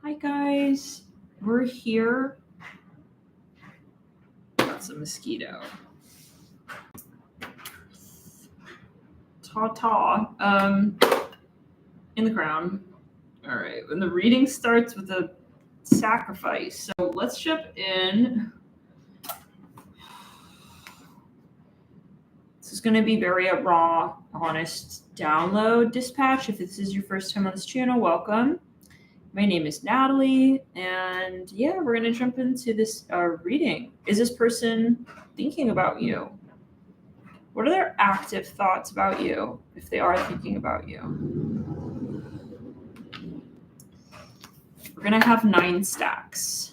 Hi guys, we're here. That's a mosquito. In the crown. All right, when the reading starts with a sacrifice. So let's jump in. This is going to be very a raw, honest download dispatch. If this is your first time on this channel, welcome. My name is Natalie, and yeah, we're going to jump into this reading. Is this person thinking about you? What are their active thoughts about you, if they are thinking about you? We're going to have 9 stacks.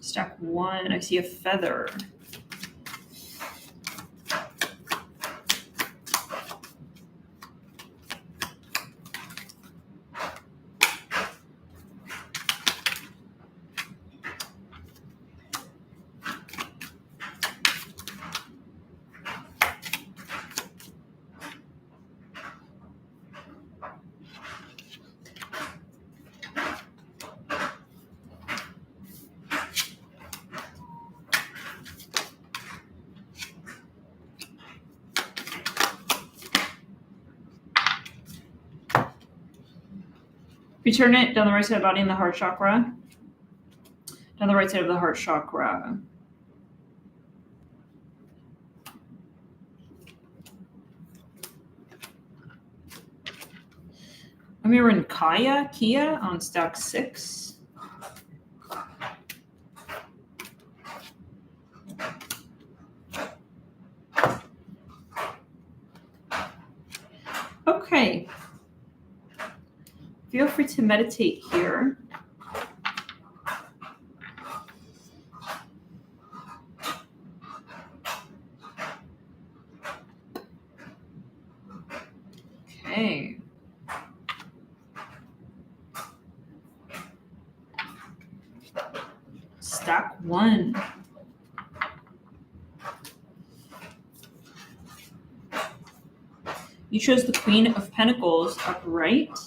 Stack 1, I see a feather. If you turn it down the right side of the body in the heart chakra, down the right side of the heart chakra. I'm here in Kia on stack 6. Okay. Feel free to meditate here. Okay. Stack 1. You chose the Queen of Pentacles upright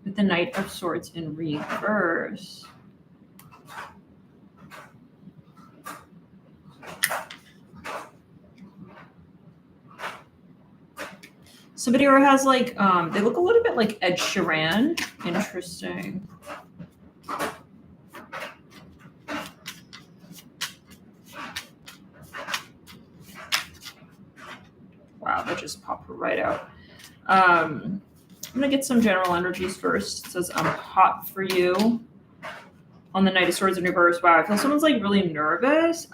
with the Knight of Swords in reverse. Somebody who has like, they look a little bit like Ed Sheeran. Interesting. Wow, that just popped right out. I'm going to get some general energies first. It says, I'm hot for you. On the Knight of Swords in reverse. Wow, I feel someone's like really nervous.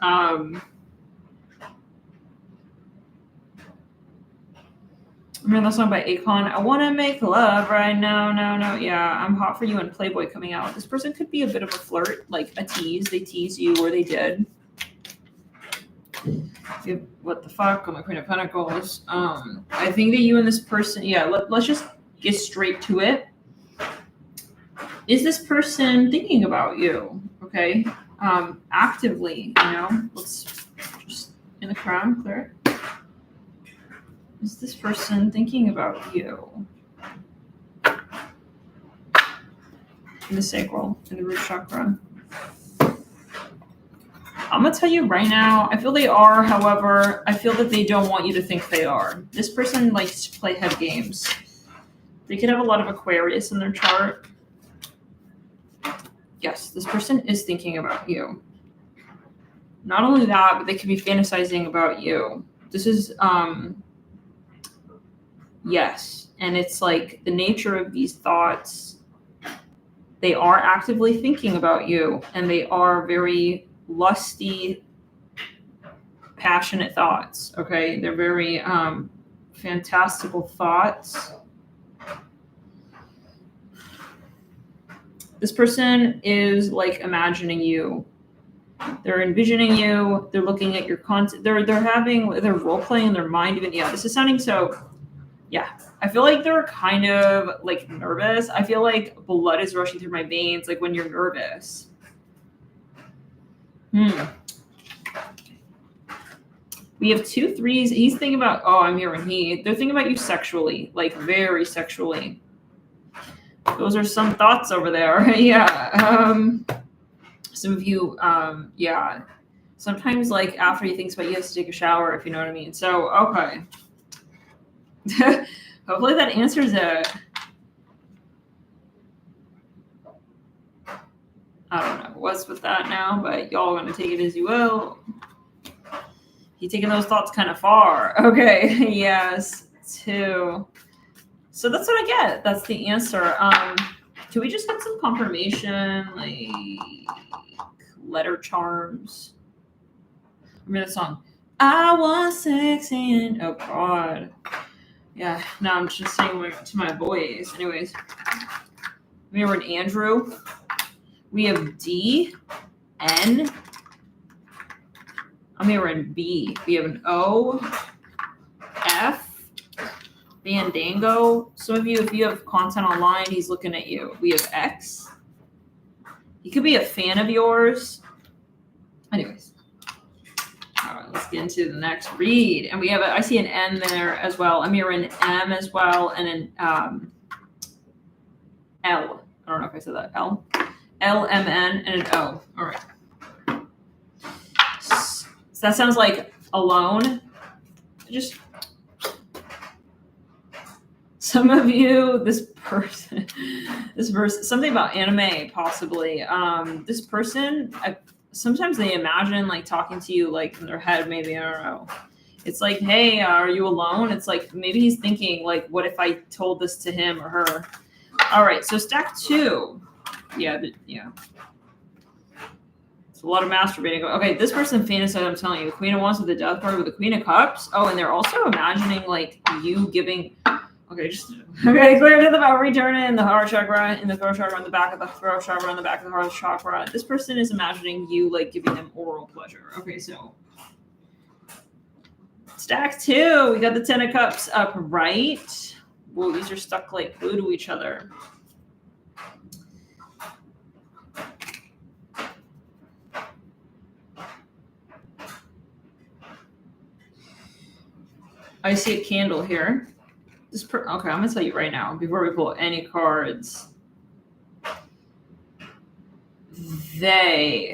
Remember that song by Akon? I want to make love right now. No. Yeah, I'm hot for you and Playboy coming out. This person could be a bit of a flirt, like a tease. They tease you or they did. What the fuck? I'm a Queen of Pentacles. I think that you and this person, yeah, let's just get straight to it. Is this person thinking about you? Okay. Actively, let's just in the crown, clear it. Is this person thinking about you? In the sacral, in the root chakra. I'm going to tell you right now, I feel they are. However, I feel that they don't want you to think they are. This person likes to play head games. They could have a lot of Aquarius in their chart. Yes, this person is thinking about you. Not only that, but they could be fantasizing about you. This is, yes. And it's like the nature of these thoughts. They are actively thinking about you, and they are very lusty, passionate thoughts. Okay, they're very fantastical thoughts. This person is like imagining you. They're envisioning you. They're looking at your content. They're role playing in their mind. Even this is sounding so. Yeah, I feel like they're kind of like nervous. I feel like blood is rushing through my veins, like when you're nervous. We have 2 3s. He's thinking about, oh, I'm hearing they're thinking about you sexually, like very sexually. Those are some thoughts over there. Yeah. Some of you, yeah. Sometimes, like, after he thinks about you, he has to take a shower, if you know what I mean. So, okay. Hopefully that answers it. I don't know what's with that now, but y'all are going to take it as you will. He's taking those thoughts kind of far. Okay, yes, 2. So that's what I get. That's the answer. Can we just get some confirmation, like letter charms? Remember that song? I want sex and oh god. Yeah, no, I'm just saying to my boys. Anyways, we were in Andrew. We have D, N. I'm here in B. We have an O, F, Fandango. Some of you, if you have content online, he's looking at you. We have X. He could be a fan of yours. Anyways. All right, let's get into the next read. And we have, I see an N there as well. I'm here in M as well, and an L. I don't know if I said that. L, M, N, and an O. All right. So that sounds like alone. Just some of you, this person, something about anime, possibly. This person, sometimes they imagine like talking to you like in their head, maybe, I don't know. It's like, hey, are you alone? It's like, maybe he's thinking like, what if I told this to him or her? All right, so stack 2. Yeah. It's a lot of masturbating. Okay, this person fantasized, I'm telling you, the Queen of Wands with the Death card with the Queen of Cups. Oh, and they're also imagining like you giving, okay, clear to the bow, return it in the heart chakra, in the throat chakra, on the back of the throat chakra, on the back of the heart chakra. This person is imagining you like giving them oral pleasure. Okay, so stack 2, we got the 10 of Cups up right. Whoa, these are stuck like glue to each other. I see a candle here. Okay, I'm going to tell you right now, before we pull any cards. They're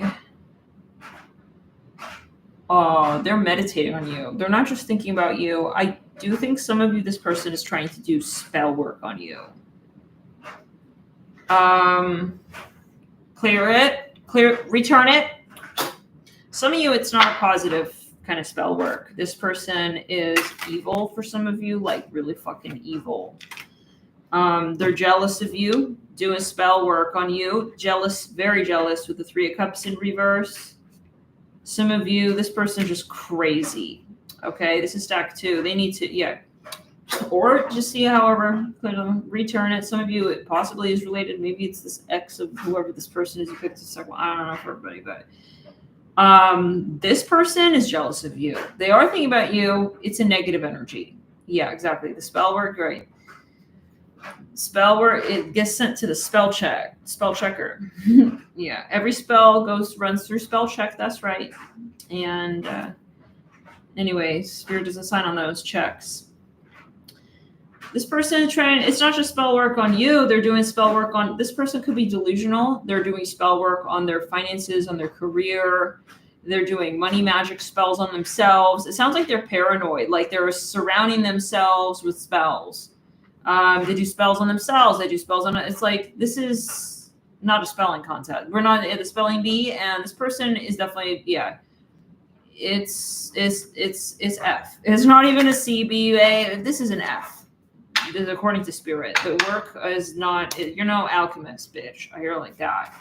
meditating on you. They're not just thinking about you. I do think some of you, this person is trying to do spell work on you. Return it. Some of you, it's not a positive kind of spell work. This person is evil for some of you, like really fucking evil. They're jealous of you, doing spell work on you. Jealous, very jealous with the 3 of Cups in reverse. Some of you, this person's just crazy. Okay, this is stack 2. They need to, yeah. Or just see however, return it. Some of you, it possibly is related. Maybe it's this ex of whoever this person is. You picked a second one. I don't know for everybody, but this person is jealous of you. They are thinking about you. It's a negative energy. Yeah, exactly. The spell work, right? Spell work, it gets sent to the spell checker. Yeah, every spell runs through spell check. That's right. And anyway, Spirit doesn't sign on those checks. This person is trying, it's not just spell work on you. They're doing spell work on, this person could be delusional. They're doing spell work on their finances, on their career. They're doing money magic spells on themselves. It sounds like they're paranoid, like they're surrounding themselves with spells. They do spells on themselves. They do spells on, it's like, this is not a spelling contest. We're not at the spelling bee, and this person is definitely, yeah. It's F. It's not even a C, B, A. This is an F. According to Spirit, the work is not, you're no alchemist, bitch. I hear like that.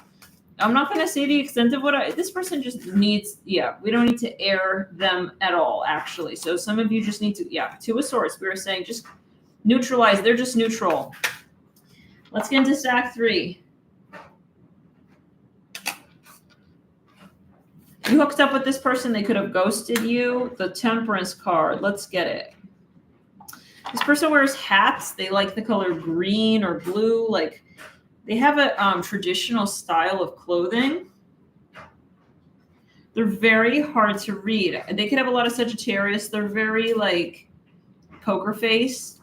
I'm not going to say the extent of this person just needs, yeah, we don't need to air them at all, actually. So some of you just need to, yeah, 2 of Swords. We were saying just neutralize. They're just neutral. Let's get into stack 3. You hooked up with this person. They could have ghosted you. The Temperance card. Let's get it. This person wears hats. They like the color green or blue. Like they have a traditional style of clothing. They're very hard to read. They could have a lot of Sagittarius. They're very like poker face.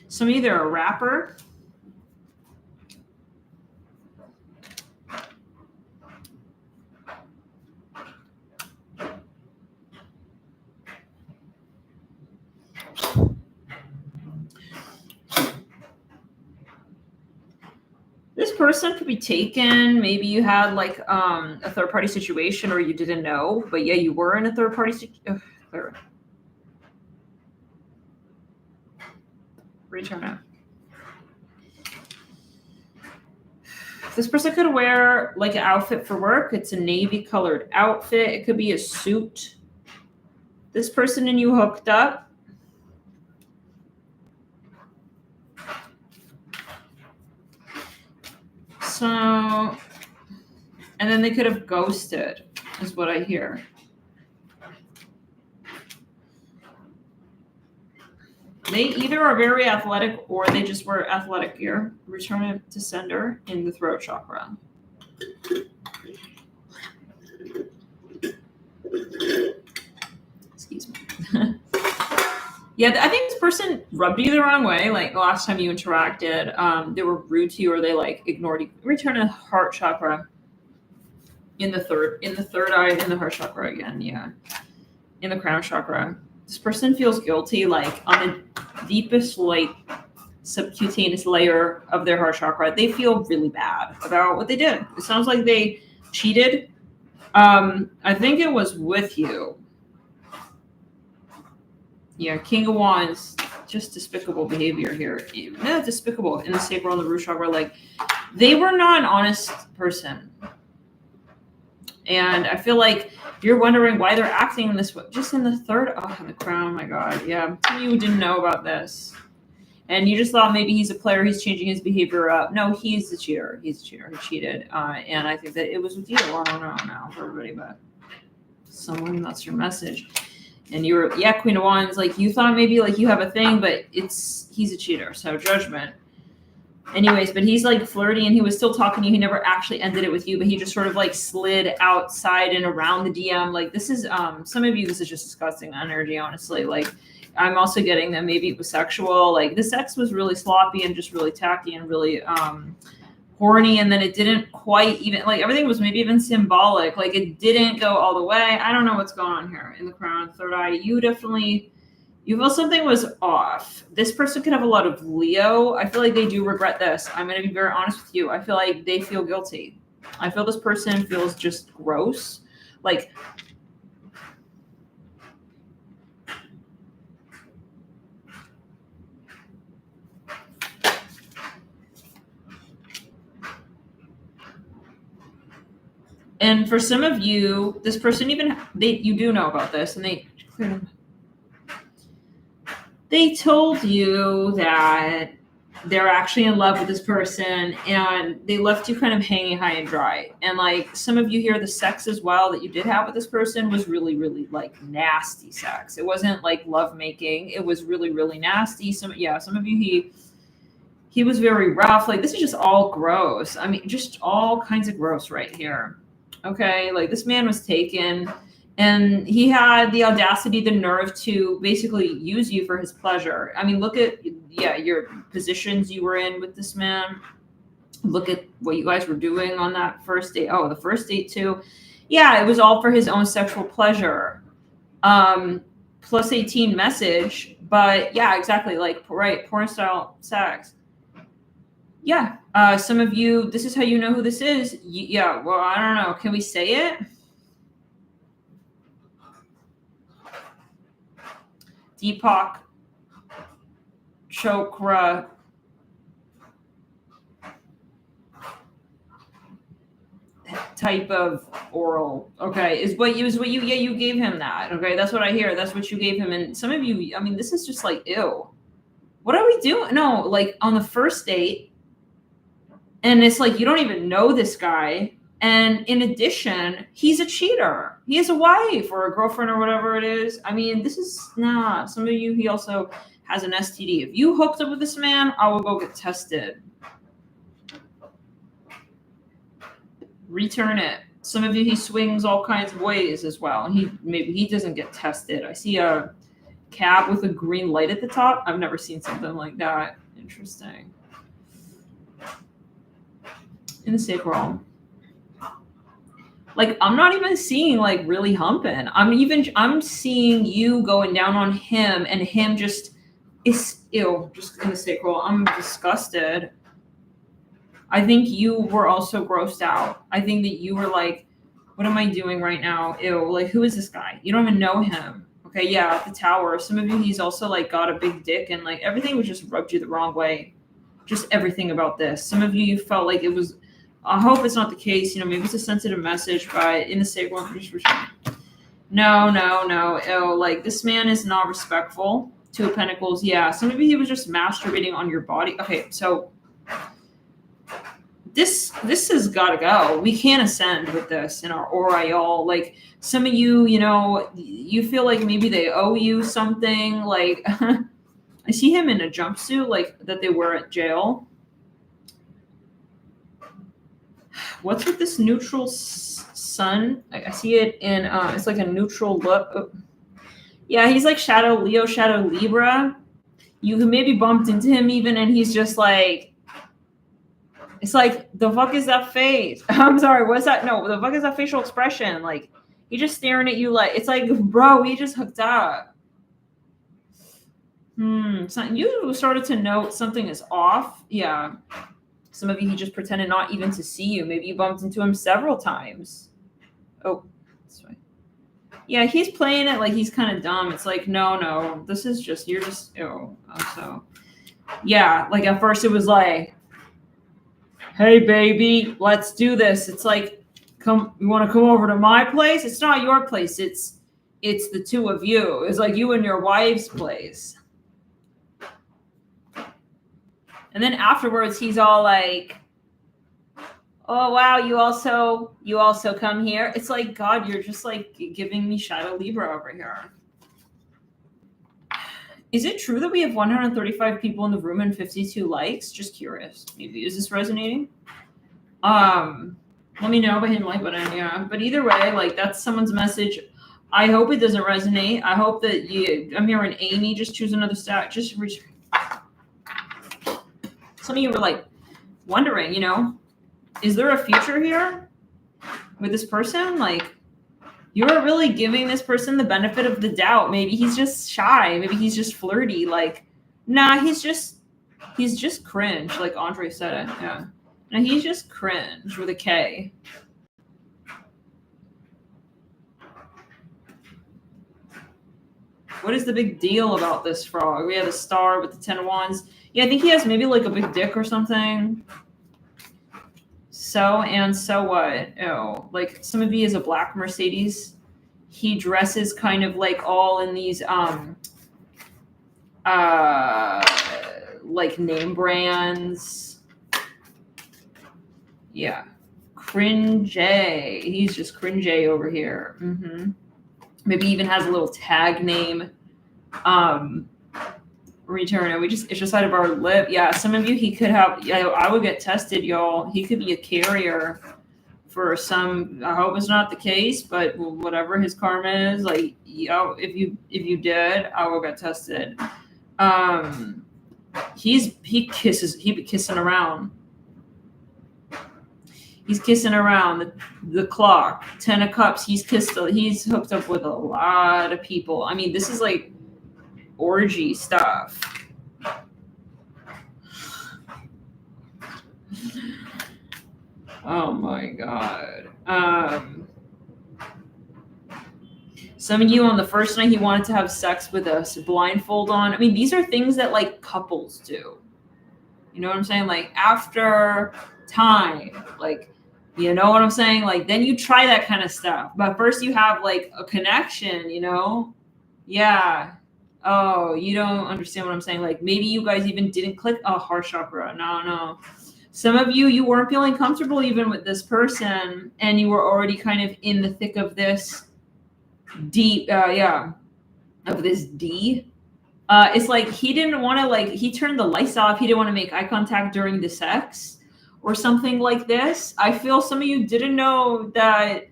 Some of you, they're a rapper. This person could be taken. Maybe you had like a third party situation or you didn't know, but yeah, you were in a third party situation. Return it. This person could wear like an outfit for work. It's a navy colored outfit. It could be a suit. This person and you hooked up. So, and then they could have ghosted, is what I hear. They either are very athletic or they just wear athletic gear. Return it to sender in the throat chakra. Excuse me. Yeah, I think this person rubbed you the wrong way. Like the last time you interacted, they were rude to you or they like ignored you. Return to heart chakra. In the third eye, in the heart chakra again. Yeah, in the crown chakra. This person feels guilty, like on the deepest, like subcutaneous layer of their heart chakra. They feel really bad about what they did. It sounds like they cheated. I think it was with you. Yeah, King of Wands, just despicable behavior here. No, despicable in the sacral and the root chakra. Like, they were not an honest person. And I feel like you're wondering why they're acting in this way. Just in the third, in the crown, my God. Yeah, you didn't know about this. And you just thought maybe he's a player, he's changing his behavior up. No, he's the cheater. He's a cheater. He cheated. And I think that it was with you. I don't know now for everybody, but someone, that's your message. And you were, yeah, Queen of Wands, like you thought maybe like you have a thing, but he's a cheater. So judgment. Anyways, but he's like flirty and he was still talking to you. He never actually ended it with you, but he just sort of like slid outside and around the DM. Like this is, some of you, this is just disgusting energy, honestly. Like I'm also getting that maybe it was sexual. Like the sex was really sloppy and just really tacky and really horny. And then it didn't quite even, like everything was maybe even symbolic. Like it didn't go all the way. I don't know what's going on here in the crown, third eye. You feel something was off. This person could have a lot of Leo. I feel like they do regret this. I'm going to be very honest with you. I feel like they feel guilty. I feel this person feels just gross. Like, and for some of you, this person you do know about this, and they told you that they're actually in love with this person and they left you kind of hanging high and dry. And like some of you here, the sex as well that you did have with this person was really, really like nasty sex. It wasn't like lovemaking. It was really, really nasty. Some of you, he was very rough. Like this is just all gross. I mean, just all kinds of gross right here. Okay. Like this man was taken. And he had the audacity, the nerve to basically use you for his pleasure. I mean, look at, your positions you were in with this man. Look at what you guys were doing on that first date. Oh, the first date too. Yeah, it was all for his own sexual pleasure. Plus 18 message. But yeah, exactly. Like, right, porn style sex. Yeah. Some of you, this is how you know who this is. Yeah, well, I don't know. Can we say it? Deepak Chopra type of oral, okay, is what you you gave him that, okay, that's what I hear, that's what you gave him. And some of you, I mean, this is just like, ew, what are we doing? No, like on the first date, and it's like you don't even know this guy, And in addition, he's a cheater. He has a wife or a girlfriend or whatever it is. I mean, this is nah. Some of you, he also has an STD. If you hooked up with this man, I will go get tested. Return it. Some of you, he swings all kinds of ways as well. Maybe he doesn't get tested. I see a cab with a green light at the top. I've never seen something like that. Interesting. In the sacral. Like, I'm not even seeing like really humping. I'm seeing you going down on him and him just is ew, just in the sacral. I'm disgusted. I think you were also grossed out. I think that you were like, what am I doing right now? Ew, like, who is this guy? You don't even know him. Okay, yeah, at the tower. Some of you, he's also like got a big dick and like everything was just rubbed you the wrong way. Just everything about this. Some of you felt like it was, I hope it's not the case. You know, maybe it's a sensitive message, but in the sacral, no. Ew, like, this man is not respectful. Two of Pentacles. Yeah, some of you, he was just masturbating on your body. Okay, so this has got to go. We can't ascend with this in our aura, y'all. Like, some of you, you know, you feel like maybe they owe you something. Like, I see him in a jumpsuit, like, that they wear at jail. What's with this neutral sun? I see it in, it's like a neutral look. Oh. Yeah, he's like Shadow Leo, Shadow Libra. You maybe bumped into him even, and he's just like, it's like, the fuck is that face? I'm sorry, what's that? No, the fuck is that facial expression? Like, he's just staring at you like, it's like, bro, we just hooked up. You started to note something is off. Yeah. Some of you, he just pretended not even to see you. Maybe you bumped into him several times. Oh, that's right. Yeah, he's playing it like he's kind of dumb. It's like, no, this is just, you're just, so. Yeah, like at first it was like, hey, baby, let's do this. It's like, come, you want to come over to my place? It's not your place. It's the two of you. It's like you and your wife's place. And then afterwards, he's all like, oh, wow, you also come here. It's like, God, you're just like giving me Shadow Libra over here. Is it true that we have 135 people in the room and 52 likes? Just curious. Maybe, is this resonating? Let me know by hitting the like button, yeah. But either way, like, that's someone's message. I hope it doesn't resonate. I hope that I'm hearing Amy, just choose another stack. Just reach. Some of you were like wondering, you know, is there a future here with this person? Like, you're really giving this person the benefit of the doubt. Maybe he's just shy. Maybe he's just flirty. Like, nah, he's just cringe. Like Andre said it. Yeah. No, he's just cringe with a K. What is the big deal about this frog? We have a star with the 10 of wands. Yeah, I think he has maybe like a big dick or something. So what? Oh, like some of you is a black Mercedes. He dresses kind of like all in these like name brands. Yeah. Cringe. He's just cringe over here. Maybe even has a little tag name. Return. It's just out of our lip. Yeah, some of you, he could have, I would get tested, y'all. He could be a carrier for some, I hope it's not the case, but whatever his karma is, like, if you did, I will get tested. He be kissing around. He's kissing around the clock. 10 of Cups. He's hooked up with a lot of people. I mean, this is like orgy stuff. Oh my God. Some of you on the first night, he wanted to have sex with us, blindfold on. I mean, these are things that like couples do. You know what I'm saying? Like after time, like, you know what I'm saying? Like, then you try that kind of stuff. But first you have like a connection, you know? Yeah. Oh, you don't understand what I'm saying. Like maybe you guys even didn't click. Oh, heart chakra. No. Some of you, you weren't feeling comfortable even with this person, and you were already kind of in the thick of this deep, of this D. It's like he didn't want to, like, he turned the lights off. He didn't want to make eye contact during the sex or something like this. I feel some of you didn't know that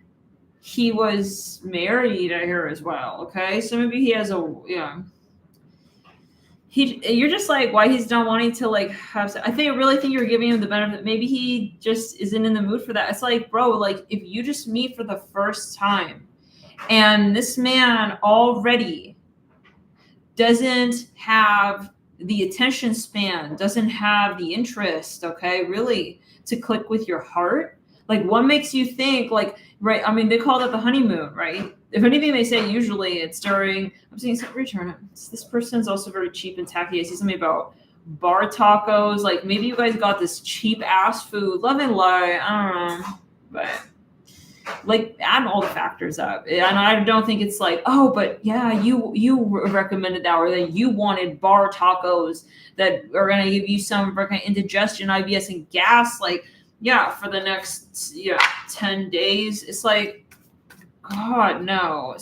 he was married here as well. Okay. Some of you, he has you're just like, why he's not wanting to like have sex. I really think you're giving him the benefit. Maybe he just isn't in the mood for that. It's like, bro, like if you just meet for the first time and this man already doesn't have the attention span, doesn't have the interest, okay, really to click with your heart. Like what makes you think like, right? I mean, they call that the honeymoon, right? If anything, they say usually it's during, I'm seeing some return it. This person's also very cheap and tacky. I see something about bar tacos. Like maybe you guys got this cheap ass food, love and light. I don't know, but like add all the factors up. And I don't think it's like, oh, but yeah, you recommended that, or that you wanted bar tacos that are going to give you some indigestion, IBS, and gas. Like, yeah, for the next 10 days. It's like, God, no.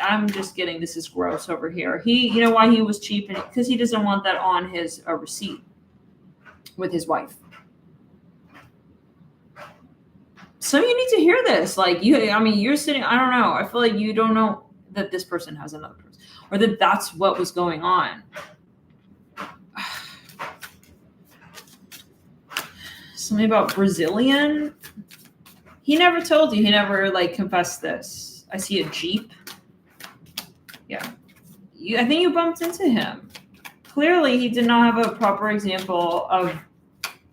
I'm just getting this is gross over here. You know why he was cheap? Because he doesn't want that on his receipt with his wife. Some of you need to hear this. Like you're sitting, I don't know. I feel like you don't know that this person has another person, or that that's what was going on. Something about Brazilian. He never told you. He never like confessed this. I see a Jeep. Yeah. I think you bumped into him. Clearly, he did not have a proper example of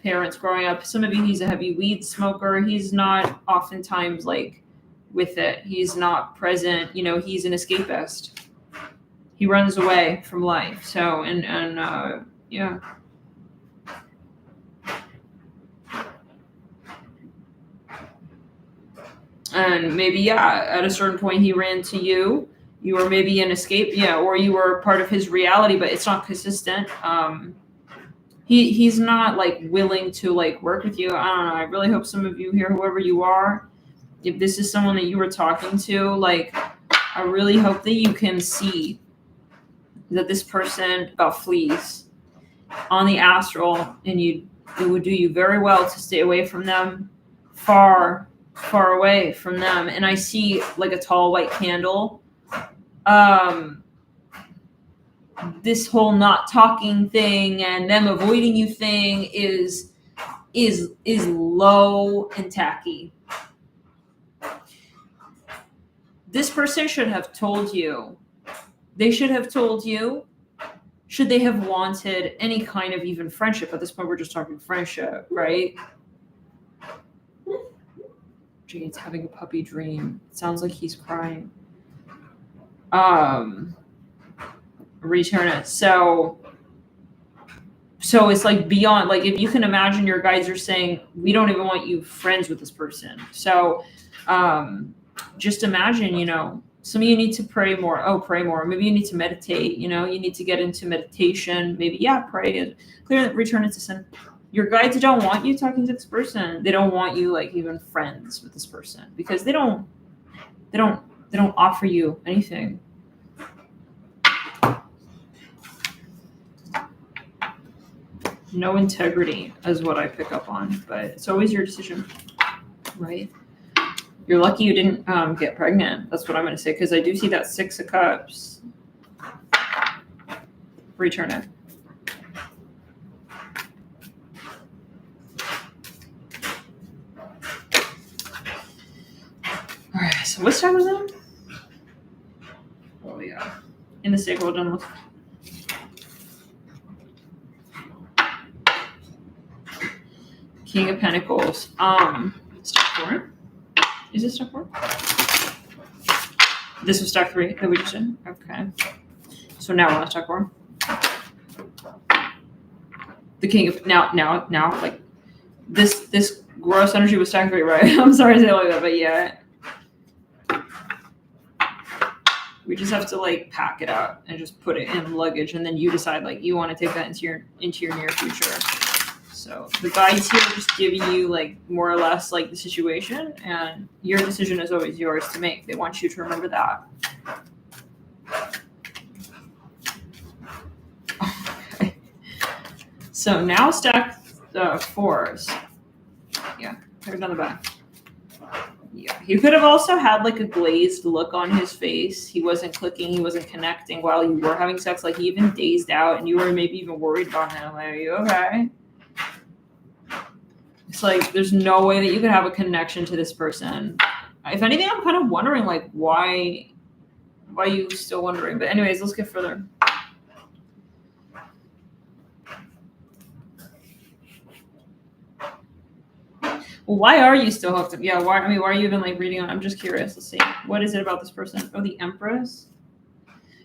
parents growing up. Some of you, he's a heavy weed smoker. He's not oftentimes like with it. He's not present. He's an escapist. He runs away from life. So, yeah. And maybe, at a certain point he ran to you. You were maybe an escape, or you were part of his reality, but it's not consistent. He's not like willing to like work with you. I don't know. I really hope some of you here, whoever you are, if this is someone that you were talking to, like, I really hope that you can see that this person flees on the astral, and it would do you very well to stay away from them, far away from them. And I see like a tall white candle. This whole not talking thing and them avoiding you thing is low and tacky. This person should have told you. They should have told you. Should they have wanted any kind of even friendship? At this point, we're just talking friendship, right? Jade's having a puppy dream. It sounds like he's crying. Return it. So it's like beyond, like if you can imagine your guides are saying, we don't even want you friends with this person. So just imagine, some of you need to pray more. Pray more. Maybe you need to meditate, you need to get into meditation. Maybe, pray and clear, return it to sin. Your guides don't want you talking to this person. They don't want you like even friends with this person, because they don't offer you anything. No integrity is what I pick up on, but it's always your decision, right? You're lucky you didn't get pregnant. That's what I'm going to say, because I do see that 6 of Cups. Return it. All right, so what star was that? Oh, yeah. In the sacral done. King of Pentacles. Stack 4. Is this stack 4? This was stack 3 that we just did? Okay. So now we're on stack 4. The King of now, like this gross energy was stack 3, right? I'm sorry to say it like that, but yeah. We just have to like pack it out and just put it in luggage, and then you decide like you want to take that into your near future. So the guides here are just giving you like more or less like the situation, and your decision is always yours to make. They want you to remember that. Okay. So now stack the fours. Yeah, put it on the back. Yeah, he could have also had like a glazed look on his face. He wasn't clicking, he wasn't connecting while you were having sex. Like he even dazed out, and you were maybe even worried about him. Like, are you okay? It's like there's no way that you could have a connection to this person. If anything, I'm kind of wondering like why are you still wondering? But anyways, let's get further. Well, why are you still hooked up? Yeah, why are you even like reading on? I'm just curious. Let's see. What is it about this person? Oh, the Empress.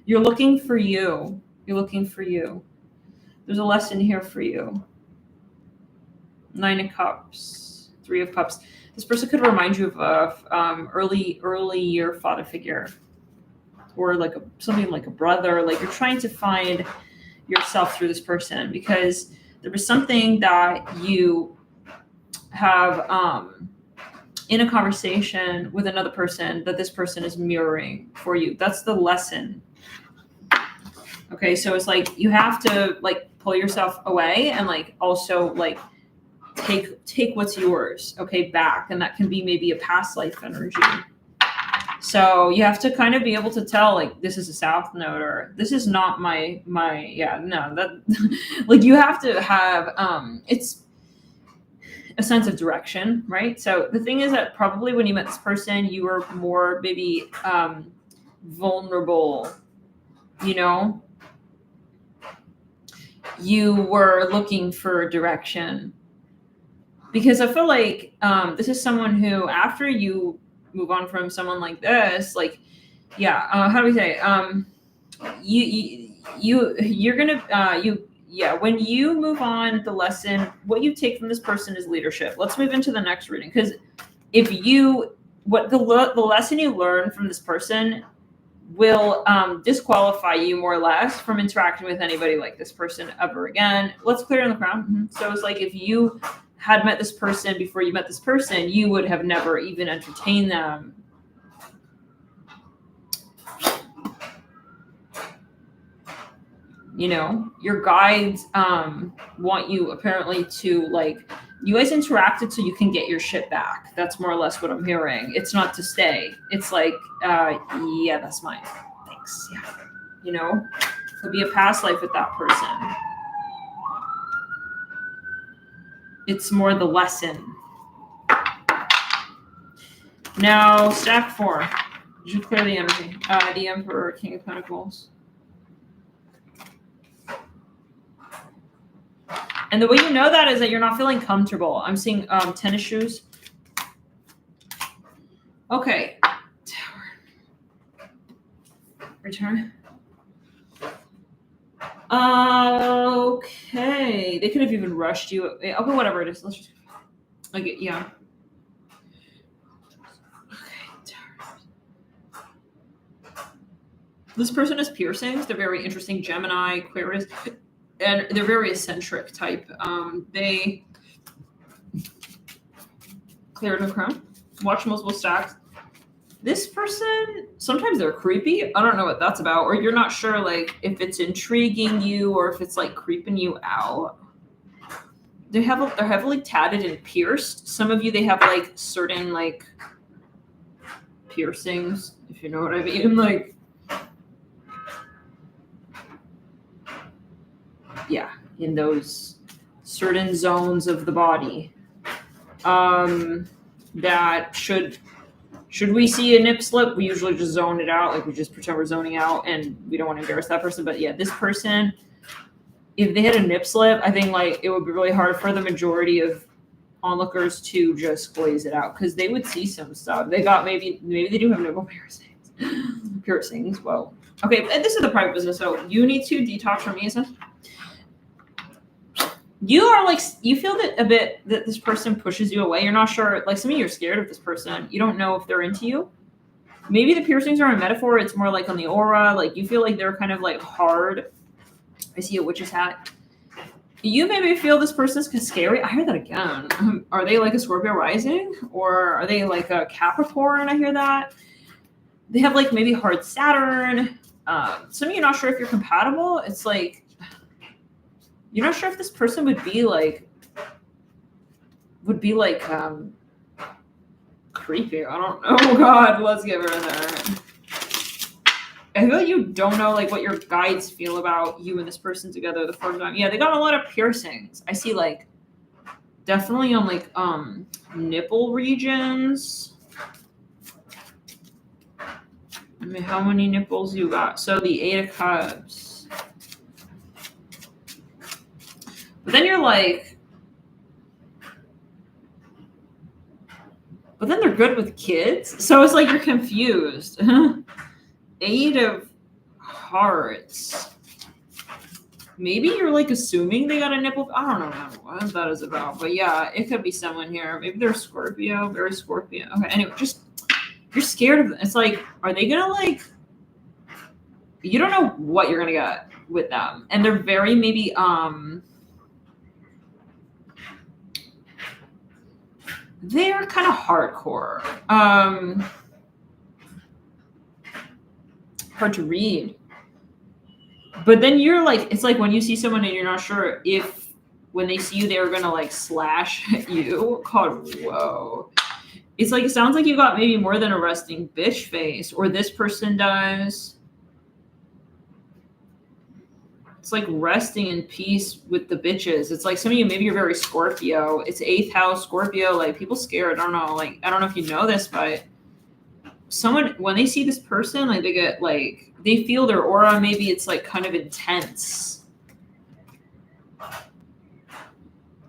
You're looking for you. You're looking for you. There's a lesson here for you. 9 of Cups. 3 of Cups. This person could remind you of a early year father figure, or like something like a brother. Like you're trying to find yourself through this person because there was something that you have in a conversation with another person that this person is mirroring for you. That's the lesson. Okay, so it's like you have to like pull yourself away and like also like take what's yours, okay, back, and that can be maybe a past life energy. So you have to kind of be able to tell like this is a south node or this is not my that like you have to have it's a sense of direction, right? So the thing is that probably when you met this person, you were more maybe vulnerable, you know? You were looking for direction. Because I feel like this is someone who, after you move on from someone like this, like, yeah, how do we say? You're gonna when you move on, the lesson, what you take from this person is leadership. Let's move into the next reading, because if you, what the lesson you learn from this person will disqualify you more or less from interacting with anybody like this person ever again. Let's clear in the crown. Mm-hmm. So it's like if you had met this person before you met this person, you would have never even entertained them. You know, your guides want you apparently to like, you guys interacted so you can get your shit back. That's more or less what I'm hearing. It's not to stay. It's like, yeah, that's mine. Thanks. Yeah. You know, could be a past life with that person. It's more the lesson. Now, stack 4. You should clear the energy. The Emperor, King of Pentacles. And the way you know that is that you're not feeling comfortable. I'm seeing tennis shoes. Okay. Tower. Return. Okay. They could have even rushed you. Okay, whatever it is. Let's just. Okay, yeah. Okay. This person has piercings. They're very interesting. Gemini, Aquarius. And they're very eccentric type. They clear the crown. Watch multiple stacks. This person, sometimes they're creepy. I don't know what that's about. Or you're not sure like if it's intriguing you or if it's like creeping you out. They're heavily tatted and pierced. Some of you, they have like certain like piercings, if you know what I mean. Like, yeah, in those certain zones of the body. That should we see a nip slip, we usually just zone it out. Like we just pretend we're zoning out and we don't want to embarrass that person. But yeah, this person, if they had a nip slip, I think like it would be really hard for the majority of onlookers to just glaze it out because they would see some stuff. They got maybe they do have nipple piercings. Well, okay, and this is the private business, so you need to detox from me. You are like, you feel that a bit that this person pushes you away. You're not sure, like some of you are scared of this person. You don't know if they're into you. Maybe the piercings are a metaphor. It's more like on the aura. Like you feel like they're kind of like hard. I see a witch's hat. You maybe feel this person's scary. I hear that again. Are they like a Scorpio rising? Or are they like a Capricorn? I hear that. They have like maybe hard Saturn. Some of you are not sure if you're compatible. It's like, you're not sure if this person would be like creepy. I don't know. Oh God, let's get rid of that. I feel like you don't know like what your guides feel about you and this person together the first time. Yeah, they got a lot of piercings. I see like definitely on like nipple regions. I mean, how many nipples you got? So the 8 of Cups. But then you're like, but then they're good with kids. So it's like you're confused. 8 of Hearts. Maybe you're like assuming they got a nipple. I don't know what that is about. But yeah, it could be someone here. Maybe they're Scorpio, very Scorpio. Okay, anyway, just you're scared of them. It's like, are they gonna like, you don't know what you're gonna get with them. And they're very maybe they're kind of hardcore. Hard to read. But then you're like, it's like when you see someone and you're not sure if when they see you, they're going to like slash at you. God, whoa. It's like, it sounds like you got maybe more than a resting bitch face, or this person does. It's like resting in peace with the bitches. It's like some of you, maybe you're very Scorpio. It's 8th house Scorpio. Like people scared. I don't know. Like, I don't know if you know this, but someone, when they see this person, like they get like, they feel their aura. Maybe it's like kind of intense.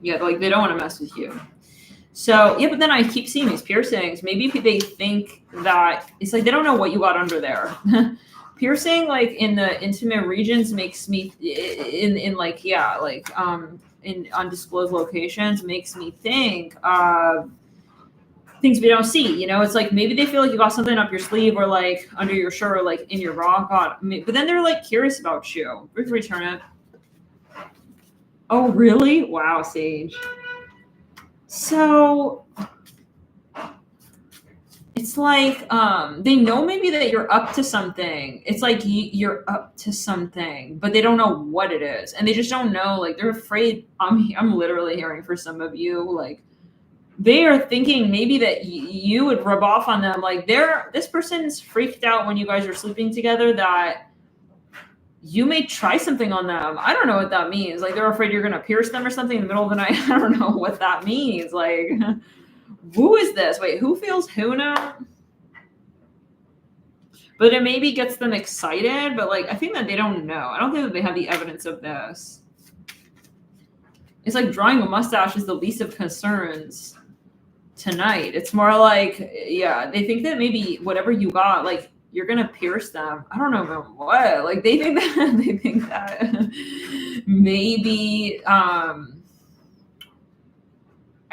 Yeah, like they don't want to mess with you. So yeah, but then I keep seeing these piercings. Maybe they think that it's like they don't know what you got under there. Piercing like in the intimate regions makes me in like yeah like in undisclosed locations makes me think things we don't see. You know, it's like maybe they feel like you got something up your sleeve or like under your shirt or like in your rock. But then they're like curious about you. We can return it. Oh really? Wow, Sage. So it's like they know maybe that you're up to something. It's like you're up to something, but they don't know what it is, and they just don't know. Like they're afraid. I'm literally hearing for some of you, like they are thinking maybe that you would rub off on them. Like this person's freaked out when you guys are sleeping together that you may try something on them. I don't know what that means. Like they're afraid you're gonna pierce them or something in the middle of the night. I don't know what that means. Like. Who is this? Wait, who feels who now? But it maybe gets them excited, but like I think that they don't know. I don't think that they have the evidence of this. It's like drawing a mustache is the least of concerns tonight. It's more like, yeah, they think that maybe whatever you got, like you're gonna pierce them. I don't know about what. Like they think that maybe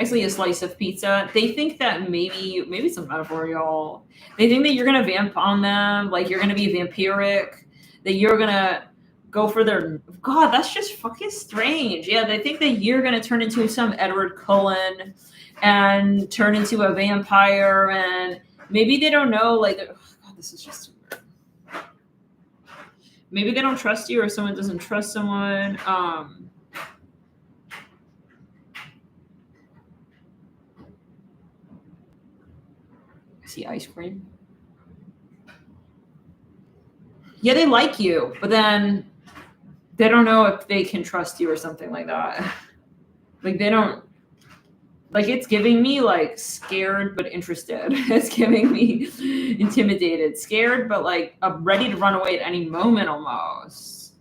actually a slice of pizza. They think that maybe it's a metaphor, y'all. They think that you're gonna vamp on them, like you're gonna be vampiric, that you're gonna go for their God, that's just fucking strange. Yeah, they think that you're gonna turn into some Edward Cullen and turn into a vampire, and maybe they don't know, like God, this is just weird. Maybe they don't trust you or someone doesn't trust someone. See ice cream. Yeah, they like you, but then they don't know if they can trust you or something like that. Like they don't, like it's giving me like scared but interested. It's giving me intimidated, scared but like ready to run away at any moment almost.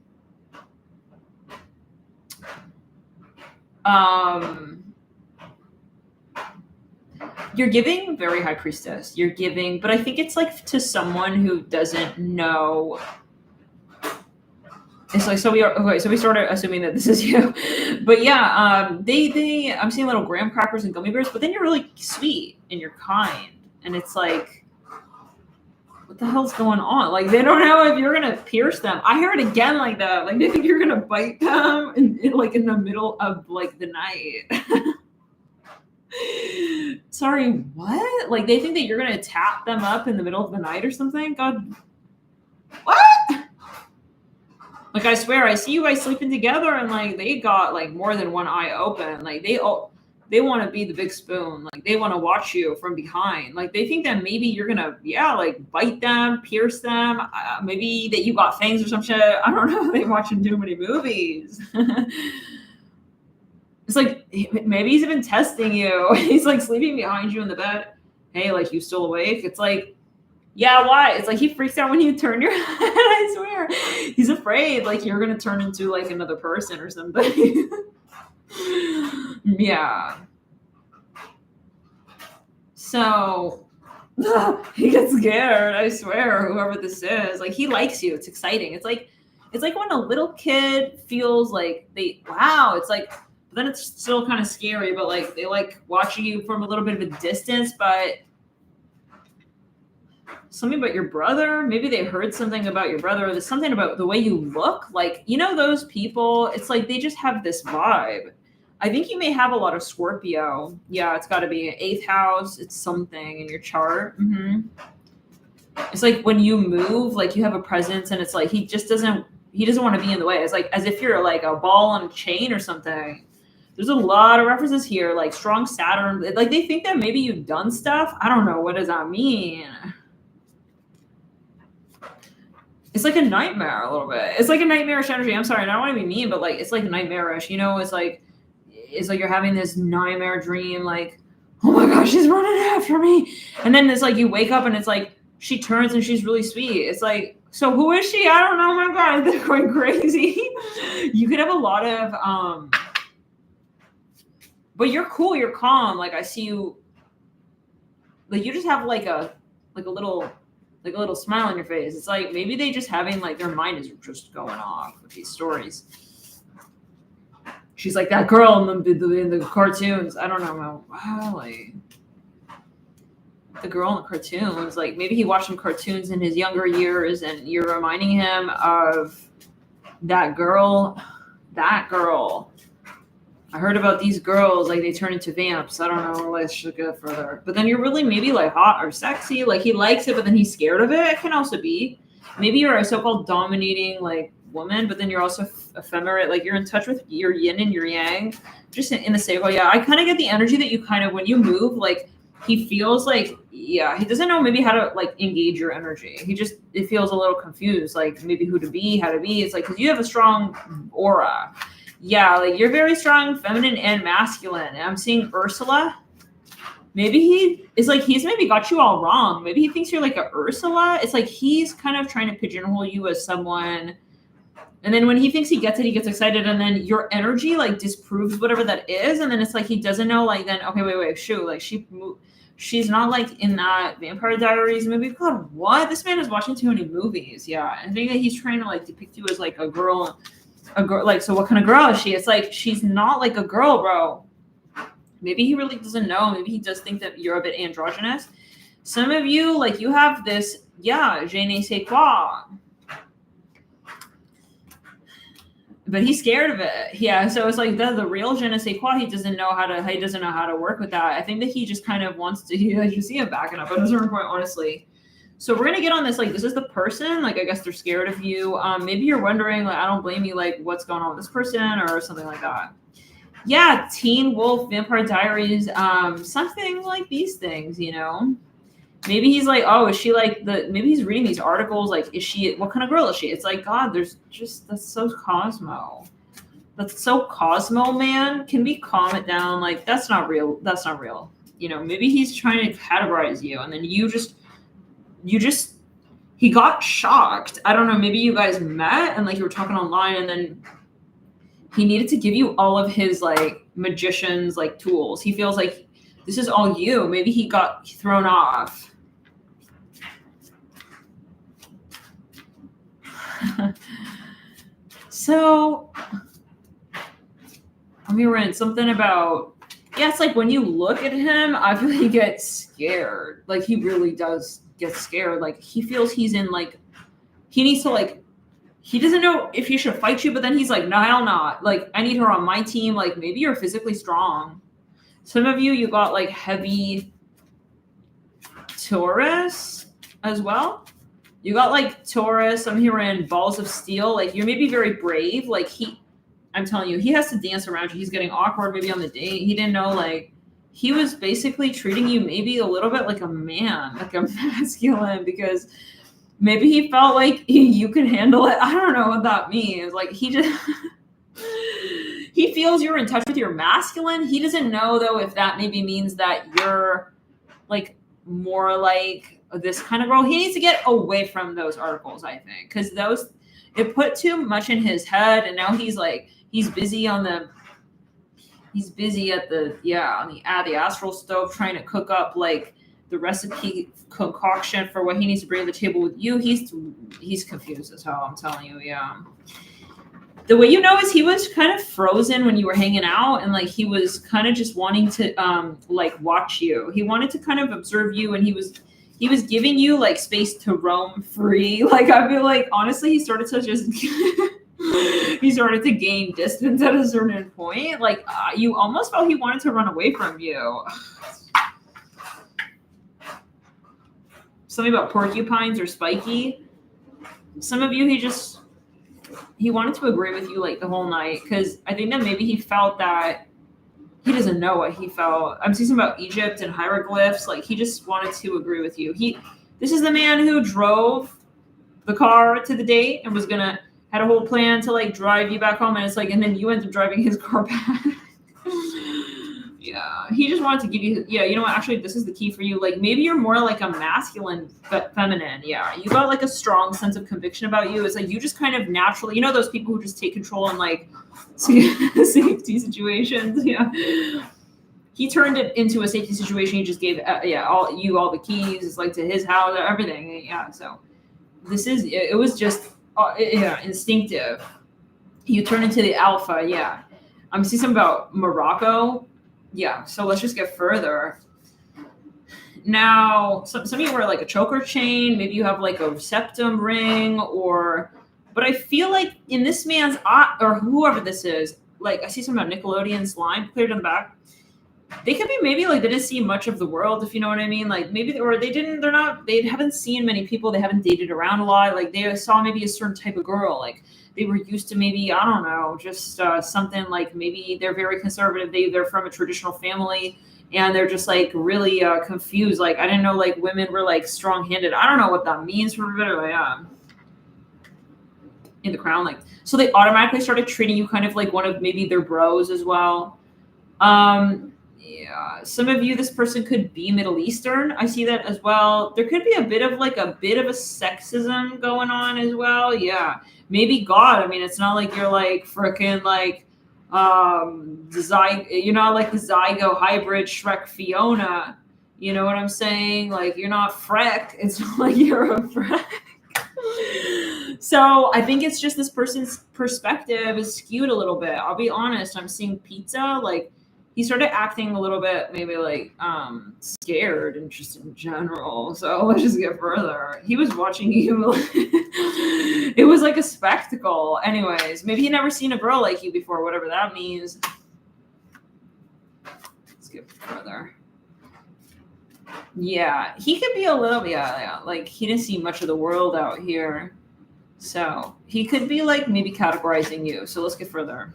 You're giving very high priestess. You're giving, but I think it's like to someone who doesn't know. It's like, so we started assuming that this is you, but yeah, they I'm seeing little graham crackers and gummy bears, but then you're really sweet and you're kind, and it's like, what the hell's going on? Like, they don't know if you're gonna pierce them. I hear it again like that. Like, they think you're gonna bite them like in the middle of like the night. Sorry, what? Like, they think that you're gonna tap them up in the middle of the night or something? God, what? Like, I swear, I see you guys sleeping together, and like they got like more than one eye open. Like, they want to be the big spoon. Like, they want to watch you from behind. Like, they think that maybe you're gonna, like bite them, pierce them. Maybe that you got fangs or some shit. I don't know. They watching too many movies. It's like, maybe he's even testing you. He's like sleeping behind you in the bed. Hey, like, you still awake? It's like, yeah, why? It's like he freaks out when you turn your head. I swear. He's afraid like you're gonna turn into like another person or something. Yeah. So he gets scared, I swear, whoever this is. Like, he likes you. It's exciting. It's like when a little kid feels like it's like, but then it's still kind of scary, but like they like watching you from a little bit of a distance, but something about your brother, maybe they heard something about your brother, or there's something about the way you look, like, you know, those people, it's like they just have this vibe. I think you may have a lot of Scorpio. Yeah, it's got to be 8th house. It's something in your chart. Mm-hmm. It's like when you move, like you have a presence, and it's like he doesn't want to be in the way. It's like as if you're like a ball on a chain or something. There's a lot of references here, like strong Saturn. Like, they think that maybe you've done stuff. I don't know. What does that mean? It's like a nightmare a little bit. It's like a nightmarish energy. I'm sorry, I don't want to be mean, but like it's like nightmarish. You know, it's like you're having this nightmare dream, like, oh my gosh, she's running after me. And then it's like you wake up and it's like she turns and she's really sweet. It's like, so who is she? I don't know. Oh my God, they're going crazy. You could have a lot of but you're cool, you're calm. Like, I see you, like, you just have like a little smile on your face. It's like maybe they just having like their mind is just going off with these stories. She's like that girl in the cartoons. I don't know. Wow, like the girl in the cartoons. Like, maybe he watched some cartoons in his younger years, and you're reminding him of that girl. That girl. I heard about these girls, like they turn into vamps. I don't know. Let's go further. But then you're really maybe like hot or sexy. Like, he likes it, but then he's scared of it. It can also be. Maybe you're a so-called dominating like woman, but then you're also ephemerate. Like, you're in touch with your yin and your yang. Just in the same way. Yeah, I kind of get the energy that you kind of, when you move, like he feels like, yeah, he doesn't know maybe how to like engage your energy. It feels a little confused, like maybe who to be, how to be. It's like, because you have a strong aura. Yeah, like you're very strong, feminine and masculine. And I'm seeing Ursula. Maybe he's maybe got you all wrong. Maybe he thinks you're like a Ursula. It's like he's kind of trying to pigeonhole you as someone. And then when he thinks he gets it, he gets excited. And then your energy like disproves whatever that is. And then it's like he doesn't know, like, then, okay, wait, shoot. Like, she's not like in that Vampire Diaries movie. God, what? This man is watching too many movies. Yeah. I think that he's trying to like depict you as like a girl, like, so what kind of girl is she? It's like, she's not like a girl, bro. Maybe he really doesn't know. Maybe he does think that you're a bit androgynous. Some of you, like, you have this, yeah, je ne sais quoi. But he's scared of it. Yeah, so it's like the real je ne sais quoi, he doesn't know how to work with that. I think that he just kind of wants to, you see him backing up at a certain point, honestly. So we're going to get on this, like, this is the person, like, I guess they're scared of you. Maybe you're wondering, like, I don't blame you, like, what's going on with this person or something like that. Yeah, Teen Wolf, Vampire Diaries, something like these things, you know? Maybe he's like, oh, is she like maybe he's reading these articles, like, what kind of girl is she? It's like, God, that's so Cosmo. That's so Cosmo, man. Can we calm it down? Like, that's not real. That's not real. You know, maybe he's trying to categorize you, and then he got shocked. I don't know, maybe you guys met and like you were talking online, and then he needed to give you all of his like magician's like tools. He feels like this is all you. Maybe he got thrown off. So let me read something about, yeah, it's like when you look at him, I feel like he gets scared. Like, he really does. gets scared. Like he feels he's in like, he needs to like, he doesn't know if he should fight you, but then he's like, no, hell not. Like I need her on my team. Like maybe you're physically strong. Some of you got like heavy Taurus as well. You got like Taurus. I'm hearing balls of steel. Like you're maybe very brave. Like I'm telling you, he has to dance around you. He's getting awkward maybe on the date. He didn't know, like, he was basically treating you maybe a little bit like a man, like a masculine, because maybe he felt like you could handle it. I don't know what that means. Like he just, he feels you're in touch with your masculine. He doesn't know though if that maybe means that you're like more like this kind of girl. He needs to get away from those articles, I think, because those, it put too much in his head, and now he's like, he's busy at the astral stove trying to cook up like the recipe concoction for what he needs to bring to the table with you. He's confused as hell, I'm telling you. Yeah. The way you know is he was kind of frozen when you were hanging out, and like he was kind of just wanting to like watch you. He wanted to kind of observe you, and he was giving you like space to roam free. Like I feel like honestly he started to just he started to gain distance at a certain point. Like you almost felt he wanted to run away from you. Something about porcupines or spiky. Some of you, he wanted to agree with you like the whole night, because I think that maybe he felt that he doesn't know what he felt. I'm seeing about Egypt and hieroglyphs. Like he just wanted to agree with you. This is the man who drove the car to the date and had a whole plan to like drive you back home, and it's like, and then you end up driving his car back. Yeah, he just wanted to give you, you know what, actually this is the key for you. Like maybe you're more like a masculine but feminine. Yeah, you got like a strong sense of conviction about you. It's like you just kind of naturally, you know, those people who just take control in like safety situations. Yeah, he turned it into a safety situation. He just gave all the keys. It's like to his house, everything. Yeah, so it was just instinctive. You turn into the alpha. Yeah, I'm seeing something about Morocco. Yeah, so let's just get further. Now, some of you wear like a choker chain. Maybe you have like a septum ring, but I feel like in this man's or whoever this is, like I see something about Nickelodeon slime cleared in the back. They could be maybe like they didn't see much of the world, if you know what I mean. Like maybe they haven't seen many people. They haven't dated around a lot. Like they saw maybe a certain type of girl. Like they were used to maybe, I don't know, just something like maybe they're very conservative. They're from a traditional family, and they're just like really confused. Like I didn't know like women were like strong-handed. I don't know what that means for everybody. In the crown, like so they automatically started treating you kind of like one of maybe their bros as well. Yeah, some of you, this person could be Middle Eastern. I see that as well. There could be a bit of a sexism going on as well. Yeah, maybe God. I mean, it's not like you're like freaking like you're not like the Zygo hybrid Shrek Fiona. You know what I'm saying? Like you're not Freck. It's not like you're a Freck. So I think it's just this person's perspective is skewed a little bit. I'll be honest. I'm seeing pizza like. He started acting a little bit maybe like scared and just in general. So let's just get further. He was watching you. It was like a spectacle. Anyways, maybe he never seen a girl like you before, whatever that means. Let's get further. Yeah, he could be a little, like he didn't see much of the world out here. So he could be like maybe categorizing you. So let's get further.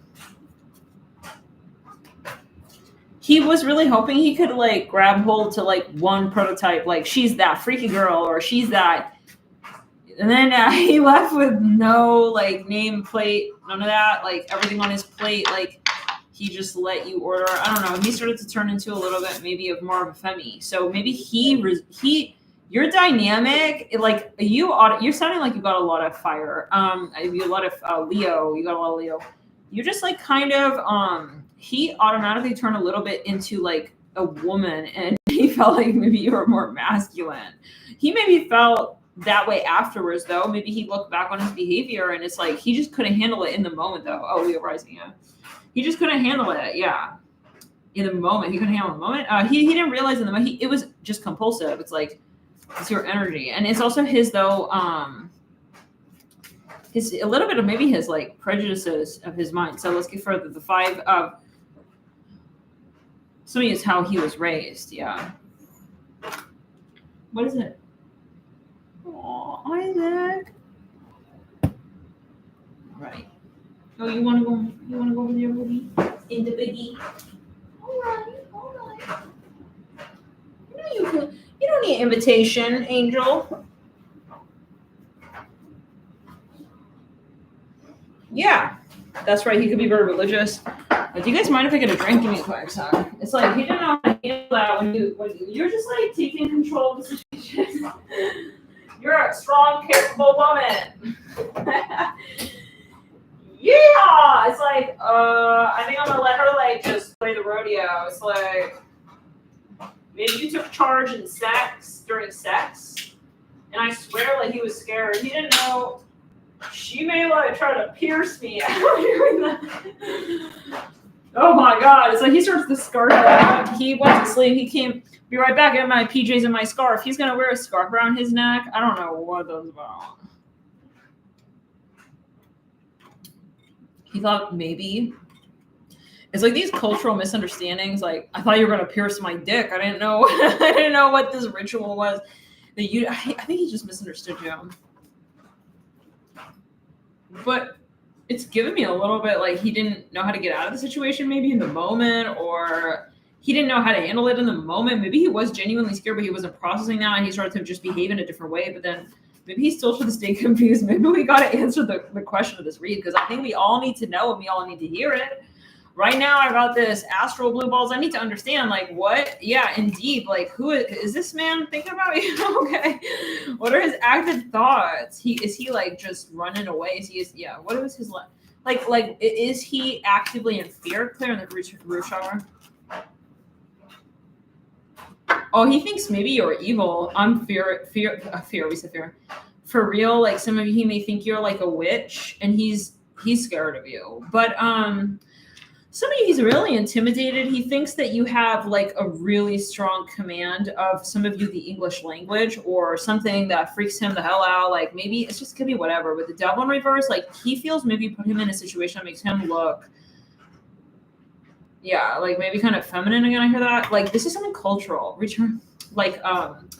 He was really hoping he could like grab hold to like one prototype, like she's that freaky girl or she's that. And then he left with no like name plate, none of that, like everything on his plate. Like he just let you order. I don't know. He started to turn into a little bit maybe of more of a femi. So maybe you're dynamic. Like you're sounding like you got a lot of fire. You a lot of Leo. You got a lot of Leo. You're just like kind of he automatically turned a little bit into like a woman, and he felt like maybe you were more masculine. He maybe felt that way afterwards, though. Maybe he looked back on his behavior, and it's like he just couldn't handle it in the moment, though. Oh, Leo rising, yeah. He just couldn't handle it, yeah. In the moment, he couldn't handle the moment. He didn't realize in the moment. It was just compulsive. It's like It's your energy. And it's also his, though, his, a little bit of maybe his, like, prejudices of his mind. So let's get further. The 5 of, something is how he was raised. Yeah. What is it? Oh, Isaac. Right. Oh, you want to go? You want to go with your movie in the biggie? All right. You don't need invitation, Angel. Yeah, that's right. He could be very religious. But do you guys mind if I get a drink? Give me a quick second. It's like he didn't know how to handle that when you're just like taking control of the situation. You're a strong, capable woman. Yeah, it's like I think I'm gonna let her like just play the rodeo. It's like maybe you took charge in during sex, and I swear like he was scared. He didn't know she may like try to pierce me after hearing that. Oh my god, it's like he starts to scarf out. He went to sleep. He came, be right back in my PJs and my scarf. He's gonna wear a scarf around his neck. I don't know what that's about. He thought maybe it's like these cultural misunderstandings. Like I thought you were gonna pierce my dick. I didn't know. I didn't know what this ritual was. That you. I think he just misunderstood you. But it's given me a little bit like he didn't know how to get out of the situation maybe in the moment, or he didn't know how to handle it in the moment. Maybe he was genuinely scared, but he wasn't processing that, and he started to just behave in a different way. But then maybe he's still to this day confused. Maybe we got to answer the question of this read, because I think we all need to know and we all need to hear it. Right now, I got this astral blue balls. I need to understand, like, what? Yeah, indeed. Like, who is this man thinking about you? Okay. What are his active thoughts? Is he like just running away? What was his like? Is he actively in fear? Clear in the root shower. Oh, he thinks maybe you're evil. I'm fear. We said fear. For real, like some of you, he may think you're like a witch, and he's scared of you. But some of you, he's really intimidated. He thinks that you have like a really strong command of some of you the English language, or something that freaks him the hell out. Like maybe it's just could be whatever. With the devil in reverse, like he feels maybe put him in a situation that makes him look, yeah, like maybe kind of feminine again. I hear that. Like this is something cultural. Return, like I'm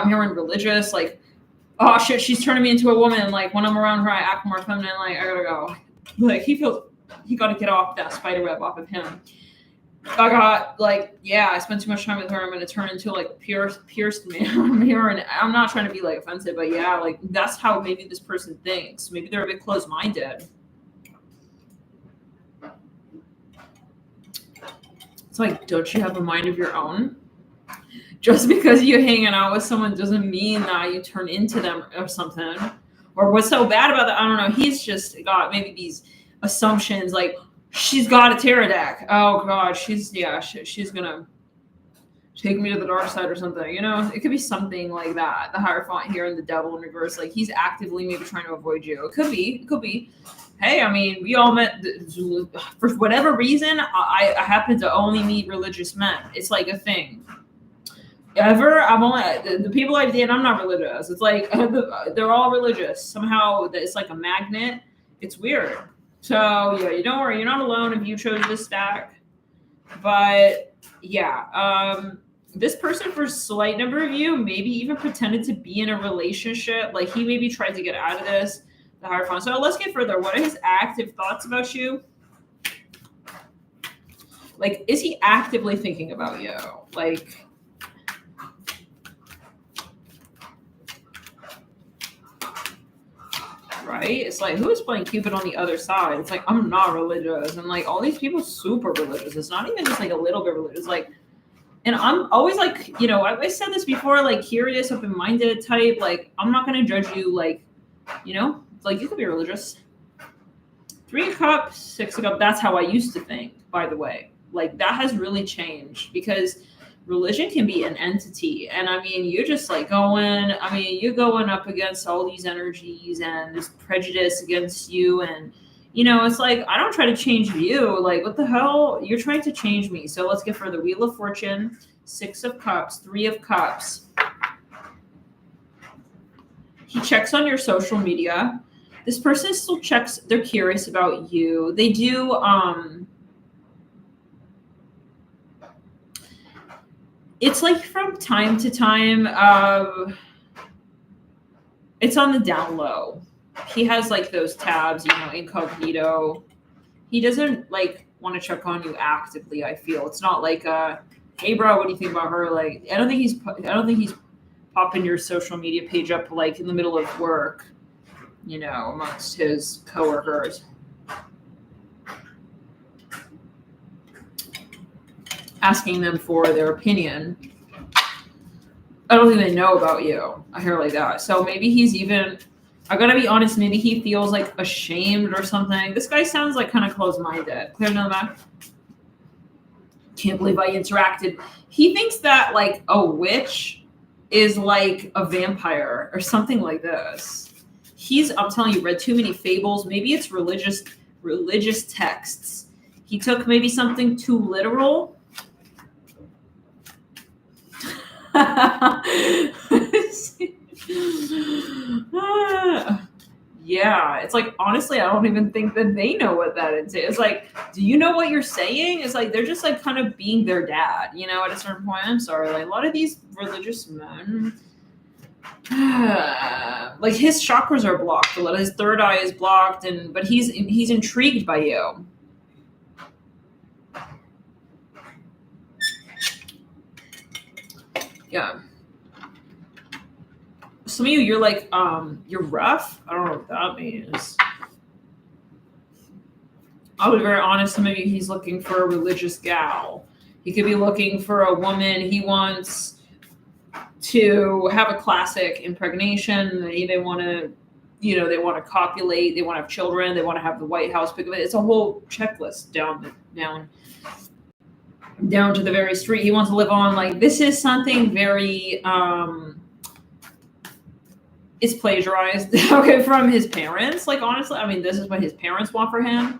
hearing religious. Like oh shit, she's turning me into a woman. Like when I'm around her, I act more feminine. Like I gotta go. Like he feels. He got to get off that spider web off of him. I got like, yeah, I spent too much time with her. I'm going to turn into like pierced mirror. And I'm not trying to be like offensive, but yeah, like that's how maybe this person thinks. Maybe they're a bit closed-minded. It's like, don't you have a mind of your own? Just because you're hanging out with someone doesn't mean that you turn into them or something. Or what's so bad about that? I don't know. He's just got maybe these assumptions like she's got a tarot deck. Oh god, she's gonna take me to the dark side or something. You know, it could be something like that. The Hierophant here and the devil in reverse, like he's actively maybe trying to avoid you. It could be. Hey, I mean, we all met for whatever reason. I happen to only meet religious men. It's like a thing. I've only the people I've dated. I'm not religious. It's like they're all religious somehow. It's like a magnet. It's weird. So yeah, you don't worry, you're not alone if you chose this stack. But yeah, this person for a slight number of you maybe even pretended to be in a relationship. Like he maybe tried to get out of this, the Hierophant. So let's get further. What are his active thoughts about you? Like, is he actively thinking about you? Like, right? It's like, who is playing Cupid on the other side? It's like, I'm not religious. And like, all these people super religious. It's not even just like a little bit religious. Like, and I'm always like, you know, I've said this before, like curious, open-minded type. Like, I'm not going to judge you. Like, you know, like you could be religious. 3 of Cups, 6 of Cups. That's how I used to think, by the way. Like that has really changed because religion can be an entity. And I mean, you're just like you're going up against all these energies and this prejudice against you. And, you know, it's like, I don't try to change you. Like, what the hell? You're trying to change me. So let's get further. Wheel of Fortune. Six of Cups, Three of Cups. He checks on your social media. This person still checks, they're curious about you. They do, it's like from time to time, it's on the down low. He has like those tabs, you know, incognito. He doesn't like want to check on you actively, I feel. It's not like, hey bro, what do you think about her? Like, I don't think he's popping your social media page up like in the middle of work, you know, amongst his coworkers. Asking them for their opinion. I don't think they know about you. I hear like that. So maybe he's even, I gotta be honest, maybe he feels like ashamed or something. This guy sounds like kind of closed-minded. Clear on the back. Can't believe I interacted. He thinks that like a witch is like a vampire or something like this. I'm telling you, read too many fables. Maybe it's religious texts. He took maybe something too literal. Yeah, it's like, honestly, I don't even think that they know what that is. It's like, do you know what you're saying? It's like, they're just like kind of being their dad, you know, at a certain point. I'm sorry. Like a lot of these religious men, like his chakras are blocked. A lot of his third eye is blocked, but he's intrigued by you. Yeah. Some of you, you're like, you're rough. I don't know what that means. I'll be very honest. Some of you, he's looking for a religious gal. He could be looking for a woman. He wants to have a classic impregnation. They want to, you know, they want to copulate. They want to have children. They want to have the White House. It's a whole checklist down to the very street. He wants to live on. Like, this is something very, it's plagiarized, okay, from his parents. Like, honestly, I mean, this is what his parents want for him.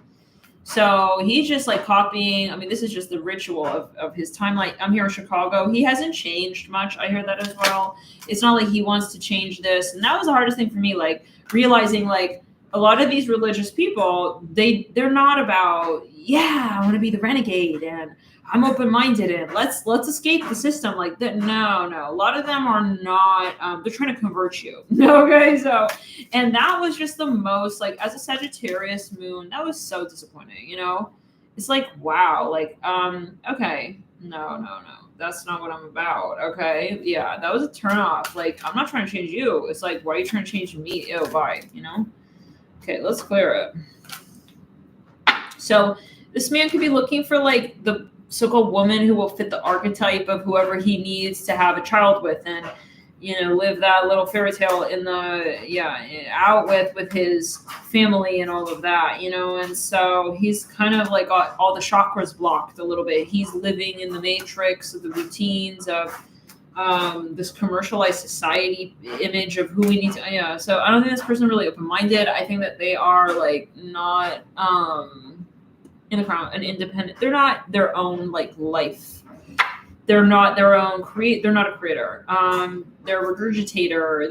So he's just like copying. I mean, this is just the ritual of his time. Like, I'm here in Chicago. He hasn't changed much. I hear that as well. It's not like he wants to change this. And that was the hardest thing for me, like realizing like a lot of these religious people, they're not about, yeah, I want to be the renegade and I'm open-minded and let's escape the system like that. No. A lot of them are not, they're trying to convert you. Okay. So, and that was just the most, like, as a Sagittarius moon, that was so disappointing, you know? It's like, wow, like, okay. No. That's not what I'm about. Okay. Yeah. That was a turn off. Like, I'm not trying to change you. It's like, why are you trying to change me? Ew, bye, you know? Okay. Let's clear it. So this man could be looking for like the so-called woman who will fit the archetype of whoever he needs to have a child with and, you know, live that little fairy tale out with his family and all of that, you know. And so he's kind of like got all the chakras blocked a little bit. He's living in the matrix of the routines of this commercialized society image of who we need to, so I don't think this person is really open-minded. I think that they are like not in the crown, an independent. They're not their own like life. They're not their own they're not a creator. They're a regurgitator.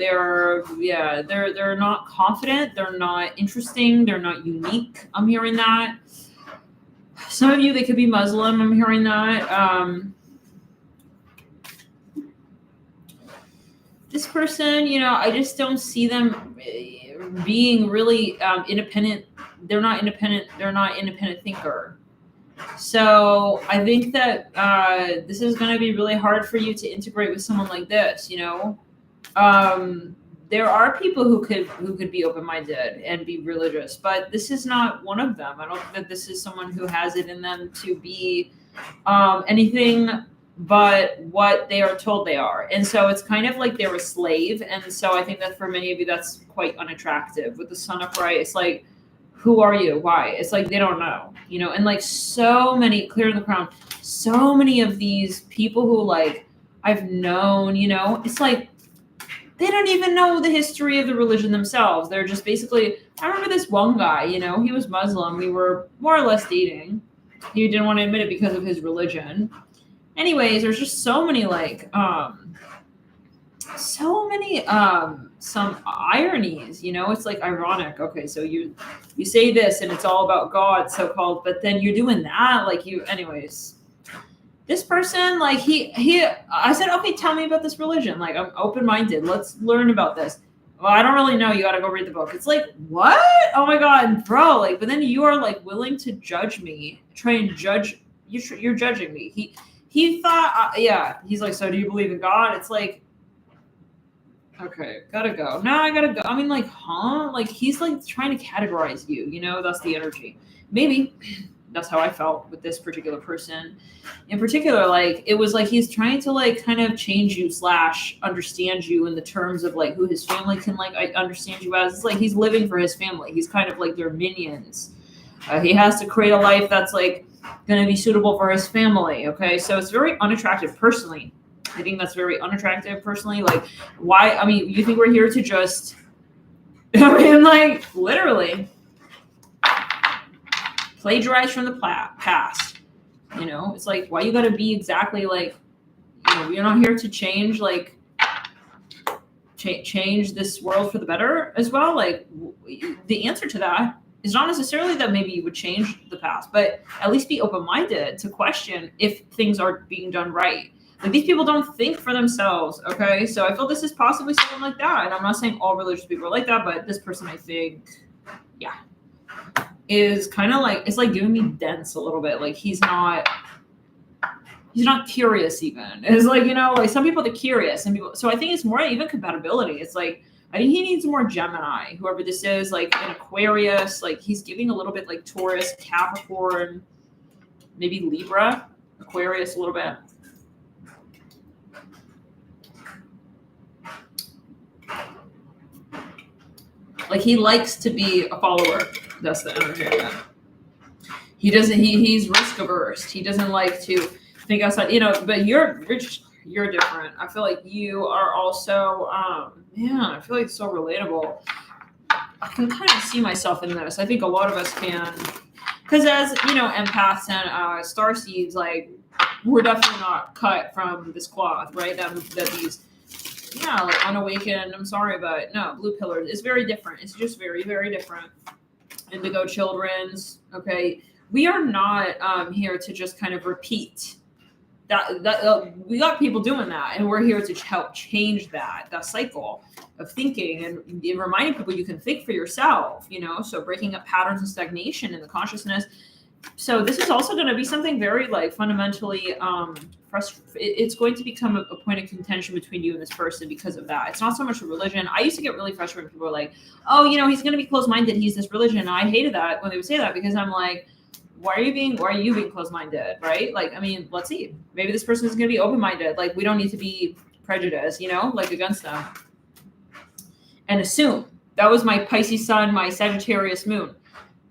They're not confident. They're not interesting. They're not unique. I'm hearing that. Some of you, they could be Muslim. I'm hearing that. This person, you know, I just don't see them being really independent. They're not independent. They're not independent thinker. So I think that this is going to be really hard for you to integrate with someone like this. You know, there are people who could be open-minded and be religious, but this is not one of them. I don't think that this is someone who has it in them to be anything but what they are told they are. And so it's kind of like they're a slave. And so I think that for many of you, that's quite unattractive. With the sun upright, it's like, who are you? Why? It's like they don't know, you know. And like so many, clear in the crown, so many of these people who like I've known, you know, it's like they don't even know the history of the religion themselves. They're just basically, I remember this one guy, you know, he was Muslim. We were more or less dating. He didn't want to admit it because of his religion. anyways, there's just so many some ironies, it's like ironic. Okay, so you say this and it's all about God, so-called, but then you're doing that, anyways. This person, I said, okay, tell me about this religion. Like, I'm open-minded. Let's learn about this. Well, I don't really know. You got to go read the book. It's like, what? Oh my God, bro. But then you are willing to judge me, try and judge. You're judging me. He thought, he's like, so do you believe in God? It's like, okay, gotta go. No, I gotta go. I mean, huh? He's trying to categorize you, that's the energy. Maybe that's how I felt with this particular person. In particular, it was he's trying to kind of change you / understand you in the terms of who his family can understand you as. It's he's living for his family. He's kind of their minions. He has to create a life that's going to be suitable for his family. Okay, so it's very unattractive personally. I think that's very unattractive personally. Why? I mean, you think we're here to just, literally plagiarize from the past. It's why you got to be exactly you're not here to change, change this world for the better as well. The answer to that is not necessarily that maybe you would change the past, but at least be open-minded to question if things are being done right. These people don't think for themselves, okay? So I feel this is possibly someone like that. And I'm not saying all religious people are like that, but this person, I think, is kind of it's giving me dense a little bit. He's not curious even. It's some people are curious. And people, so I think it's more even compatibility. It's I think he needs more Gemini, whoever this is, an Aquarius. He's giving a little bit Taurus, Capricorn, maybe Libra, Aquarius a little bit. He likes to be a follower. That's the energy of that. He doesn't. He's risk averse. He doesn't like to think outside. But you're different. I feel you are also. I feel it's so relatable. I can kind of see myself in this. I think a lot of us can, because as empaths and starseeds, we're definitely not cut from this cloth, right? That these. Unawakened, I'm sorry, but no, blue pillars is very different. It's just very, very different. Indigo children's, okay? We are not here to just kind of repeat that we got people doing that, and we're here to help change that cycle of thinking and reminding people you can think for yourself, so breaking up patterns of stagnation in the consciousness. So this is also going to be something very fundamentally it's going to become a point of contention between you and this person because of that. It's not so much a religion. I used to get really frustrated when people were like, oh, he's going to be closed-minded. He's this religion. I hated that when they would say that, because I'm like, why are you being closed-minded, right? Let's see. Maybe this person is going to be open-minded. We don't need to be prejudiced, against them. And assume. That was my Pisces sun, my Sagittarius moon.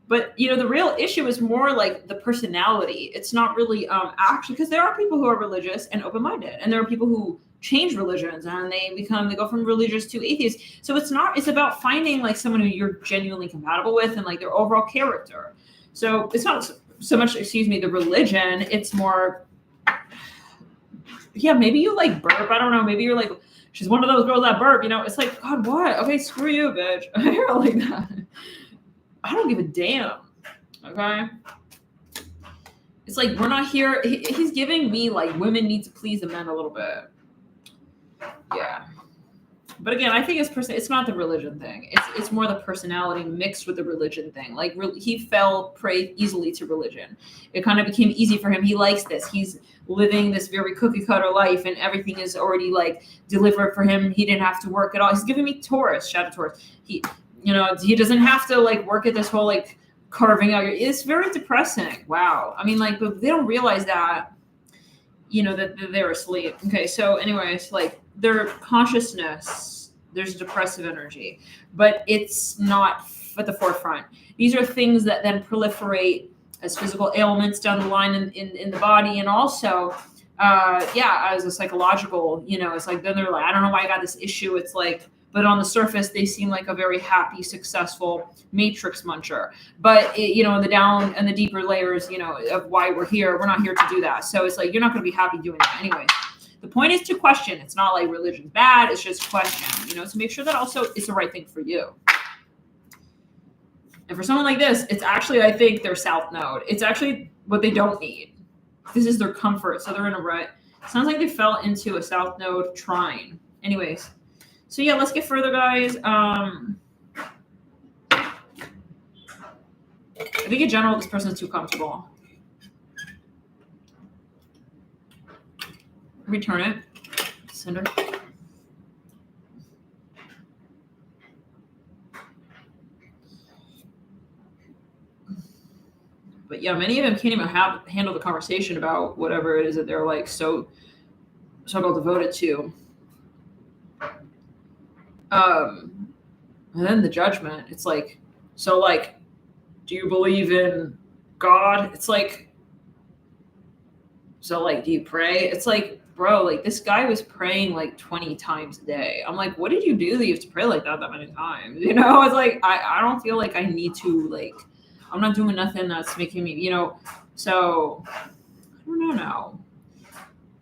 But, the real issue is more the personality. It's not really actually, because there are people who are religious and open-minded, and there are people who change religions and they go from religious to atheist. So it's about finding someone who you're genuinely compatible with and their overall character. So it's not so much, the religion. It's more, maybe you burp. I don't know. Maybe you're she's one of those girls that burp, it's God, what? Okay, screw you, bitch. You're like that. I don't give a damn. Okay. It's we're not here. He's giving me women need to please the men a little bit. Yeah. But again, I think it's not the religion thing. It's more the personality mixed with the religion thing. He fell prey easily to religion. It kind of became easy for him. He likes this. He's living this very cookie cutter life, and everything is already delivered for him. He didn't have to work at all. He's giving me Taurus, shadow Taurus. He doesn't have to work at this whole carving out. It's very depressing. Wow. I mean, but they don't realize that, that they're asleep. Okay. So anyways, their consciousness, there's depressive energy, but it's not at the forefront. These are things that then proliferate as physical ailments down the line in the body. And also, as a psychological, it's then they're I don't know why I got this issue. It's but on the surface, they seem like a very happy, successful matrix muncher. But in the down and the deeper layers, of why we're here, we're not here to do that. So it's like, you're not going to be happy doing that anyway. The point is to question. It's not like religion's bad. It's just question, so make sure that also it's the right thing for you. And for someone like this, it's actually, I think, their south node. It's actually what they don't need. This is their comfort. So they're in a rut. Sounds like they fell into a south node trine. Anyways. So yeah, let's get further, guys. I think in general, this person is too comfortable. Return it. Sender. But yeah, many of them can't even handle the conversation about whatever it is that they're like so-called devoted to. And then the judgment. It's like, so like, do you believe in God? It's like, so like, do you pray? It's like, bro, like this guy was praying like 20 times a day. I'm like, what did you do that you have to pray like that many times? It's like, I don't feel like I need to, like, I'm not doing nothing that's making me, so I don't know now.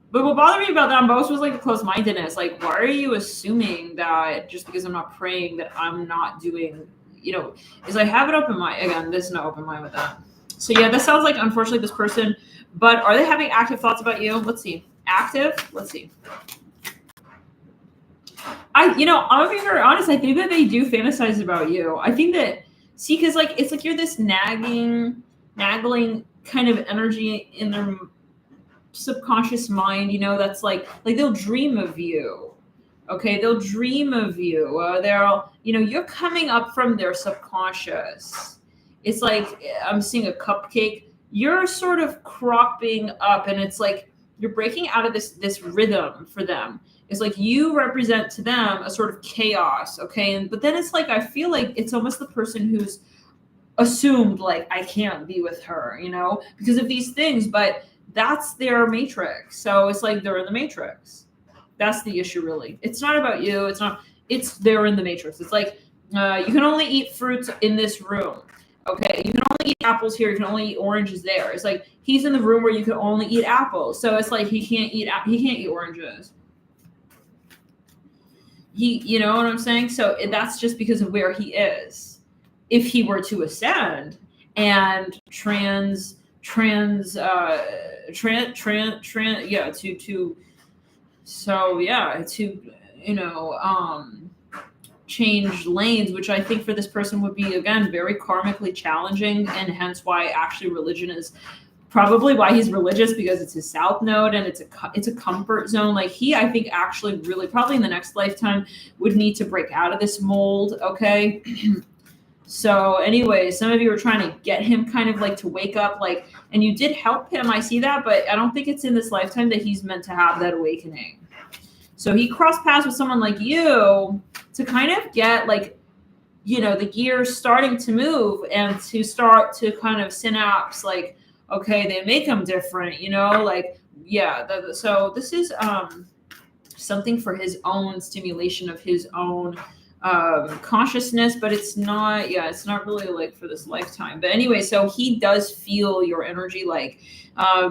But what bothered me about that most was like the close-mindedness. Like, why are you assuming that just because I'm not praying that I'm not doing, is I have an open mind. Again, there's no open mind with that. So yeah, that sounds like, unfortunately, this person, but are they having active thoughts about you? Let's see. Active? Let's see. I'm gonna be very honest. I think that they do fantasize about you. I think that, see, because like, it's like you're this nagging kind of energy in their subconscious mind, that's like they'll dream of you. Okay, they'll dream of you. They'll, you're coming up from their subconscious. It's like I'm seeing a cupcake. You're sort of cropping up, and it's like you're breaking out of this rhythm for them. It's like you represent to them a sort of chaos. Okay, but then it's like I feel like it's almost the person who's assumed like I can't be with her, because of these things, but that's their matrix. So it's like they're in the matrix. That's the issue, really. It's not about you. It's they're in the matrix. It's like you can only eat fruits in this room. Okay, you can only eat apples here. You can only eat oranges there. It's like he's in the room where you can only eat apples. So it's like he can't eat oranges. You know what I'm saying? So that's just because of where he is. If he were to ascend and change lanes, which I think for this person would be, again, very karmically challenging, and hence why actually religion is probably why he's religious, because it's his south node and it's a comfort zone. Like I think actually really probably in the next lifetime would need to break out of this mold. Okay. So anyway, some of you are trying to get him kind of like to wake up, like, and you did help him. I see that, but I don't think it's in this lifetime that he's meant to have that awakening. So he crossed paths with someone like you to kind of get like, the gears starting to move and to start to kind of synapse, like, okay, they make them different, like, yeah. So this is something for his own stimulation of his own consciousness, but it's not really like for this lifetime. But anyway, so he does feel your energy, like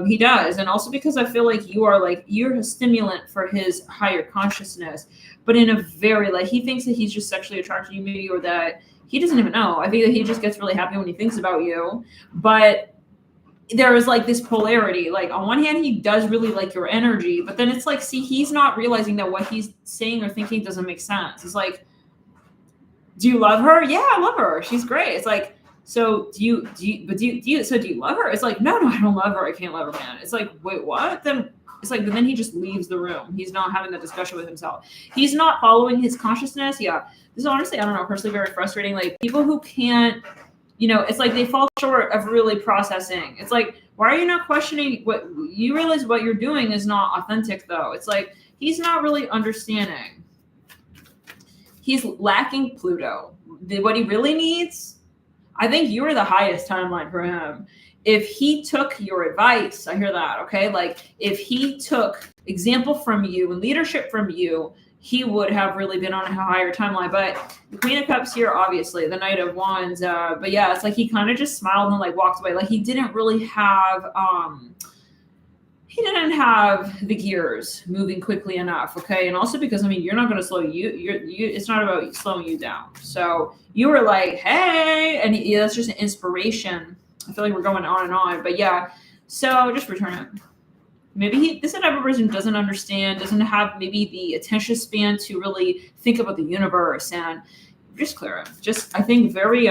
he does. And also because I feel like you're a stimulant for his higher consciousness, but in a very, like, he thinks that he's just sexually attracted to you maybe, or that he doesn't even know. I think that he just gets really happy when he thinks about you. But there is like this polarity, like on one hand, he does really like your energy, but then it's like, see, he's not realizing that what he's saying or thinking doesn't make sense. It's like, do you love her? Yeah, I love her. She's great. It's like, so do you love her? It's like, no, I don't love her. I can't love her, man. It's like, wait, what? Then it's like, but then he just leaves the room. He's not having that discussion with himself. He's not following his consciousness. Yeah. This is honestly, I don't know, personally very frustrating. Like people who can't, it's like they fall short of really processing. It's like, why are you not questioning what you realize what you're doing is not authentic though? It's like, he's not really understanding. He's lacking Pluto. What he really needs, I think you're the highest timeline for him. If he took your advice, I hear that, okay? Like if he took example from you and leadership from you, he would have really been on a higher timeline. But the Queen of Cups here, obviously, the Knight of Wands. But yeah, it's like he kind of just smiled and like walked away. Like he didn't really have the gears moving quickly enough. Okay. And also because, I mean, you're not going to slow you. It's not about slowing you down. So you were like, hey, and that's just an inspiration. I feel like we're going on and on, but yeah. So just return it. Maybe this type of person doesn't understand, doesn't have maybe the attention span to really think about the universe, and just clear it. Just, I think very,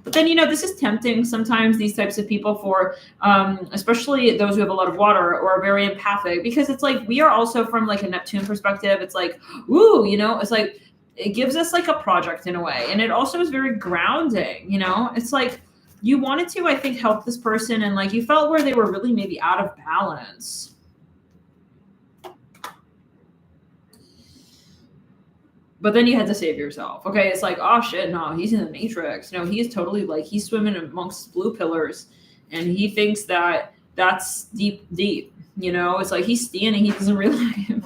but then, this is tempting sometimes, these types of people for, especially those who have a lot of water or are very empathic, because it's like, we are also from like a Neptune perspective. It's like, ooh, it's like, it gives us like a project in a way. And it also is very grounding, it's like, you wanted to, I think, help this person, and like you felt where they were really maybe out of balance. But then you had to save yourself. Okay, it's like, oh shit, no, he's in the Matrix. No, he is totally like, he's swimming amongst blue pillars, and he thinks that that's deep. It's like he's standing, he doesn't realize.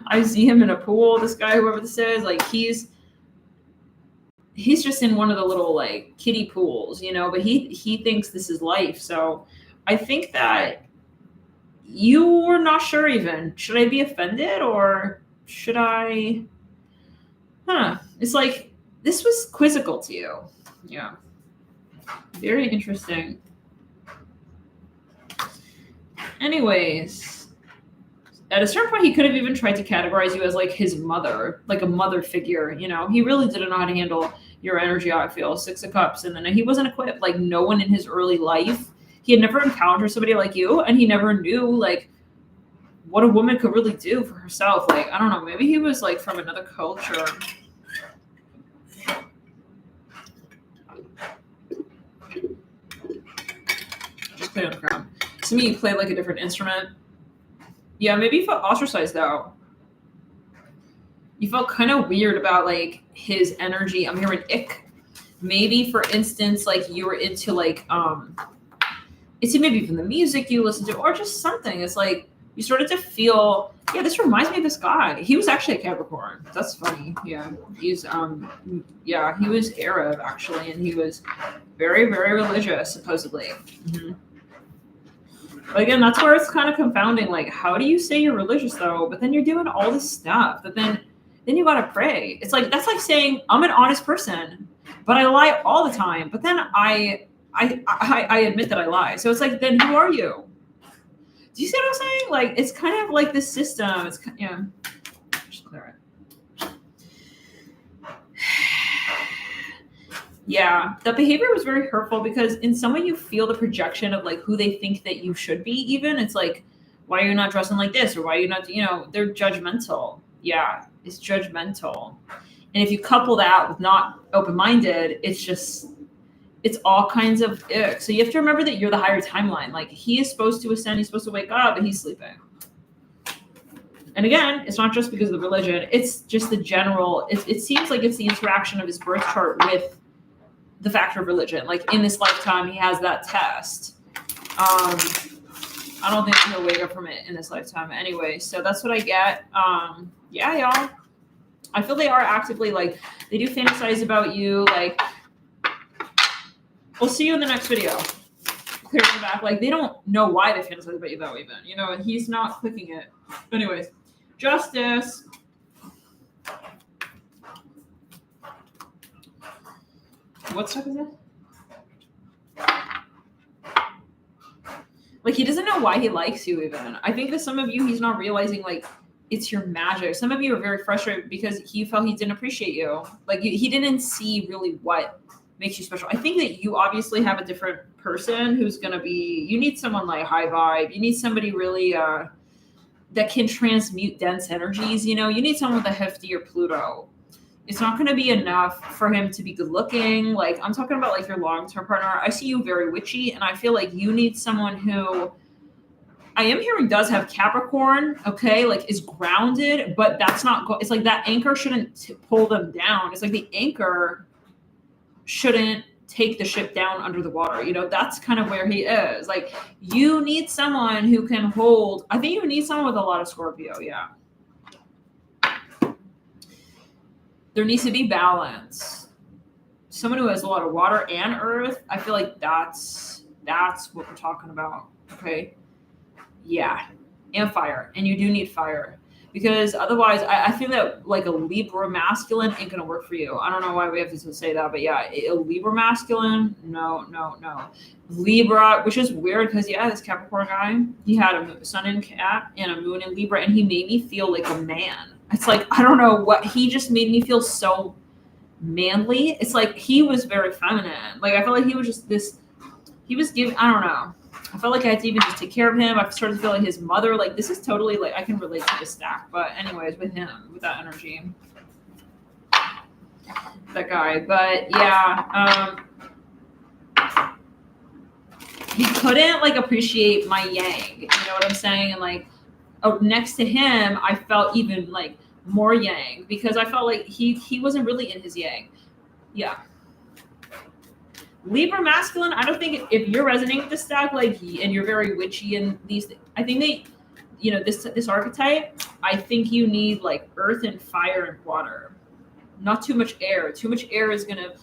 I see him in a pool, this guy, whoever this is, like he's just in one of the little like kiddie pools, but he thinks this is life. So I think that you were not sure even, should I be offended or should I, it's like, this was quizzical to you. Yeah. Very interesting. Anyways, at a certain point, he could have even tried to categorize you as like his mother, like a mother figure. He really didn't know how to handle your energy, I feel. 6 of Cups. And then he wasn't equipped. Like no one in his early life, he had never encountered somebody like you, and he never knew like what a woman could really do for herself. Like, I don't know, maybe he was like from another culture. Just play on the ground. To me, he played like a different instrument. Yeah, maybe you felt ostracized though. You felt kind of weird about like his energy. I'm hearing ick. Maybe, for instance, like you were into like it's maybe even the music you listen to or just something. It's like you started to feel, yeah, this reminds me of this guy. He was actually a Capricorn. That's funny. Yeah. He's he was Arab actually, and he was very, very religious, supposedly. Mm-hmm. But again, that's where it's kind of confounding. Like, how do you say you're religious though, but then you're doing all this stuff, but then you gotta pray. It's like, that's like saying I'm an honest person, but I lie all the time. But then I admit that I lie. So it's like, then who are you? Do you see what I'm saying? Like, it's kind of like this system. It's just clear it. Yeah, the behavior was very hurtful because in some way you feel the projection of like who they think that you should be even. It's like, why are you not dressing like this? Or why are you not, they're judgmental. Yeah, it's judgmental. And if you couple that with not open-minded, it's all kinds of ick. So you have to remember that you're the higher timeline. Like he is supposed to ascend, he's supposed to wake up, but he's sleeping. And again, it's not just because of the religion, it's just the general, it seems like it's the interaction of his birth chart with the factor of religion. Like in this lifetime, he has that test. I don't think he'll wake up from it in this lifetime anyway. So that's what I get. Yeah, y'all. I feel they are actively like, they do fantasize about you. Like, we'll see you in the next video. Clear the back. Like, they don't know why they fantasize about you though, even. And he's not clicking it. Anyways, Justice. What stuff is it? Like, he doesn't know why he likes you even. I think that some of you, he's not realizing, like, it's your magic. Some of you are very frustrated because he felt he didn't appreciate you. Like, he didn't see really what makes you special. I think that you obviously have a different person who's going to be, you need someone like high vibe. You need somebody really that can transmute dense energies. You need someone with a heftier Pluto. It's not going to be enough for him to be good looking. Like, I'm talking about like your long-term partner. I see you very witchy, and I feel like you need someone who I am hearing does have Capricorn, okay, like is grounded, but that's not, it's like that anchor shouldn't pull them down. It's like the anchor shouldn't take the ship down under the water. That's kind of where he is. Like, you need someone who can hold, I think you need someone with a lot of Scorpio. Yeah. there needs to be balance. Someone who has a lot of water and earth, I feel like that's what we're talking about. Okay. Yeah. And fire. And you do need fire. Because otherwise, I feel that like a Libra masculine ain't gonna work for you. I don't know why we have to say that, but yeah, a Libra masculine, no. Libra, which is weird because yeah, this Capricorn guy, he had a sun in Cap and a moon in Libra, and he made me feel like a man. It's like I don't know what he just made me feel so manly. It's like he was very feminine. Like I felt like he was just this. He was giving. I don't know. I felt like I had to even just take care of him. I started to feel like his mother. Like this is totally like I can relate to this stack. But anyways, with him, with that energy, that guy. But yeah, he couldn't like appreciate my yang. You know what I'm saying? And like next to him, I felt even like more yang because I felt like he wasn't really in his yang. Yeah. Libra masculine, I don't think if you're resonating with this stack, like, and you're very witchy and these things, I think they, you know, this archetype, I think you need like earth and fire and water, not too much air. Too much air is gonna,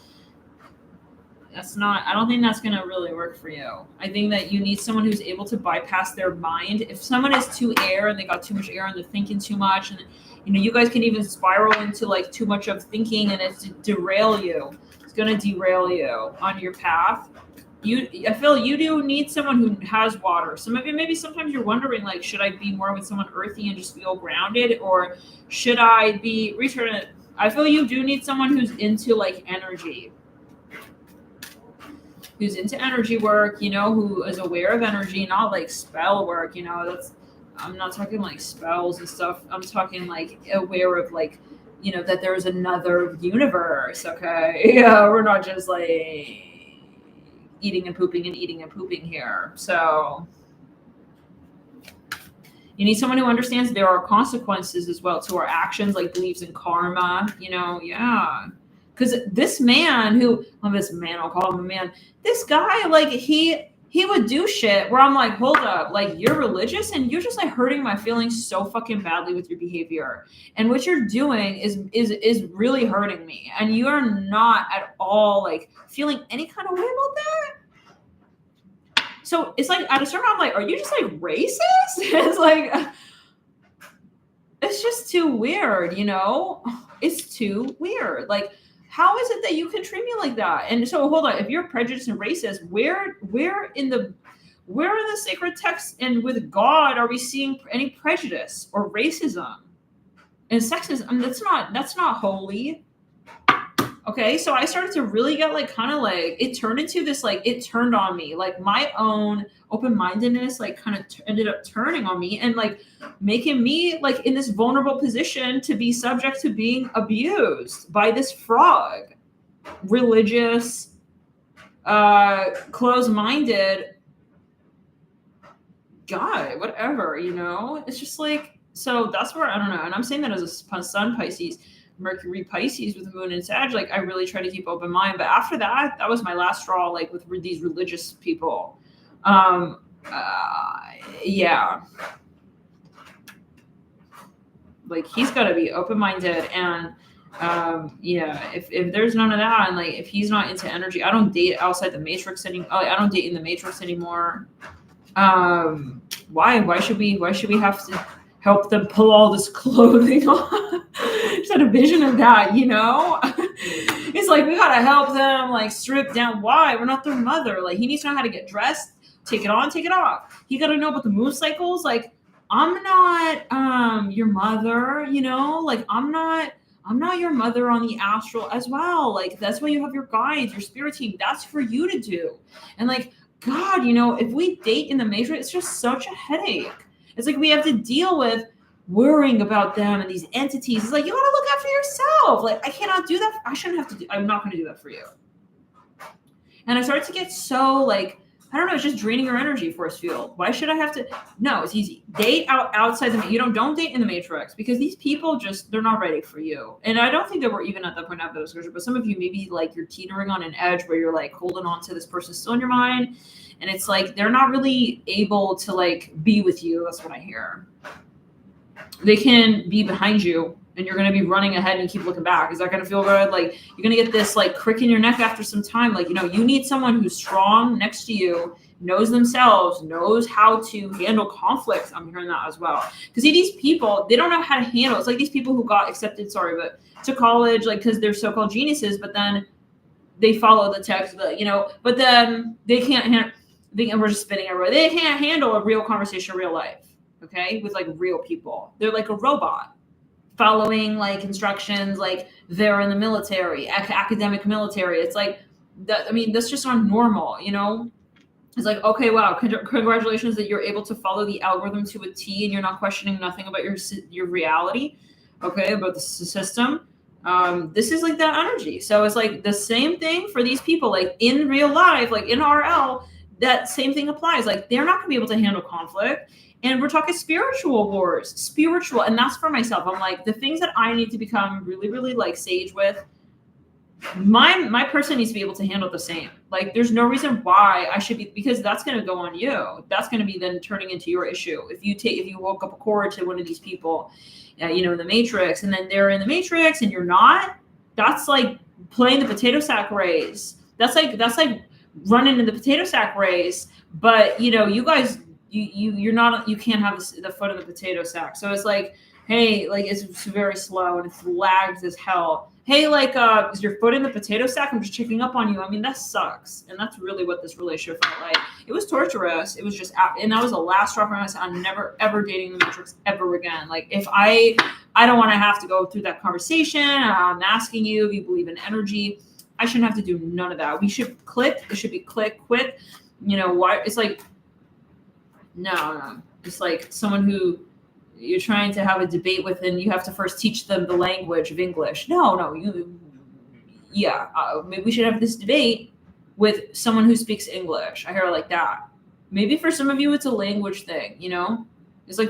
I don't think that's gonna really work for you. I think that you need someone who's able to bypass their mind. If someone is too air and they got too much air and they're thinking too much, and you know, you guys can even spiral into like too much of thinking and it's derail you. It's going to derail you on your path. I feel you do need someone who has water. Some of you, maybe sometimes you're wondering, like, should I be more with someone earthy and just feel grounded, or should I be returning? I feel you do need someone who's into like energy, who's into energy work, you know, who is aware of energy, not like spell work, you know, I'm not talking like spells and stuff. I'm talking like aware of like, you know, that there's another universe. Okay. Yeah. We're not just like eating and pooping here. So you need someone who understands there are consequences as well to our actions, like believes in karma, you know. Yeah. Because this man I'll call him a man. This guy, like he would do shit where I'm like, hold up, like you're religious and you're just like hurting my feelings so fucking badly with your behavior. And what you're doing is really hurting me. And you are not at all like feeling any kind of way about that. So it's like at a certain point, I'm like, are you just like racist? It's like, it's just too weird, you know? It's too weird. Like, how is it that you can treat me like that? And so hold on, if you're prejudiced and racist, where in the sacred texts and with God are we seeing any prejudice or racism and sexism? I mean, that's not holy. Okay, so I started to really get like kind of like it turned into this, like it turned on me, like my own open-mindedness like kind of ended up turning on me and like making me like in this vulnerable position to be subject to being abused by this frog, religious, closed-minded guy, whatever, you know. It's just like, so that's where I don't know, and I'm saying that as a sun Pisces, Mercury Pisces with the moon and Sag, like I really try to keep open mind. But after that was my last straw, like with these religious people. Yeah, like he's got to be open-minded and yeah, if there's none of that, and like if he's not into energy, I don't date outside the matrix anymore. I don't date in the matrix anymore. Why should we have to help them pull all this clothing on? Just had a vision of that, you know. It's like we gotta help them like strip down. Why? We're not their mother. Like he needs to know how to get dressed, take it on, take it off. He gotta know about the moon cycles. Like I'm not your mother, you know, like I'm not your mother on the astral as well. Like that's why you have your guides, your spirit team. That's for you to do. And like, God, you know, if we date in the matrix, it's just such a headache. It's like we have to deal with worrying about them and these entities. It's like, you gotta look after yourself. Like I cannot do that. I shouldn't have to I'm not gonna do that for you. And I started to get so like, I don't know, it's just draining your energy, force field. Why should I have to? No, it's easy. Date outside the, you don't date in the matrix because these people just, they're not ready for you. And I don't think that we're even at that point after the disclosure, but some of you maybe like you're teetering on an edge where you're like holding on to this person still in your mind. And it's like, they're not really able to like be with you. That's what I hear. They can be behind you and you're going to be running ahead and keep looking back. Is that going to feel good? Like you're going to get this like crick in your neck after some time. Like, you need someone who's strong next to you, knows themselves, knows how to handle conflict. I'm hearing that as well. Because see, these people, they don't know how to handle. It's like these people who got accepted, to college, like because they're so-called geniuses, but then they follow the text, but then they can't handle. We're just spitting everywhere. They can't handle a real conversation, real life. Okay, with like real people. They're like a robot, following like instructions, like they're in the military, academic military. It's like that. I mean, that's just not normal, It's like, okay, wow, congratulations that you're able to follow the algorithm to a T, and you're not questioning nothing about your reality, okay, about the system. This is like that energy. So it's like the same thing for these people, like in real life, like in RL, that same thing applies. Like they're not gonna be able to handle conflict. And we're talking spiritual wars, and that's for myself. I'm like, the things that I need to become really, really like sage with, my person needs to be able to handle the same. Like there's no reason why I should be, because that's going to go on you. That's going to be then turning into your issue. If you woke up a cord to one of these people, in the Matrix, and then they're in the Matrix and you're not, that's like playing the potato sack race. That's like running in the potato sack race. But you guys, you're not, you can't have the foot in the potato sack. So it's like, hey, like it's very slow and it's lagged as hell. Hey, like, is your foot in the potato sack? I'm just checking up on you. I mean, that sucks. And that's really what this relationship felt like. It was torturous. It was just, and that was the last straw for myself. I'm never, ever dating the Matrix ever again. Like, if I don't want to have to go through that conversation. I'm asking you if you believe in energy. I shouldn't have to do none of that. We should click. It should be click, quit. Why? It's like, no. It's like someone who you're trying to have a debate with, and you have to first teach them the language of English. Maybe we should have this debate with someone who speaks English. I hear it like that. Maybe for some of you, it's a language thing, It's like,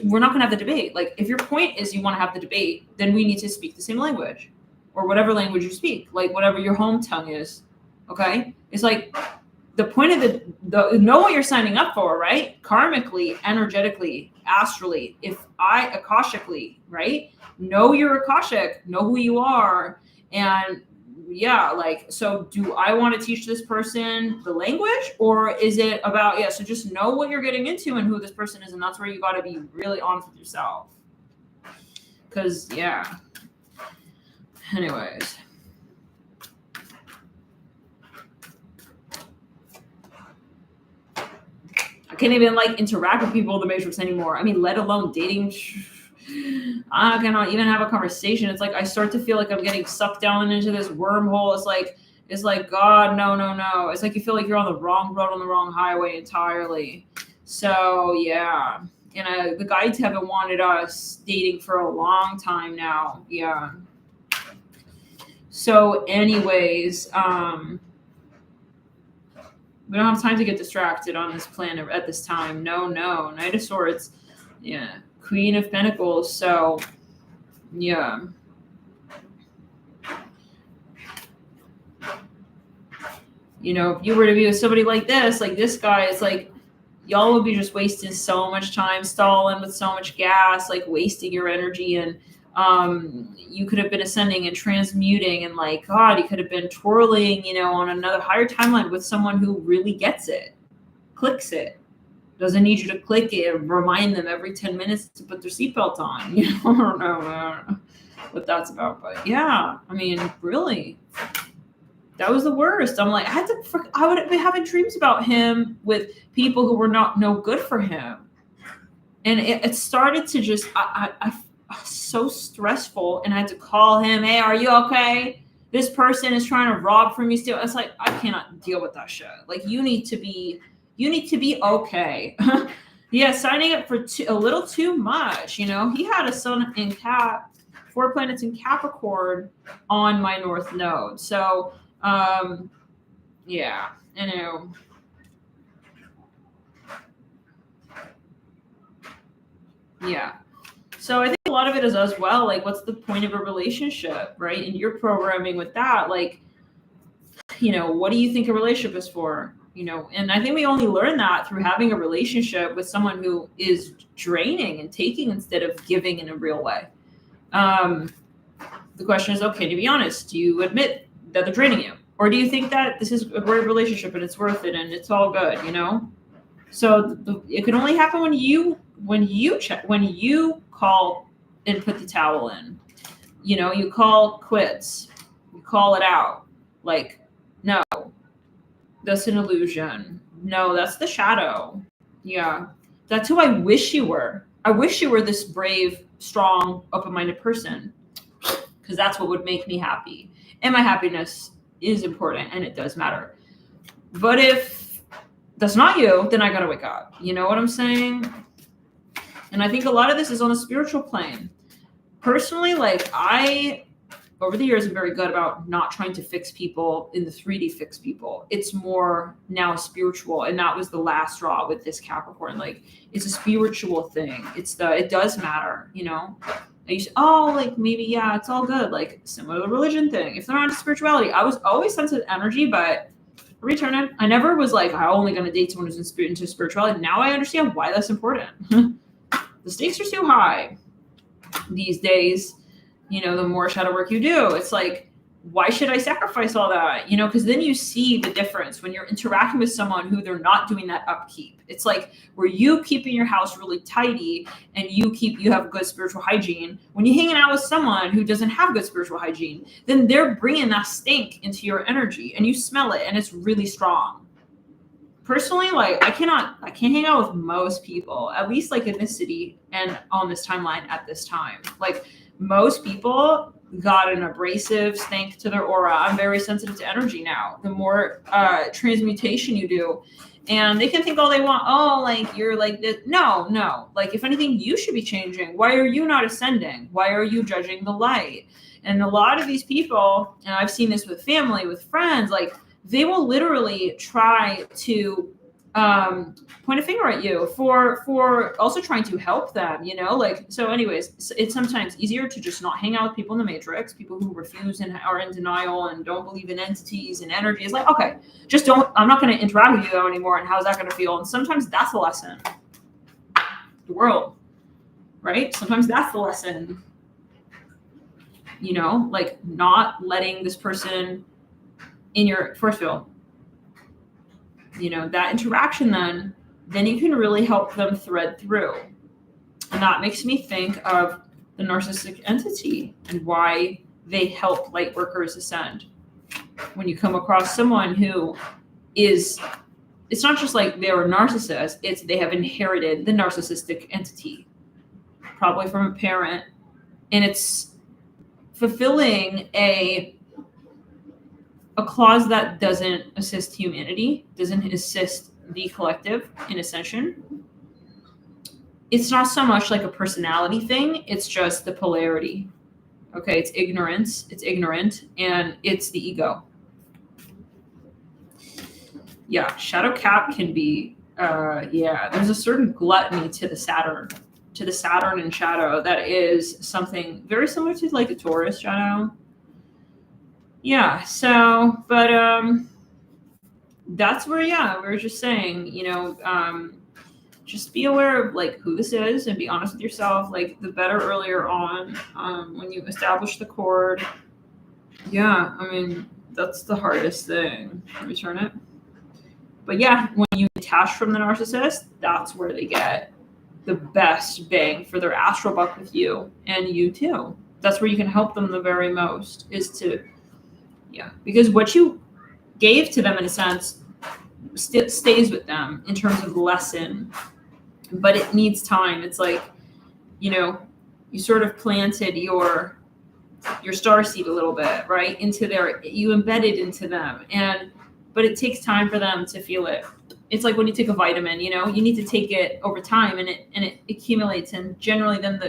we're not going to have the debate. Like, if your point is you want to have the debate, then we need to speak the same language, or whatever language you speak, like whatever your home tongue is, okay? It's like, the point of the know what you're signing up for, right? Karmically, energetically, astrally, akashically, right? Know your akashic, know who you are. And so do I want to teach this person the language, or is it about, so just know what you're getting into and who this person is. And that's where you got to be really honest with yourself. Because, anyways. I can't even like interact with people in the Matrix anymore. I mean, let alone dating. I cannot even have a conversation. It's like I start to feel like I'm getting sucked down into this wormhole. It's like God, no. It's like you feel like you're on the wrong road, on the wrong highway entirely. So yeah, and the guides haven't wanted us dating for a long time now. Yeah. So anyways, we don't have time to get distracted on this planet at this time. No. Knight of Swords. Yeah. Queen of Pentacles. So, yeah. If you were to be with somebody like this guy, it's like, y'all would be just wasting so much time, stalling with so much gas, like wasting your energy. And you could have been ascending and transmuting, and like, God, you could have been twirling, on another higher timeline with someone who really gets it, clicks it, doesn't need you to click it, and remind them every 10 minutes to put their seatbelt on. I don't know what that's about, but yeah, I mean, really, that was the worst. I'm like, I would be having dreams about him with people who were no good for him, and it started to just, I so stressful, and I had to call him. Hey, are you okay? This person is trying to rob from you still. It's like, I cannot deal with that shit. Like, you need to be okay. Yeah, signing up for a little too much. He had a sun in 4 planets in Capricorn on my North Node. So, yeah, yeah. So I think a lot of it is as well, like, what's the point of a relationship, right? And you're programming with that, like, what do you think a relationship is for? And I think we only learn that through having a relationship with someone who is draining and taking instead of giving in a real way. The question is, okay, to be honest, do you admit that they're draining you? Or do you think that this is a great relationship and it's worth it and it's all good, So it can only happen when you call and put the towel in. You call quits. You call it out. Like, no, that's an illusion. No, that's the shadow. Yeah. That's who I wish you were. I wish you were this brave, strong, open-minded person, because that's what would make me happy. And my happiness is important and it does matter. But if that's not you, then I gotta wake up. You know what I'm saying? And I think a lot of this is on a spiritual plane. Personally, like, I, over the years, am very good about not trying to fix people in the 3D fix people. It's more now spiritual. And that was the last straw with this Capricorn. Like, it's a spiritual thing. It does matter, I used to, maybe, yeah, it's all good. Like, similar to the religion thing. If they're not into spirituality, I was always sensitive energy, but return it. I never was like, I'm only going to date someone who's into spirituality. Now I understand why that's important. The stakes are too high these days. The more shadow work you do, it's like, why should I sacrifice all that? Because then you see the difference when you're interacting with someone who they're not doing that upkeep. It's like, where you keeping your house really tidy and you have good spiritual hygiene. When you're hanging out with someone who doesn't have good spiritual hygiene, then they're bringing that stink into your energy and you smell it and it's really strong. Personally, like, I can't hang out with most people, at least like in this city and on this timeline at this time. Like, most people got an abrasive stank to their aura. I'm very sensitive to energy now. The more transmutation you do, and they can think all they want. Oh, like, you're like this. No. Like, if anything, you should be changing. Why are you not ascending? Why are you judging the light? And a lot of these people, and I've seen this with family, with friends, like, they will literally try to point a finger at you for also trying to help them, like, so anyways, it's sometimes easier to just not hang out with people in the matrix, people who refuse and are in denial and don't believe in entities and energy. It's like, okay, I'm not going to interact with you though anymore. And how's that going to feel? And sometimes that's the lesson. The world, right? Sometimes that's the lesson, like, not letting this person in your force field. That interaction, then you can really help them thread through. And that makes me think of the narcissistic entity and why they help light workers ascend. When you come across someone who it's not just like they're a narcissist, it's they have inherited the narcissistic entity, probably from a parent, and it's fulfilling a clause that doesn't assist humanity, doesn't assist the collective in ascension. It's not so much like a personality thing, it's just the polarity. Okay, it's ignorance, it's ignorant, and it's the ego. Yeah, shadow cap can be, there's a certain gluttony to the Saturn and shadow that is something very similar to like a Taurus shadow. Yeah, so, but that's where, we're just saying, just be aware of like who this is and be honest with yourself, like the better earlier on, when you establish the cord. Yeah, I mean, that's the hardest thing. Return it. But yeah, when you detach from the narcissist, that's where they get the best bang for their astral buck with you and you too. That's where you can help them the very most, is to, because what you gave to them in a sense stays with them in terms of the lesson, but it needs time. It's like, you sort of planted your starseed a little bit, right, you embedded into them, but it takes time for them to feel it. It's like when you take a vitamin, you need to take it over time, and it accumulates, and generally then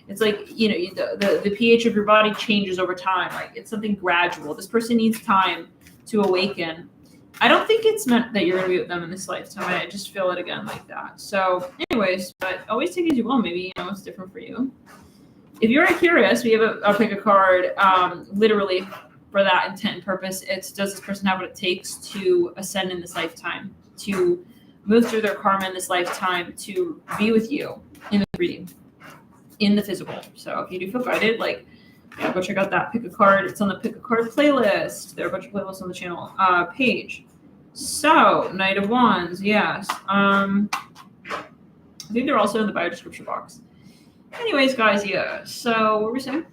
it's like, the pH of your body changes over time. Like, it's something gradual. This person needs time to awaken. I don't think it's meant that you're going to be with them in this lifetime. I just feel it again like that. So anyways, but always take it as you will. Maybe, it's different for you. If you're curious, we have I'll pick a card, literally for that intent and purpose. It's, does this person have what it takes to ascend in this lifetime, to move through their karma in this lifetime, to be with you in the 3D? in the physical. So if you do feel guided, like, yeah, go check out that pick a card. It's on the pick a card playlist. There are a bunch of playlists on the channel page. So Knight of Wands, yes. I think they're also in the bio description box. Anyways, guys, yeah. So what were we saying?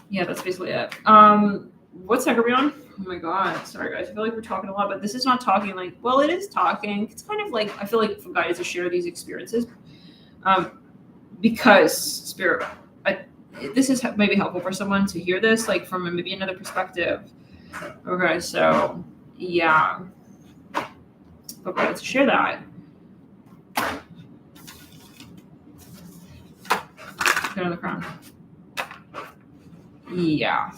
Yeah, that's basically it. What sec are we on? Oh my god, sorry guys. I feel like we're talking a lot, but this is not talking like, well, it is talking. It's kind of like, I feel like for guys to share these experiences, because Spirit, this is maybe helpful for someone to hear this, like from maybe another perspective. Okay, so yeah, okay, let's share that. Put it on the crown. Yeah.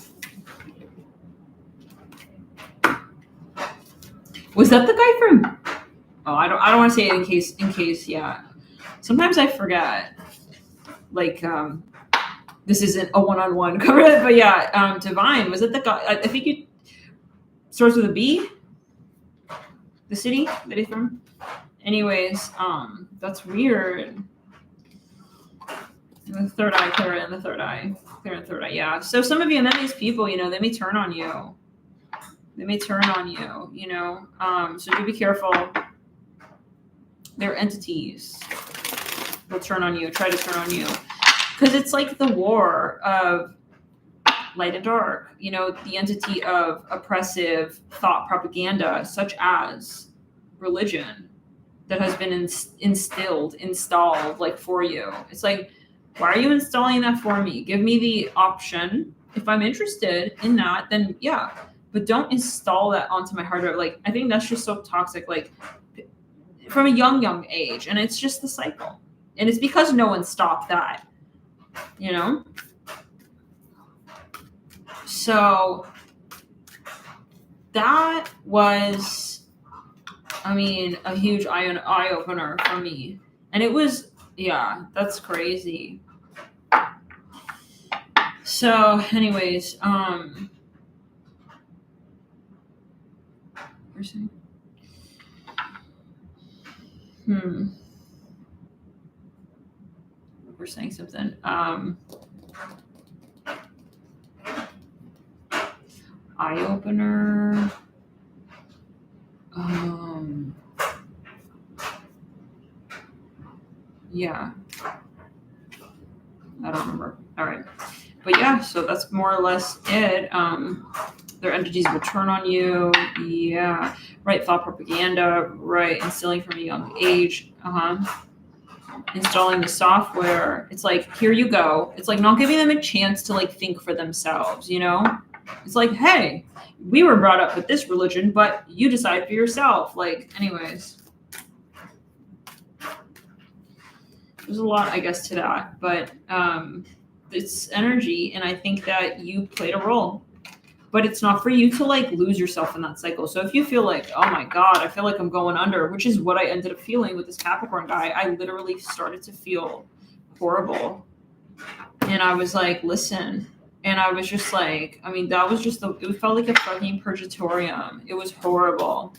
Was that the guy from? Oh, I don't want to say it in case. Yeah. Sometimes I forget. Like, this isn't a one-on-one cover, but yeah, Divine, was it the guy? I think it starts with a B. The city that he's from. Anyways, that's weird. And the third eye, clear in the third eye. Clear in the third eye, yeah. So some of you, and then these people, they may turn on you. They may turn on you, So do be careful. They're entities. They'll turn on you, try to turn on you. Because it's like the war of light and dark, the entity of oppressive thought propaganda, such as religion, that has been installed like for you. It's like, why are you installing that for me? Give me the option. If I'm interested in that, then yeah, but don't install that onto my hard drive. Like, I think that's just so toxic, like from a young age. And it's just the cycle. And it's because no one stopped that, So that was, a huge eye opener for me. And it was, yeah, that's crazy. So anyways, we're saying something. Eye opener. Yeah. I don't remember. All right. But yeah, so that's more or less it. Their entities will turn on you. Yeah. Right. Thought propaganda. Right. Instilling from a young age. Installing the software. It's like, here you go. It's like not giving them a chance to like think for themselves, It's like, hey, we were brought up with this religion, but you decide for yourself. Like, anyways. There's a lot, I guess, to that, but it's energy, and I think that you played a role. But it's not for you to like lose yourself in that cycle. So if you feel like, oh my God, I feel like I'm going under, which is what I ended up feeling with this Capricorn guy, I literally started to feel horrible. And I was like, listen. And I was just like, that was just, it felt like a fucking purgatorium. It was horrible.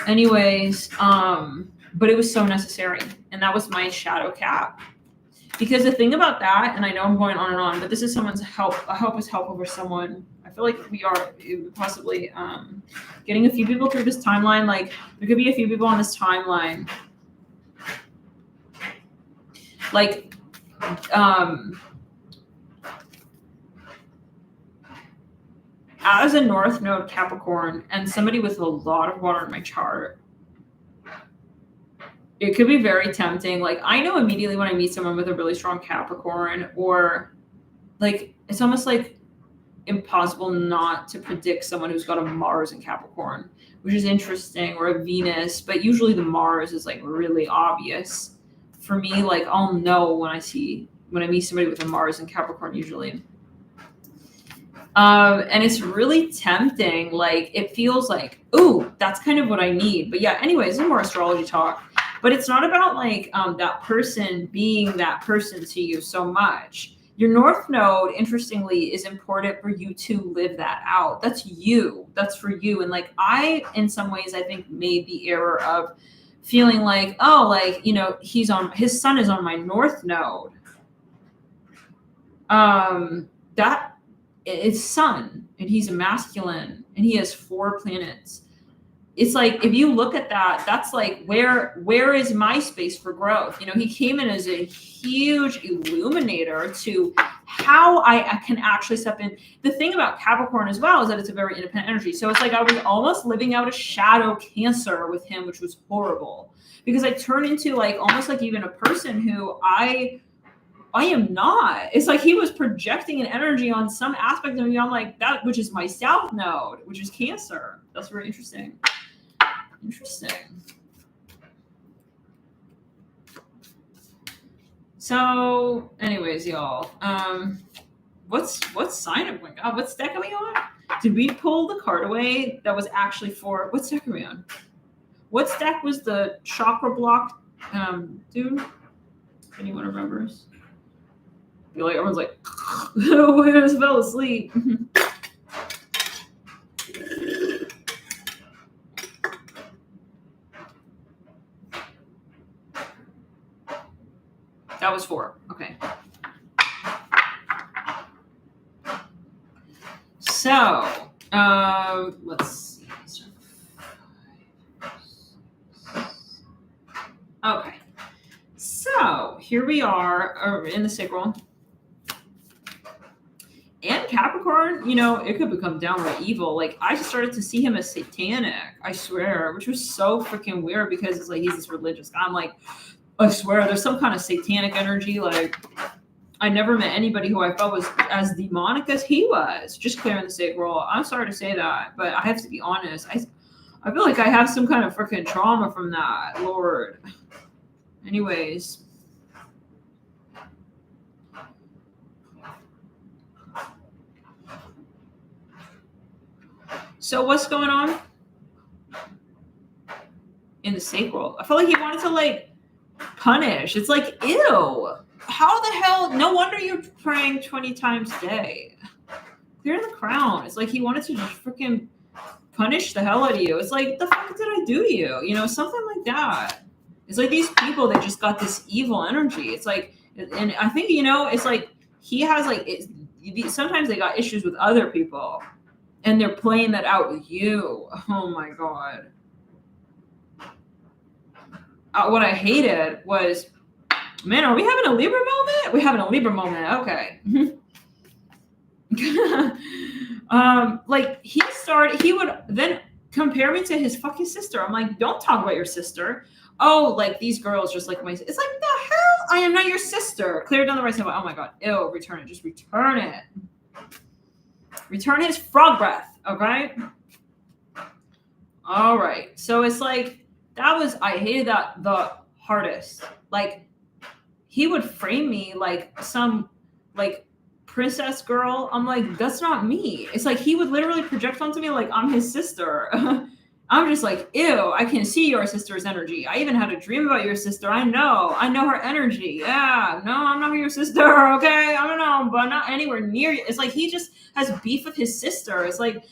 Anyways, but it was so necessary. And that was my shadow cap. Because the thing about that, and I know I'm going on and on, but this is someone's help. A help is help over someone. I feel like we are possibly getting a few people through this timeline. Like, there could be a few people on this timeline. Like, as a North Node Capricorn and somebody with a lot of water in my chart, it could be very tempting. Like, I know immediately when I meet someone with a really strong Capricorn, or like, it's almost like impossible not to predict someone who's got a Mars in Capricorn, which is interesting, or a Venus, but usually the Mars is like really obvious. For me, like, I'll know when I meet somebody with a Mars in Capricorn usually. And it's really tempting. Like, it feels like, ooh, that's kind of what I need. But yeah, anyways, more astrology talk. But it's not about like that person being that person to you so much. Your North Node, interestingly, is important for you to live that out. That's you. That's for you. And like I, in some ways, I think made the error of feeling like, oh, like, you know, his sun is on my North Node. That it's sun, and he's a masculine, and he has 4 planets. It's like, if you look at that, that's like, where is my space for growth? You know, he came in as a huge illuminator to how I can actually step in. The thing about Capricorn as well is that it's a very independent energy. So it's like I was almost living out a shadow Cancer with him, which was horrible, because I turned into like almost like even a person who I am not. It's like he was projecting an energy on some aspect of me. I'm like, that, which is my South Node, which is Cancer. That's very interesting. Interesting. So, anyways, y'all, what sign of, oh my God, what deck are we on? Did we pull the card away that was actually for, what deck are we on? What deck was the chakra block, dude? If anyone remembers? I feel like everyone's like, oh, I just fell asleep. That was 4. Okay. So, let's see. Okay. So, here we are in the sacral. And Capricorn, you know, it could become downright evil. Like, I just started to see him as satanic, I swear, which was so freaking weird because it's like he's this religious guy. I'm like, I swear, there's some kind of satanic energy. Like, I never met anybody who I felt was as demonic as he was, just clearing the sacral. I'm sorry to say that, but I have to be honest. I feel like I have some kind of freaking trauma from that, Lord. Anyways. So what's going on in the sacral? I felt like he wanted to, like, punish. It's like, ew. How the hell? No wonder you're praying 20 times a day. Clear the crown. It's like he wanted to just freaking punish the hell out of you. It's like, the fuck did I do to you? You know, something like that. It's like these people that just got this evil energy. It's like, and I think, you know, it's like he has like, sometimes they got issues with other people and they're playing that out with you. Oh my God. What I hated was, man, are we having a Libra moment? We're having a Libra moment. Okay. Like he would then compare me to his fucking sister. I'm like, don't talk about your sister. Oh, like these girls just like my, it's like, the hell? I am not your sister. Clear down the right side. Oh my God. Ew, return it. Just return it. Return his frog breath. Okay. All right. So it's like, I hated that the hardest. Like, he would frame me like some like princess girl. I'm like, that's not me. It's like he would literally project onto me like I'm his sister. I'm just like, ew, I can see your sister's energy. I even had a dream about your sister. I know her energy. Yeah, no, I'm not your sister, okay? I don't know, but not anywhere near you. It's like he just has beef with his sister. It's like,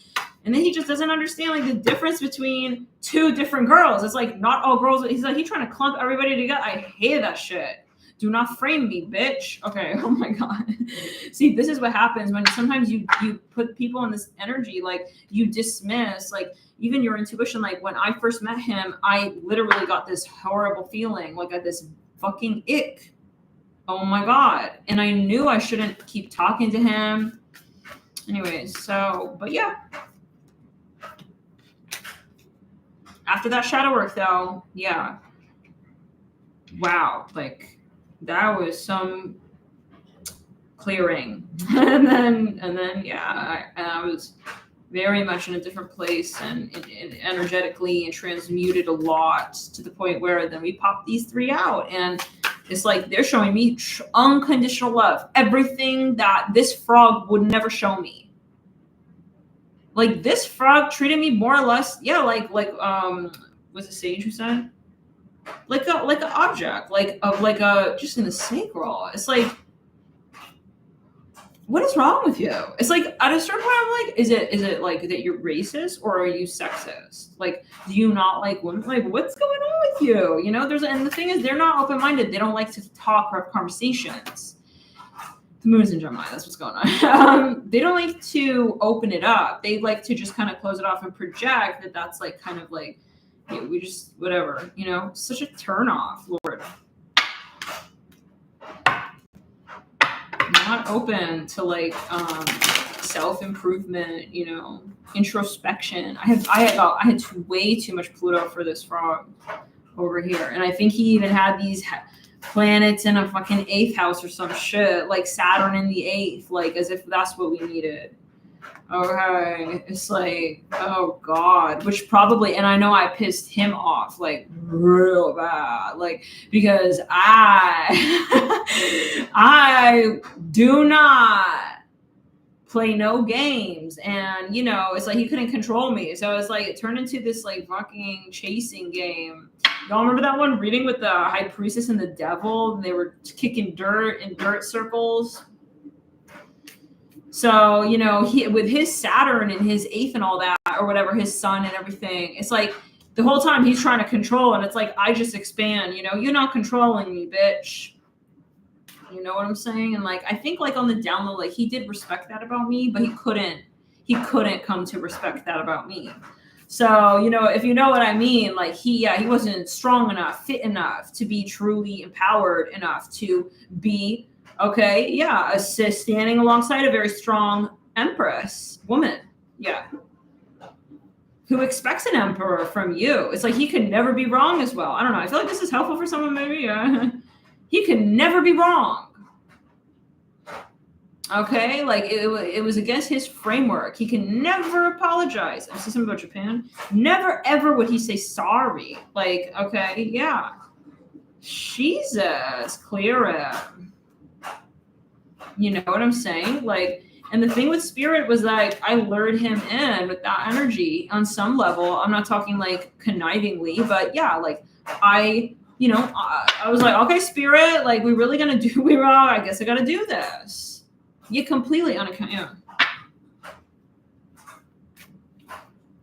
and then he just doesn't understand like the difference between 2 different girls. It's like not all girls. He's trying to clump everybody together. I hate that shit. Do not frame me, bitch. Okay. Oh my God. See, this is what happens when sometimes you put people in this energy, like you dismiss, like even your intuition. Like when I first met him, I literally got this horrible feeling, like this fucking ick. Oh my God. And I knew I shouldn't keep talking to him. Anyways, so, but yeah. After that shadow work though, yeah. Wow. Like, that was some clearing. and then yeah, I was very much in a different place and energetically and transmuted a lot to the point where then we popped these 3 out. And it's like they're showing me unconditional love. Everything that this frog would never show me. Like this frog treated me more or less, yeah, like was it Sage who said? Like an object, just in the sacral. It's like what is wrong with you? It's like at a certain point, I'm like, is it like that you're racist or are you sexist? Like, do you not like women? Like, what's going on with you? You know, and the thing is, they're not open minded. They don't like to talk or have conversations. The moon's in Gemini. That's what's going on. They don't like to open it up. They like to just kind of close it off and project that that's like kind of like, hey, we just whatever. You know, such a turn off, Lord. Not open to like self-improvement, you know, introspection. I had way too much Pluto for this frog over here, and I think he even had these planets in a fucking 8th house or some shit, like Saturn in the 8th, like as if that's what we needed. Okay, it's like, oh god, which probably, and I know I pissed him off like real bad, like because I do not play no games, and you know, it's like he couldn't control me, so it's like it turned into this like fucking chasing game. Y'all remember that one reading with the high priestess and the devil, and they were kicking dirt in dirt circles? So, you know, he with his Saturn and his 8th and all that, or whatever, his sun and everything, it's like the whole time he's trying to control, and it's like, I just expand, you know, you're not controlling me, bitch. You know what I'm saying? And like, I think like on the down low, like he did respect that about me, but he couldn't come to respect that about me. So, you know, if you know what I mean, like he wasn't strong enough, fit enough to be truly empowered enough to be okay, yeah, standing alongside a very strong empress woman, yeah, who expects an emperor from you. It's like he could never be wrong as well. I don't know. I feel like this is helpful for someone, maybe. Yeah. He can never be wrong. Okay, like it was against his framework. He can never apologize. I see something about Japan. Never ever would he say sorry. Like, okay, yeah. Jesus, clear it. You know what I'm saying? Like, and the thing with spirit was like, I lured him in with that energy on some level. I'm not talking like connivingly, but yeah, like I was like, okay, spirit, like we're really gonna do, I guess I gotta do this. You completely yeah.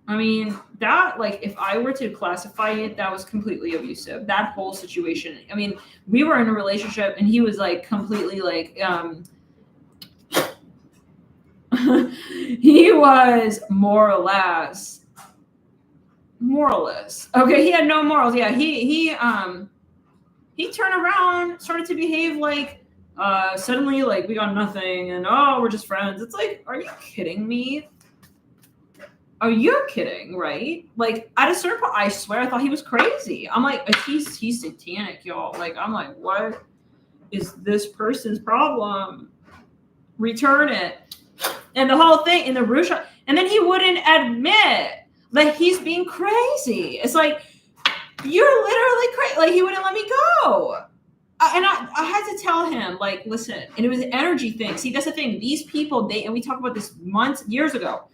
I mean, that, like, if I were to classify it, that was completely abusive. That whole situation. I mean, we were in a relationship and he was like completely like, he was moralless. Okay, he had no morals. Yeah, he turned around, started to behave like suddenly like we got nothing and we're just friends. It's like, are you kidding me? Are you kidding, right? Like at a certain point, I swear I thought he was crazy. I'm like, he's satanic, y'all. Like, I'm like, what is this person's problem? Return it. And the whole thing in the root, and then he wouldn't admit that he's being crazy. It's like, you're literally crazy. Like, he wouldn't let me go. And I had to tell him, like, listen, and it was an energy thing. See, that's the thing. These people, and we talked about this years ago.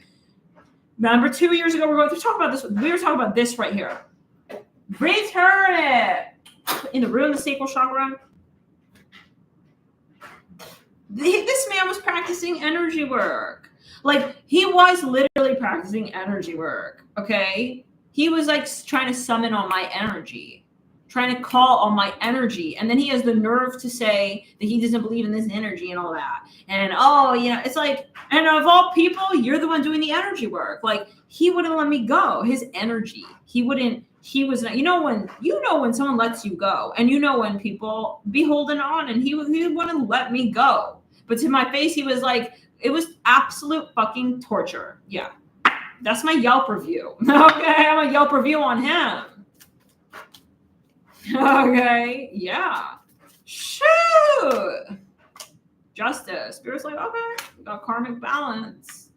Remember 2 years ago, we were talking about this. We were talking about this right here. Return it. In the room, the sacral chakra. This man was practicing energy work. Like, he was literally practicing energy work, okay? He was, like, trying to summon on my energy, trying to call on my energy. And then he has the nerve to say that he doesn't believe in this energy and all that. And, it's like, and of all people, you're the one doing the energy work. Like, he wouldn't let me go. His energy. He was not, when someone lets you go, and when people be holding on, and he wouldn't let me go. But to my face, he was like, it was absolute fucking torture. Yeah. That's my Yelp review. Okay, I'm a Yelp review on him. Okay, yeah. Shoot. Justice. Spirit's like, okay, we got karmic balance.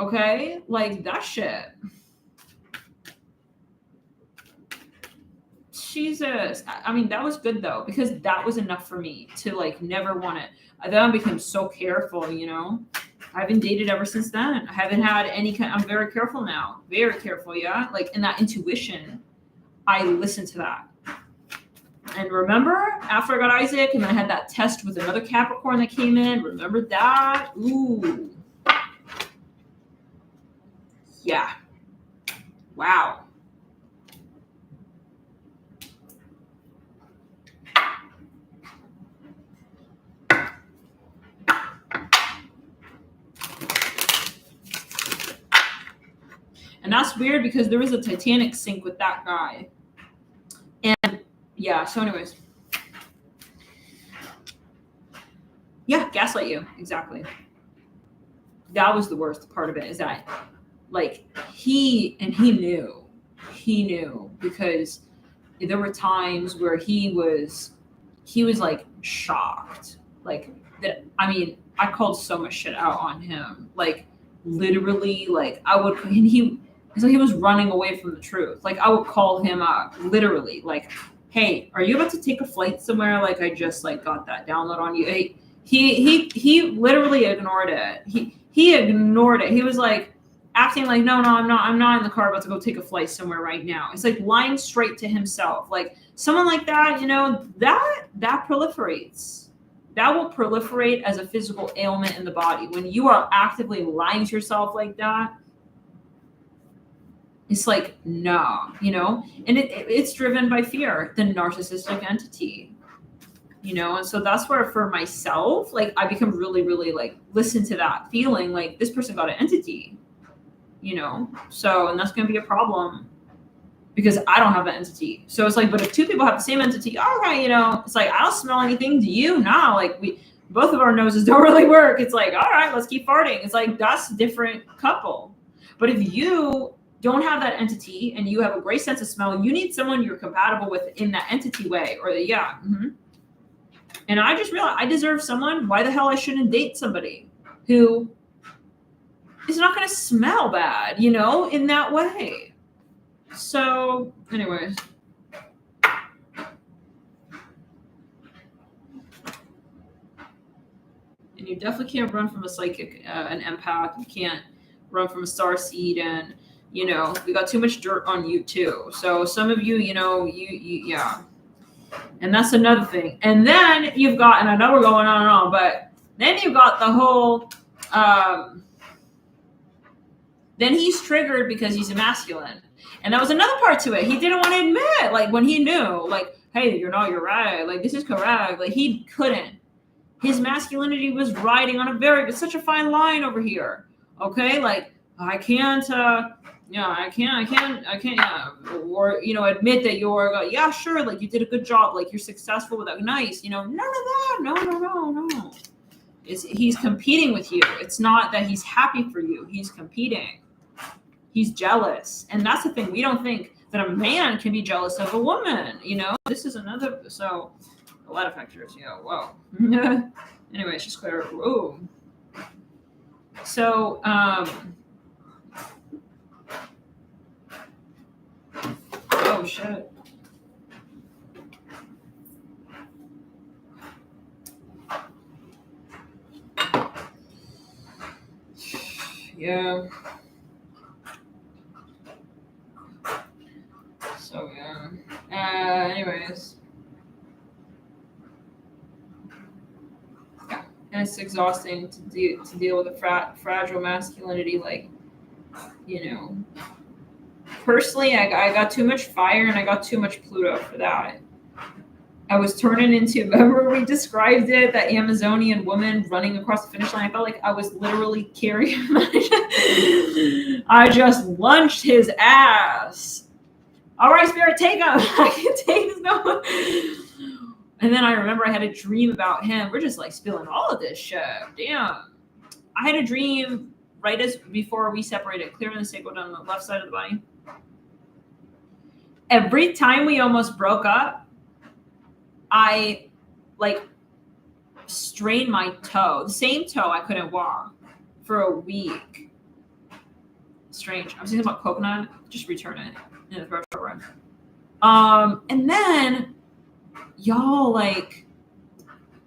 Okay, like that shit. Jesus. I mean, that was good though, because that was enough for me to like never want it. Then I became so careful, I haven't dated ever since then. I haven't had any kind. I'm very careful now. Very careful, yeah. Like in that intuition, I listen to that. And remember, after I got Isaac, and then I had that test with another Capricorn that came in. Remember that? Ooh. Yeah. Wow. And that's weird because there was a Titanic sink with that guy. And yeah, so anyways. Yeah, gaslight you. Exactly. That was the worst part of it, is that like he knew because there were times where he was like shocked, like that. I mean, I called so much shit out on him, like literally, like I would, and he was running away from the truth. Like I would call him up literally, like, hey, are you about to take a flight somewhere? Like I just like got that download on you. Hey, he literally ignored it. He ignored it. He was like acting like, no, I'm not in the car about to go take a flight somewhere right now. It's like lying straight to himself. Like someone like that, you know, that proliferates. That will proliferate as a physical ailment in the body. When you are actively lying to yourself like that, it's like, no, you know, and it's driven by fear, the narcissistic entity, you know. And so that's where for myself, like I become really, really like, listen to that feeling like this person got an entity, you know. So, and that's going to be a problem because I don't have an entity. So it's like, but if two people have the same entity, okay, you know, it's like, I don't smell anything. Do you? No, like both of our noses don't really work. It's like, all right, let's keep farting. It's like, that's a different couple. But if you don't have that entity and you have a great sense of smell, you need someone you're compatible with in that entity way, or yeah. Mm-hmm. And I just realized I deserve someone. Why the hell I shouldn't date somebody who is not going to smell bad, you know, in that way. So anyways. And you definitely can't run from a psychic, an empath. You can't run from a starseed. And, you know, we got too much dirt on you too. So some of you, you know, you yeah. And that's another thing. And then you've got, and I know we're going on and on, but then you've got the whole, then he's triggered because he's a masculine. And that was another part to it. He didn't want to admit, like when he knew, like, hey, you're right. Like, this is correct. Like, he couldn't. His masculinity was riding on it's such a fine line over here. Okay. Like, I can't, I can't, yeah. Or, you know, admit that you're, yeah, sure. Like, you did a good job. Like, you're successful with that. Nice. You know, none of that. No. He's competing with you. It's not that he's happy for you. He's competing. He's jealous. And that's the thing. We don't think that a man can be jealous of a woman. You know, this is another, so a lot of factors. Yeah. Whoa. Anyway, it's just clear. Whoa. So, oh shit. Yeah. So yeah. Anyways. Yeah. And it's exhausting to deal with a fragile masculinity, like, you know. Personally, I got too much fire and I got too much Pluto for that. I was turning into, remember we described it, that Amazonian woman running across the finish line. I felt like I was literally carrying him. I just lunched his ass. All right, Spirit, take him. I can take this. No. And then I remember I had a dream about him. We're just like spilling all of this shit. Damn. I had a dream right as before we separated, clearing the sacral down the left side of the body. Every time we almost broke up, I like strained my toe. The same toe I couldn't walk for a week. Strange. I was thinking about coconut. Just return it in the throat run. And then y'all like,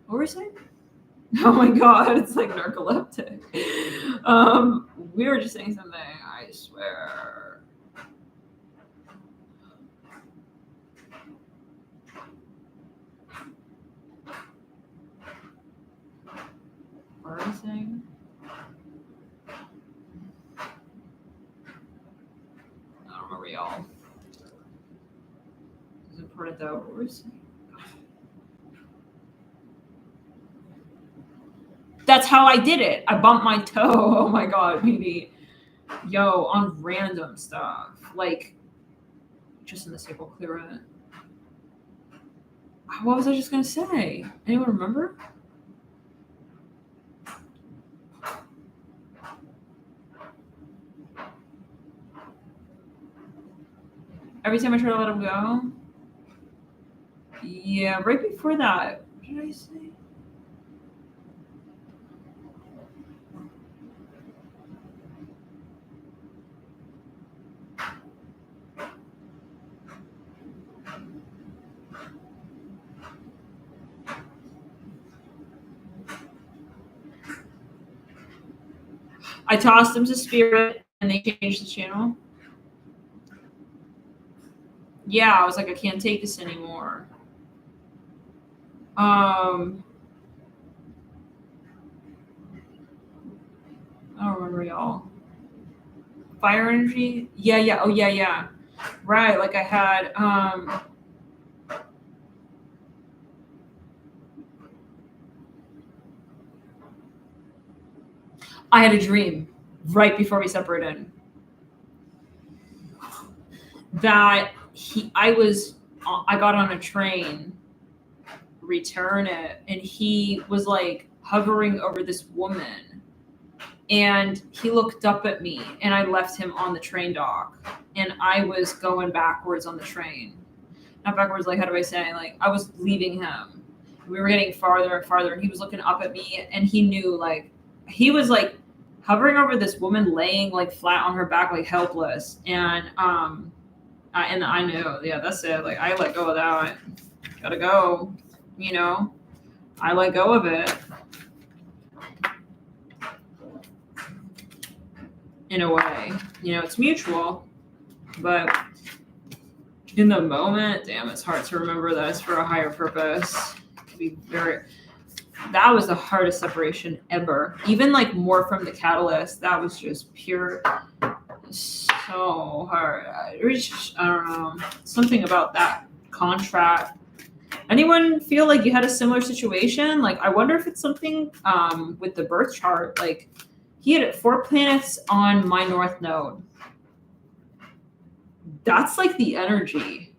what were we saying? Oh my god, it's like narcoleptic. We were just saying something, I swear. saying? I don't remember, y'all. It's important though. What were we saying? That's how I did it. I bumped my toe. Oh my god, maybe. Yo, on random stuff. Like, just in the staple clear it. What was I just gonna say? Anyone remember? Every time I try to let him go. Yeah, right before that. What did I say? I tossed them to spirit and they changed the channel. Yeah, I was like, I can't take this anymore. I don't remember, y'all. Fire energy? Yeah. Oh, yeah. Right, like I had, I had a dream right before we separated that I got on a train, return it, and he was like hovering over this woman, and he looked up at me, and I left him on the train dock, and I was going backwards on the train. Not backwards, like, how do I say? Like, I was leaving him. We were getting farther and farther, and he was looking up at me, and he knew, like, he was like hovering over this woman laying like flat on her back, like helpless. And I knew, yeah, that's it. Like, I let go of that. Gotta go, you know. I let go of it. In a way, you know, it's mutual, but in the moment, damn, it's hard to remember that it's for a higher purpose. It could be that was the hardest separation ever. Even like more from the catalyst, that was just pure, so hard. I don't know, something about that contract. Anyone feel like you had a similar situation? Like, I wonder if it's something with the birth chart. Like, he had 4 planets on my north node. That's like the energy.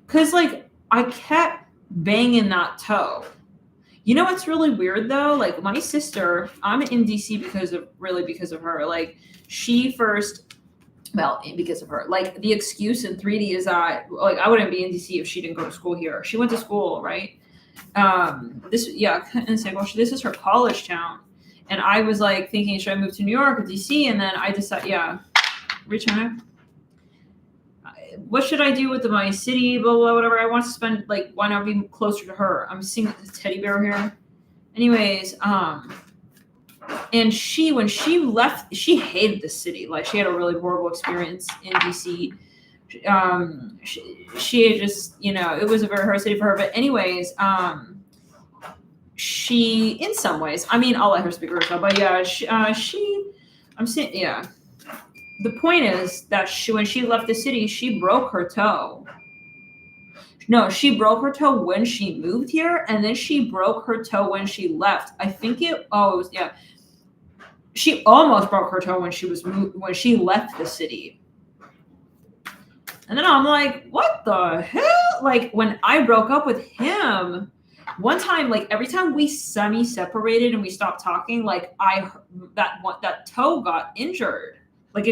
Because like I kept banging that toe. You know what's really weird though? Like, my sister, I'm in DC because of her. Like, she first, well, because of her. Like, the excuse in 3D is that, like, I wouldn't be in DC if she didn't go to school here. She went to school, right? This is her college town. And I was like thinking, should I move to New York or DC? And then I decided, return. What should I do with my city? Blah, blah, whatever. I want to spend, like, why not be closer to her? I'm seeing the teddy bear here. Anyways, and when she left, she hated the city. Like, she had a really horrible experience in DC. She just, you know, it was a very hard city for her. But anyways, she, in some ways, I mean, I'll let her speak for herself, but yeah, I'm saying, yeah. The point is that when she left the city, she broke her toe. No, she broke her toe when she moved here, and then she broke her toe when she left. I think she almost broke her toe when she left the city. And then I'm like, what the hell? Like, when I broke up with him, one time, like, every time we semi-separated and we stopped talking, like, that toe got injured. Like,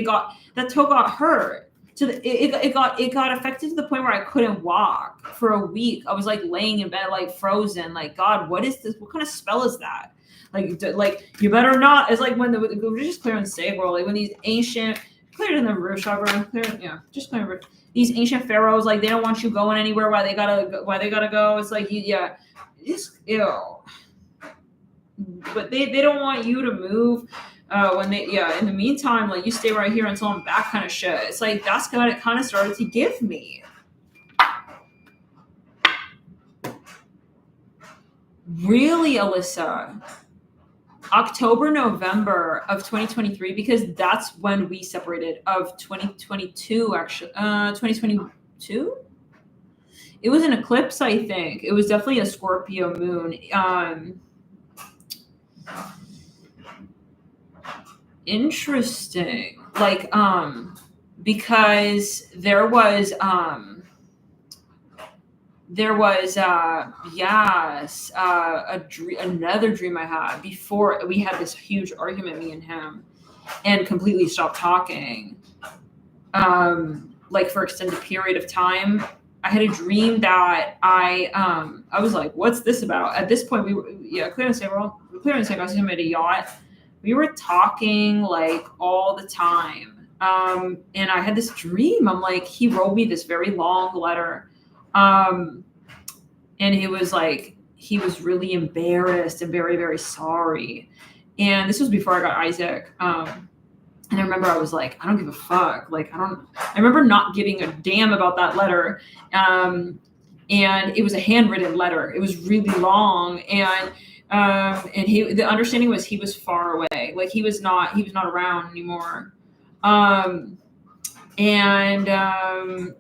that toe got hurt. So it got affected to the point where I couldn't walk for a week. I was like laying in bed, like frozen. Like, God, what is this? What kind of spell is that? Like you better not. It's like when we're just clearing the save world. Like, when these ancient, clear it in the roof, just clear the roof. These ancient pharaohs, like, they don't want you going anywhere. Why they gotta go? It's like, it's ew. But they don't want you to move. In the meantime, like, you stay right here until I'm back, kind of shit. It's like, that's what it kind of started to give me. Really, Alyssa? October, November of 2023, because that's when we separated, of 2022, actually. 2022? It was an eclipse, I think. It was definitely a Scorpio moon. Interesting. Like, because there was yes, another dream I had before we had this huge argument, me and him, and completely stopped talking, like for extended period of time. I had a dream that I was like, what's this about? At this point, we were, clear and say I was him at a yacht. We were talking like all the time, and I had this dream. I'm like, he wrote me this very long letter. And he was like, he was really embarrassed and very, very sorry. And this was before I got Isaac. And I remember I was like, I don't give a fuck. Like, I remember not giving a damn about that letter. And it was a handwritten letter. It was really long. And the understanding was he was far away. Like he was not around anymore.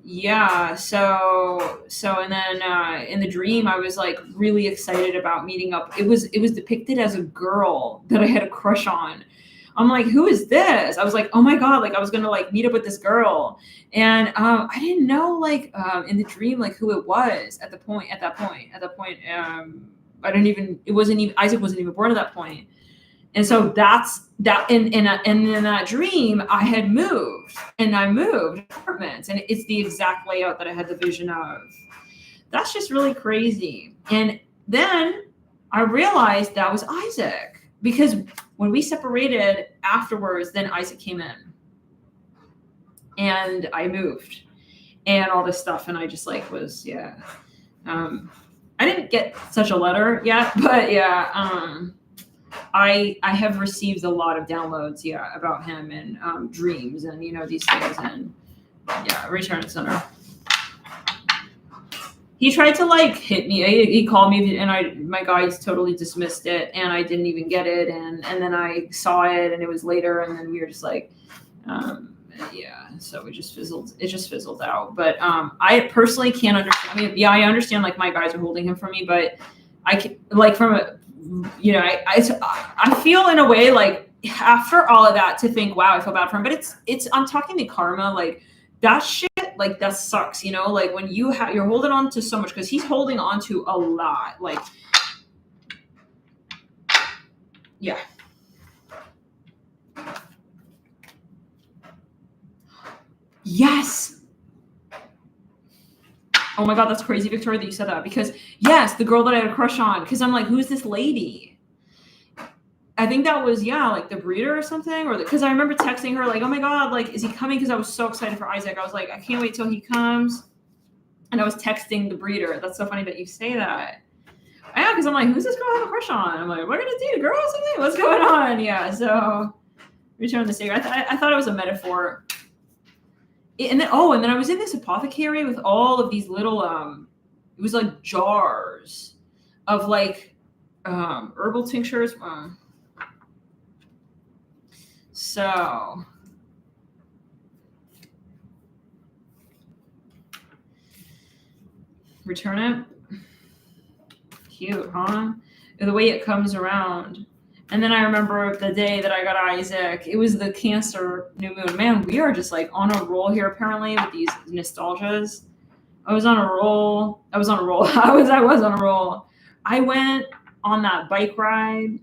Yeah, so and then in the dream I was like really excited about meeting up. It was depicted as a girl that I had a crush on. I'm like, who is this? I was like, oh my god, like I was gonna like meet up with this girl, and I didn't know like in the dream like who it was at that point. I didn't even, Isaac wasn't even born at that point. And so that's that. And in that dream, I had moved, and I moved apartments, and it's the exact layout that I had the vision of. That's just really crazy. And then I realized that was Isaac, because when we separated afterwards, then Isaac came in, and I moved, and all this stuff, and I just like was I didn't get such a letter yet, but I have received a lot of downloads, about him and dreams and these things, and return to center. He tried to like hit me. He called me, and my guides totally dismissed it, and I didn't even get it, and then I saw it, and it was later, and then we were just like, so it just fizzled out. But I personally can't understand. I mean, I understand like my guides are holding him for me, but I can, like, from a, I feel in a way like after all of that to think, wow, I feel bad for him. But it's I'm talking the karma, like that shit, like that sucks, like when you're holding on to so much, because he's holding on to a lot, like yes. Oh my god, that's crazy, Victoria, that you said that, because yes, the girl that I had a crush on, because I'm like, who's this lady? I think that was like the breeder or something, or because I remember texting her like, oh my god, like, is he coming? Because I was so excited for Isaac. I was like, I can't wait till he comes. And I was texting the breeder. That's so funny that you say that. Yeah, because I'm like, who's this girl I have a crush on? I'm like, we're gonna date a girl or something? What's going on? Yeah, so return the savior. I thought it was a metaphor. And then I was in this apothecary with all of these little it was like jars of like herbal tinctures. So return it. Cute, huh? The way it comes around. And then I remember the day that I got Isaac. It was the Cancer new moon. Man, we are just like on a roll here apparently with these nostalgias. I was on a roll. I was on a roll. I went on that bike ride.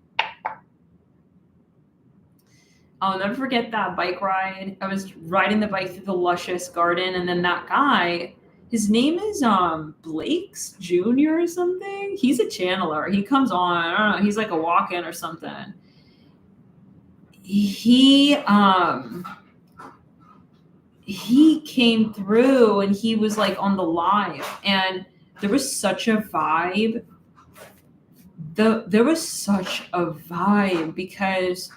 I'll never forget that bike ride. I was riding the bike through the luscious garden, and then that guy, his name is Blake's Jr. or something. He's a channeler. He comes on. I don't know. He's like a walk-in or something. He came through, and he was like on the live, and there was such a vibe. There was such a vibe because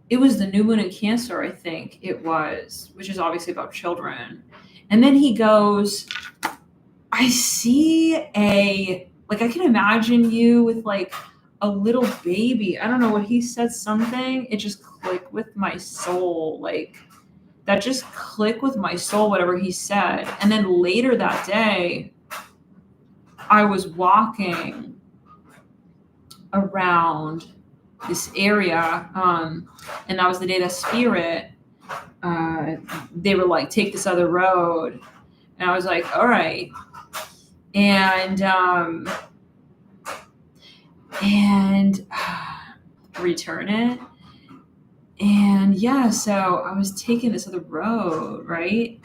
it was the new moon in Cancer, I think it was, which is obviously about children. And then he goes, I see a like I can imagine you with like a little baby. I don't know what he said, something. It just clicked with my soul. Like that just clicked with my soul, whatever he said. And then later that day, I was walking around this area, and that was the day that Spirit, they were like, take this other road. And I was like, all right. And return it. And yeah, so I was taking this other road, right?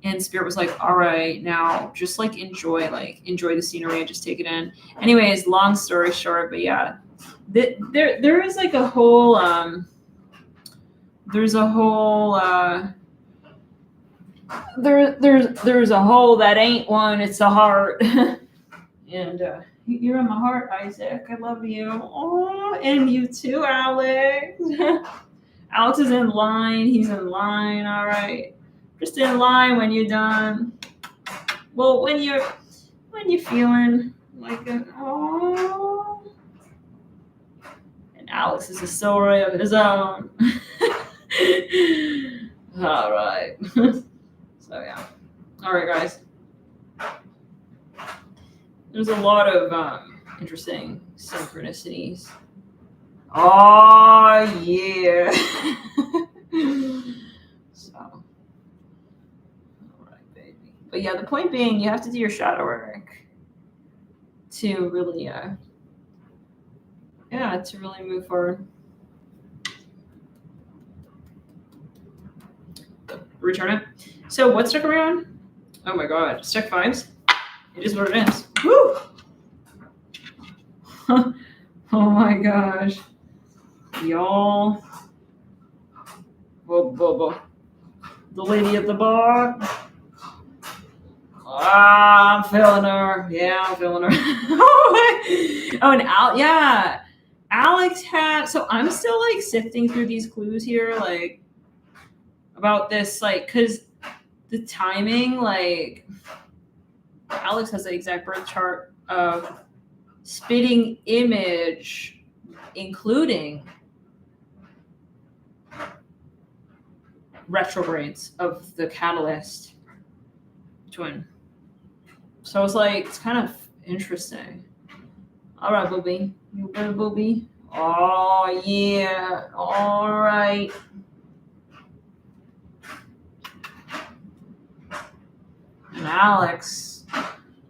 And Spirit was like, all right, now just like enjoy the scenery and just take it in. Anyways, long story short, but yeah, there is like a whole there's a whole there's a hole that ain't one, it's a heart. And you're in my heart, Isaac. I love you. Oh, and you too, Alex. Alex is in line. He's in line. All right. Just in line when you're done. Well, when you're feeling like an oh. And Alex is a story of his own. All right. So yeah. All right, guys. There's a lot of interesting synchronicities. Oh yeah. So, all right, baby. But yeah, the point being, you have to do your shadow work to really, to really move forward. Return it. So what's stuck around? Oh my god, stuck vibes. It is what it is. Woo! Oh my gosh. Y'all. Whoa. The lady at the bar. I'm feeling her. Yeah, I'm feeling her. Oh, and Alex had. So I'm still like sifting through these clues here, like about this, like, because the timing, like, Alex has the exact birth chart of spitting image, including retrogrades of the catalyst twin. So it's like, it's kind of interesting. All right, booby. You good, booby? Oh, yeah. All right. And Alex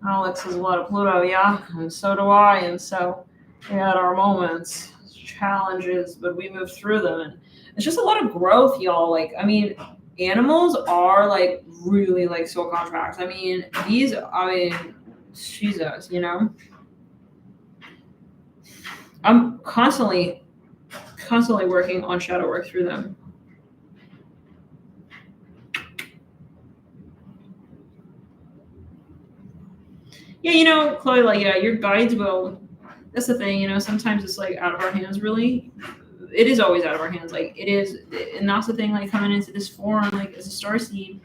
has a lot of Pluto, yeah, and so do I. And so we had our moments, challenges, but we moved through them. And it's just a lot of growth, y'all. Like, I mean, animals are like really like soul contracts. I mean, Jesus, you know? I'm constantly working on shadow work through them. Yeah, you know, Chloe, like, yeah, your guides will, that's the thing, you know, sometimes it's like out of our hands, really. It is always out of our hands. Like, it is, and that's the thing, like, coming into this form, like, as a starseed,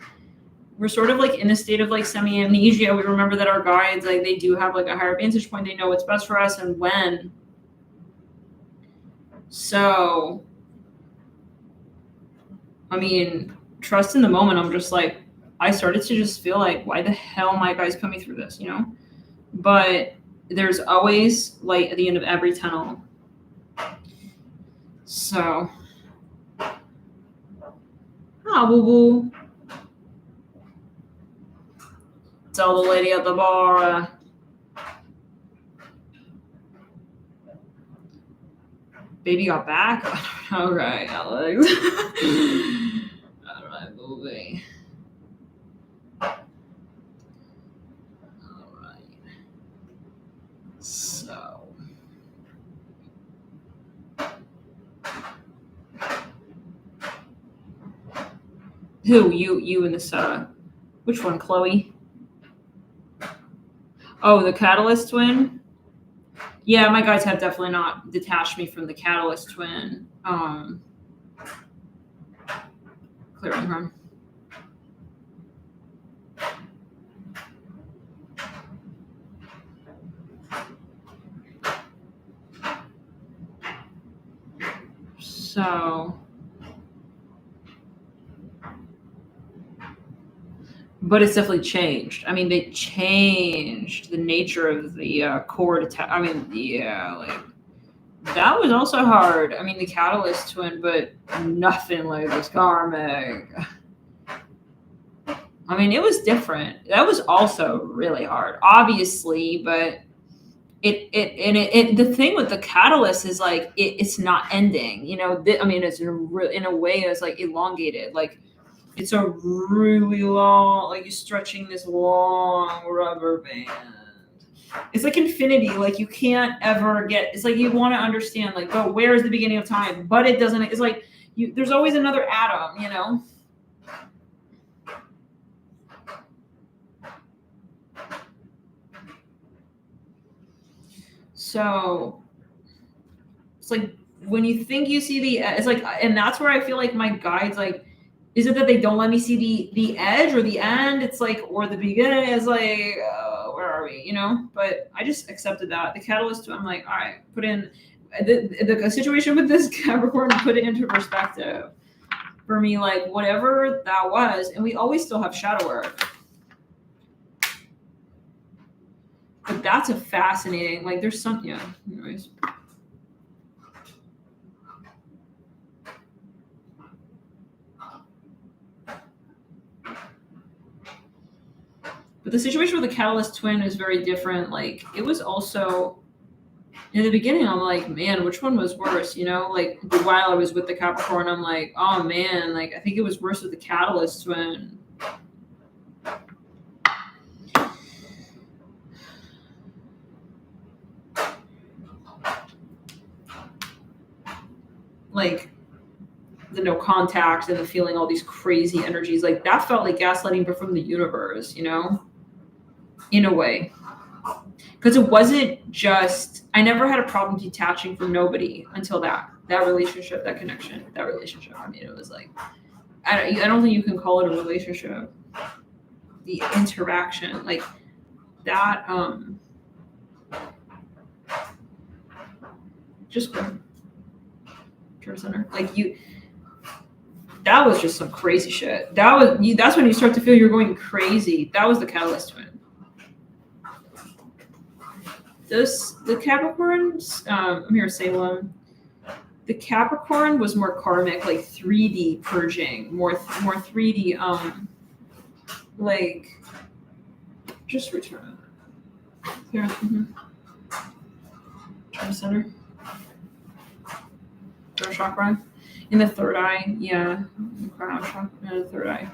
we're sort of like in a state of like semi-amnesia. We remember that our guides, like, they do have like a higher vantage point. They know what's best for us and when. So, I mean, trust in the moment. I'm just like, I started to just feel like, why the hell my guys put me through this, you know? But there's always light at the end of every tunnel. So, boo boo. Tell the lady at the bar. Baby got back. All right, Alex. All right, moving. All right. So. Who? You and this, which one, Chloe? Oh, the Catalyst twin? Yeah, my guys have definitely not detached me from the Catalyst twin. Clearing her. So, but it's definitely changed. I mean, they changed the nature of the core. I mean, yeah, like that was also hard. I mean, the Catalyst twin, but nothing like this karmic. I mean, it was different. That was also really hard, obviously, but the thing with the Catalyst is like it's not ending. You know, I mean, it's in a way it's like elongated. Like it's a really long, like you're stretching this long rubber band. It's like infinity. Like you can't ever get. It's like you want to understand. Like, oh, where is the beginning of time? But it doesn't. It's like there's always another atom. You know. So it's like when you think you see it's like, and that's where I feel like my guides like, is it that they don't let me see the edge or the end? It's like, or the beginning is like, where are we? You know. But I just accepted that the Catalyst. I'm like, all right, put in the situation with this Capricorn, put it into perspective for me, like whatever that was, and we always still have shadow work. But that's a fascinating, like there's some, yeah, anyways. But the situation with the Catalyst twin is very different. Like it was also, in the beginning, I'm like, man, which one was worse? You know, like while I was with the Capricorn, I'm like, oh man, like I think it was worse with the Catalyst twin. Like the no contact and the feeling all these crazy energies, like that felt like gaslighting, but from the universe, you know, in a way. Because it wasn't just, I never had a problem detaching from nobody until that relationship, that connection, that relationship. I mean, it was like, I don't think you can call it a relationship. The interaction, like that, just go. Center. Like that was just some crazy shit. That's when you start to feel you're going crazy. That was the Catalyst twin. The Capricorns, I'm here in Salem. The Capricorn was more karmic, like 3D purging, more 3D, like just return. Here, Turn center. Third chakra. In the third eye, yeah. Crown chakra, the third eye.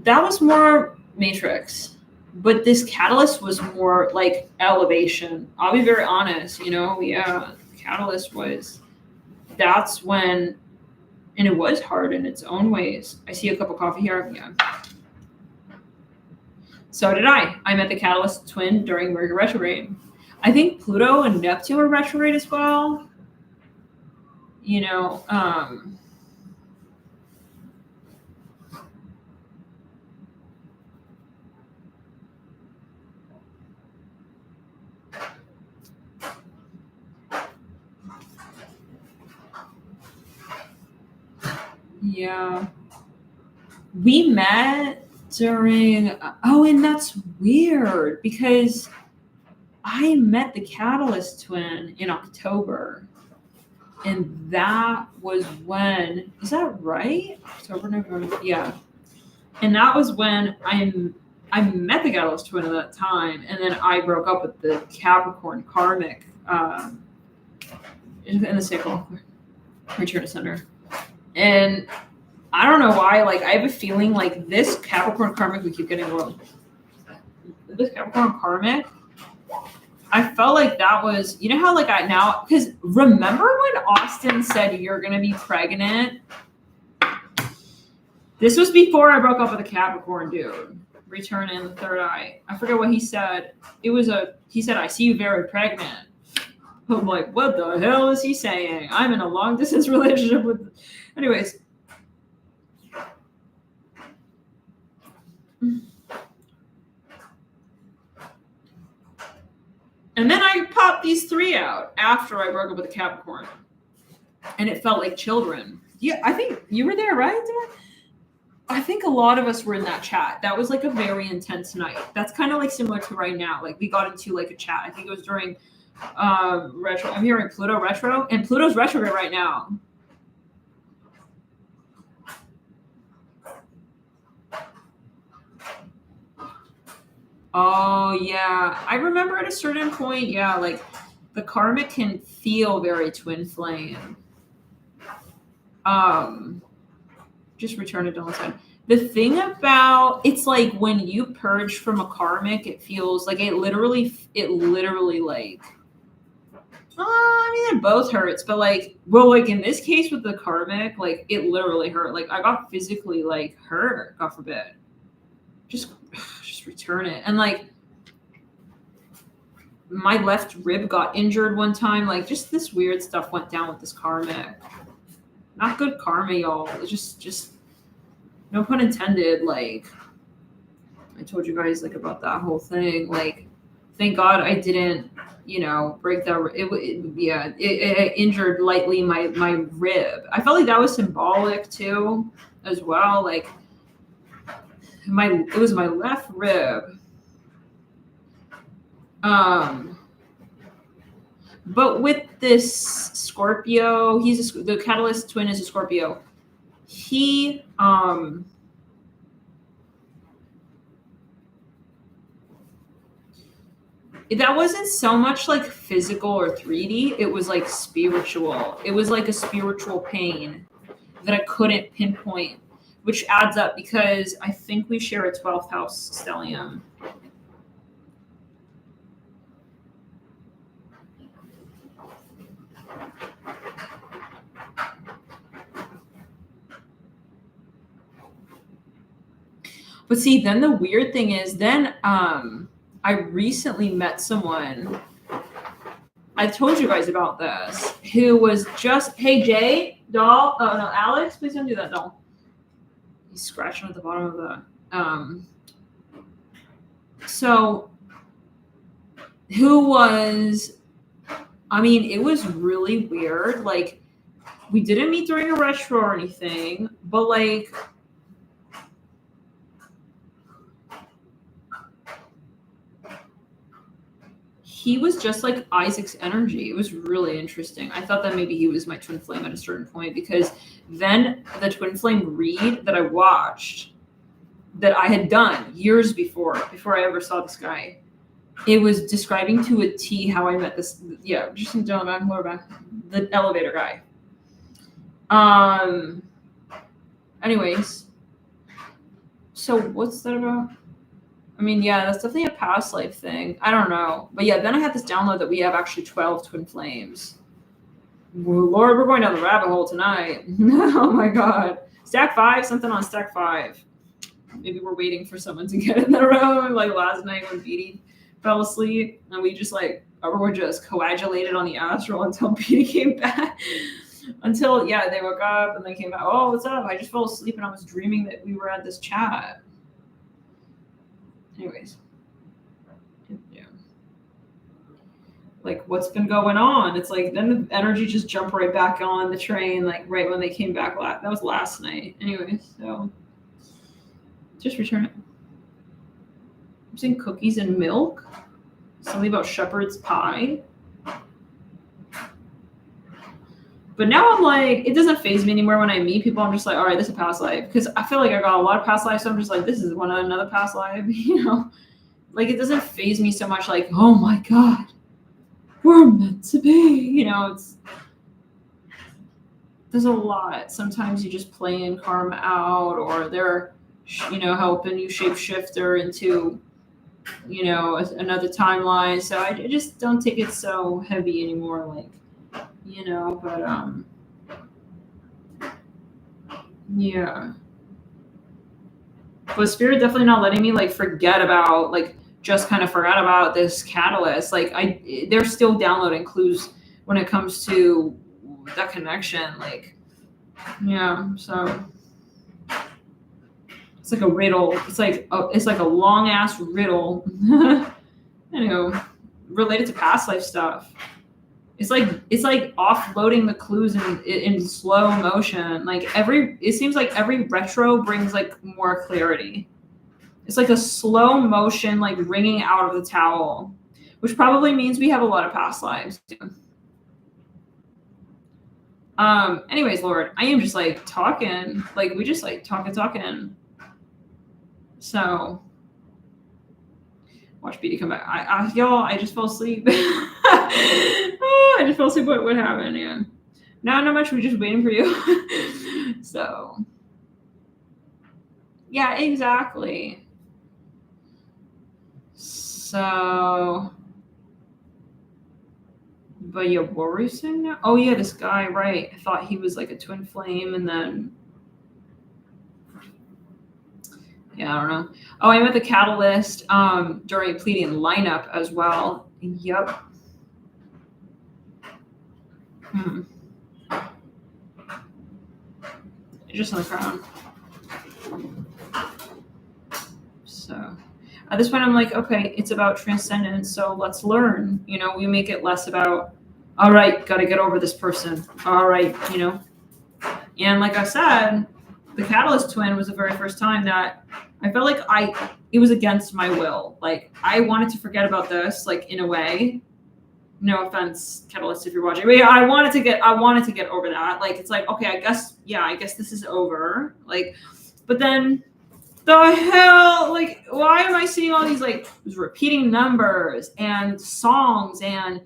That was more matrix. But this Catalyst was more like elevation. I'll be very honest, you know, yeah. Catalyst was, that's when, and it was hard in its own ways. I see a cup of coffee here, yeah. So did I. I met the Catalyst twin during Mercury retrograde. I think Pluto and Neptune were retrograde as well. You know, yeah. We met during, and that's weird because I met the Catalyst twin in October. And that was when, is that right? October, November, yeah. And that was when I met the Catalyst twin at that time, and then I broke up with the Capricorn karmic in the cycle, return to center. And I don't know why, like I have a feeling like this Capricorn karmic, we keep getting wrong. This Capricorn karmic, I felt like that was, you know how like I now, because remember when Austin said you're going to be pregnant? This was before I broke up with a Capricorn dude. Return in the third eye. I forget what he said. He said, I see you very pregnant. I'm like, what the hell is he saying? I'm in a long distance relationship with, anyways. And then I popped these three out after I broke up with a Capricorn. and it felt like children. Yeah, I think you were there, right? I think a lot of us were in that chat. That was like a very intense night. That's kind of like similar to right now. Like we got into like a chat. I think it was during retro. I'm hearing Pluto retro, and Pluto's retrograde right now. Oh yeah, I remember at a certain point, yeah, like the karmic can feel very twin flame. Just return it down the side. The thing about it's like when you purge from a karmic, it feels like it literally like. I mean, it both hurts, but like, well, like in this case with the karmic, like it literally hurt. Like I got physically like hurt. God forbid. Just return it, and like my left rib got injured one time. Like just this weird stuff went down with this karmic. Not good karma, y'all. It's just no pun intended. Like I told you guys like about that whole thing. Like thank God I didn't, break that. It injured lightly my rib. I felt like that was symbolic too, as well. Like it was my left rib. But with this Scorpio, the catalyst twin is a Scorpio. He that wasn't so much like physical or 3D, it was like spiritual. It was like a spiritual pain that I couldn't pinpoint, which adds up because I think we share a 12th house stellium. But see, then the weird thing is, then I recently met someone, I told you guys about this, who was just, hey, Jay, doll, oh no, Alex, please don't do that, doll. He's scratching at the bottom of the, so, who was, I mean, it was really weird, like, we didn't meet during a retro or anything, but like, he was just like Isaac's energy. It was really interesting. I thought that maybe he was my twin flame at a certain point, because then the twin flame read that I watched, that I had done years before I ever saw this guy, it was describing to a T how I met this. Yeah, just in back, lower back, the elevator guy. Anyways, so what's that about? I mean, yeah, that's definitely a past life thing. I don't know. But yeah, then I had this download that we have actually 12 twin flames. Lord, we're going down the rabbit hole tonight. Oh my God. Stack 5, something on stack 5. Maybe we're waiting for someone to get in the room. Like last night when Beatty fell asleep and we just were just coagulated on the astral until Beatty came back. Until, yeah, they woke up and they came back. Oh, what's up? I just fell asleep and I was dreaming that we were at this chat. Anyways, yeah. Like, what's been going on? It's like, then the energy just jumped right back on the train, like, right when they came back. That was last night. Anyways, so just return it. I'm saying cookies and milk. Something about shepherd's pie. But now I'm like, it doesn't faze me anymore when I meet people. I'm just like, all right, this is a past life. Because I feel like I got a lot of past lives. So I'm just like, this is another past life. Like it doesn't faze me so much like, oh my God, we're meant to be. There's a lot. Sometimes you just playing karma out, or they're, helping you shapeshifter into, another timeline. So I just don't take it so heavy anymore. Like, but yeah. But Spirit definitely not letting me forget about just kind of forgot about this catalyst. They're still downloading clues when it comes to that connection. Yeah. So it's like a riddle. It's like a long ass riddle. Related to past life stuff. It's like offloading the clues in slow motion. Like it seems like every retro brings like more clarity. It's like a slow motion, like wringing out of the towel, which probably means we have a lot of past lives. Anyways, Lord, I am just like talking, like we just like talking. So watch BD come back. Y'all, I just fell asleep. I just fell asleep. What happened? Yeah. Not much. We're just waiting for you. So yeah, exactly. So, but yeah, what were you saying now? Oh yeah, this guy, right? I thought he was like a twin flame, and then yeah, I don't know. Oh, I'm at the Catalyst during pleading lineup as well. Yep. Just on the crown. So at this point, I'm like, okay, it's about transcendence. So let's learn. You know, we make it less about, all right, got to get over this person. All right, you know. And like I said, the Catalyst twin was the very first time that I felt like it was against my will. Like I wanted to forget about this, like in a way. No offense, Catalyst, if you're watching. But yeah, I wanted to get over that. Like it's like, okay, I guess this is over. Like, but then the hell, like, why am I seeing all these like repeating numbers and songs and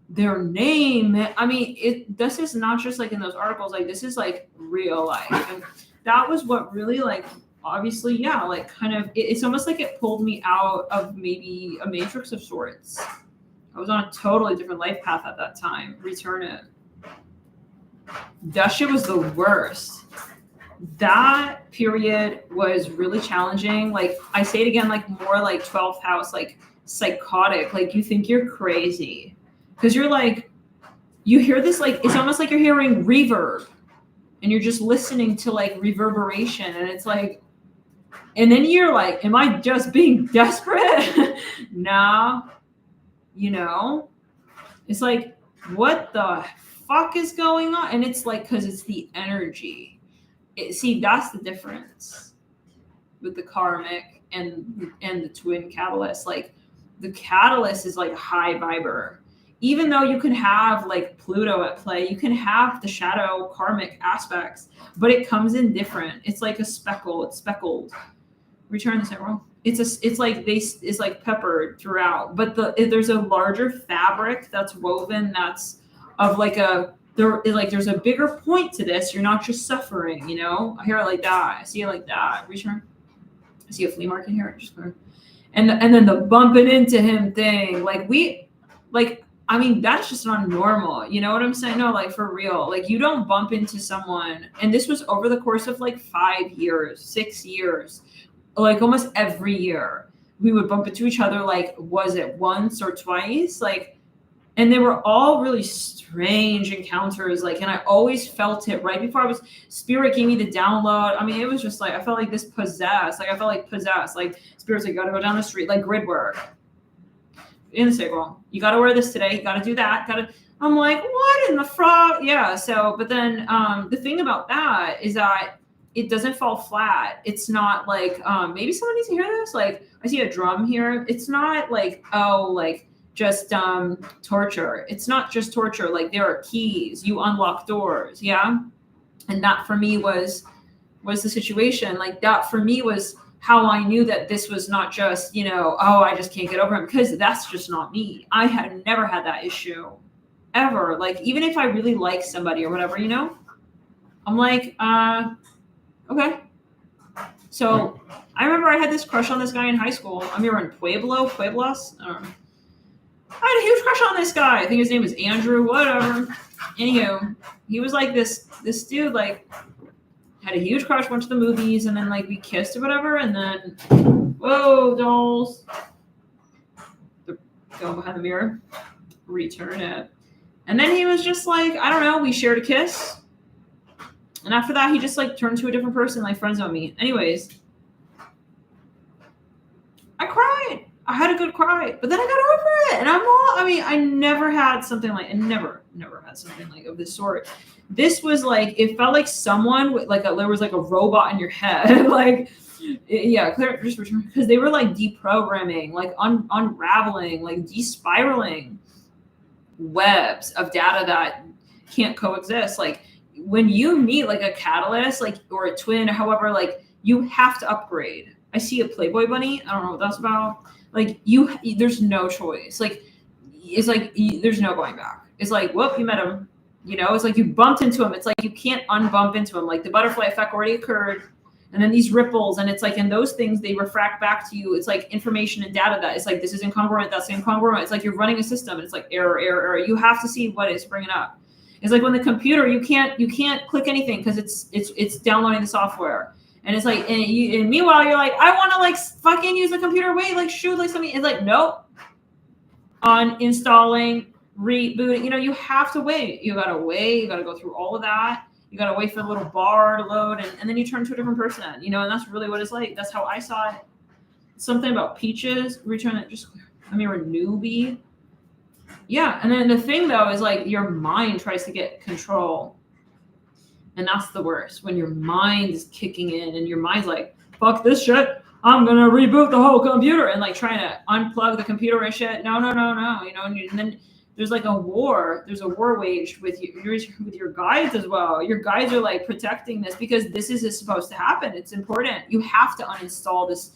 their name? I mean, this is not just like in those articles, like this is like real life. And that was what really like obviously, yeah, like kind of it's almost like it pulled me out of maybe a matrix of sorts. I was on a totally different life path at that time. Return it. That shit was the worst. That period was really challenging. Like I say it again, like more like 12th house, like psychotic. Like you think you're crazy because you're like, you hear this, like, it's almost like you're hearing reverb and you're just listening to like reverberation. And it's like, and then you're like, am I just being desperate? No, you know, it's like, what the fuck is going on? And it's like, cause it's the energy. See, that's the difference with the karmic and the twin catalyst. Like the catalyst is like high viber. Even though you can have like Pluto at play, you can have the shadow karmic aspects, but it comes in different. It's like a speckle. It's speckled. Return the arrow. It's like peppered throughout, but there's a larger fabric that's woven. That's of like there's a bigger point to this. You're not just suffering, you know. I hear it like that. I see it like that. Return. I see a flea market here. And then the bumping into him thing. I mean, that's just not normal. You know what I'm saying? No, like for real. Like you don't bump into someone. And this was over the course of like 5 years, 6 years, like almost every year. We would bump into each other. Like, was it once or twice? Like, and they were all really strange encounters. Like, and I always felt it right before Spirit gave me the download. I mean, it was just like, I felt like this possessed. Like, I felt like possessed. Like, Spirit's like, you gotta go down the street, like grid work. In the sacral, you got to wear this today. You got to do that. I'm like, what in the frog? Yeah. So, but then the thing about that is that it doesn't fall flat. It's not like maybe someone needs to hear this. Like I see a drum here. It's not like just torture. It's not just torture. Like there are keys. You unlock doors. Yeah. And that for me was the situation. Like that for me was how I knew that this was not just, you know, oh, I just can't get over him, because that's just not me. I had never had that issue ever. Like, even if I really like somebody or whatever, you know, I'm like, okay. So I remember I had this crush on this guy in high school. I mean, we were in Pueblos. I don't know. I had a huge crush on this guy. I think his name was Andrew, whatever. Anywho, he was like this dude, like, had a huge crush, went to the movies, and then like we kissed or whatever, and then whoa, dolls. Go behind the mirror, return it. And then he was just like, I don't know, we shared a kiss. And after that, he just like turned to a different person, like friends on me. Anyways, I cried. I had a good cry, but then I got over it. And I never had something like, and never had something like of this sort. This was like, it felt like someone with there was like a robot in your head. Like, yeah, Claire, just return, because they were like deprogramming, like unraveling, like despiraling webs of data that can't coexist. Like when you meet like a catalyst, like, or a twin, or however, like you have to upgrade. I see a Playboy bunny. I don't know what that's about. Like there's no choice. Like it's like there's no going back. It's like, whoop, you met him. You know, it's like you bumped into him. It's like you can't unbump into him. Like the butterfly effect already occurred. And then these ripples, and it's like, and those things, they refract back to you. It's like information and data that it's like, this is incongruent, that's incongruent. It's like you're running a system, and it's like error. You have to see what it's bringing up. It's like when the computer, you can't click anything because it's downloading the software. And it's like, and meanwhile, you're like, I want to like fucking use the computer. Wait, like shoot, like something. It's like, nope. Uninstalling, rebooting. You know, you have to wait. You gotta wait. You gotta go through all of that. You gotta wait for the little bar to load, and then you turn to a different person. You know, and that's really what it's like. That's how I saw it. Something about peaches. Return it. We're newbie. Yeah, and then the thing though is like your mind tries to get control. And that's the worst, when your mind is kicking in and your mind's like, fuck this shit. I'm going to reboot the whole computer, and like trying to unplug the computer and shit. No. You know, and then there's like a war. There's a war waged with your guides as well. Your guides are like protecting this because this is supposed to happen. It's important. You have to uninstall this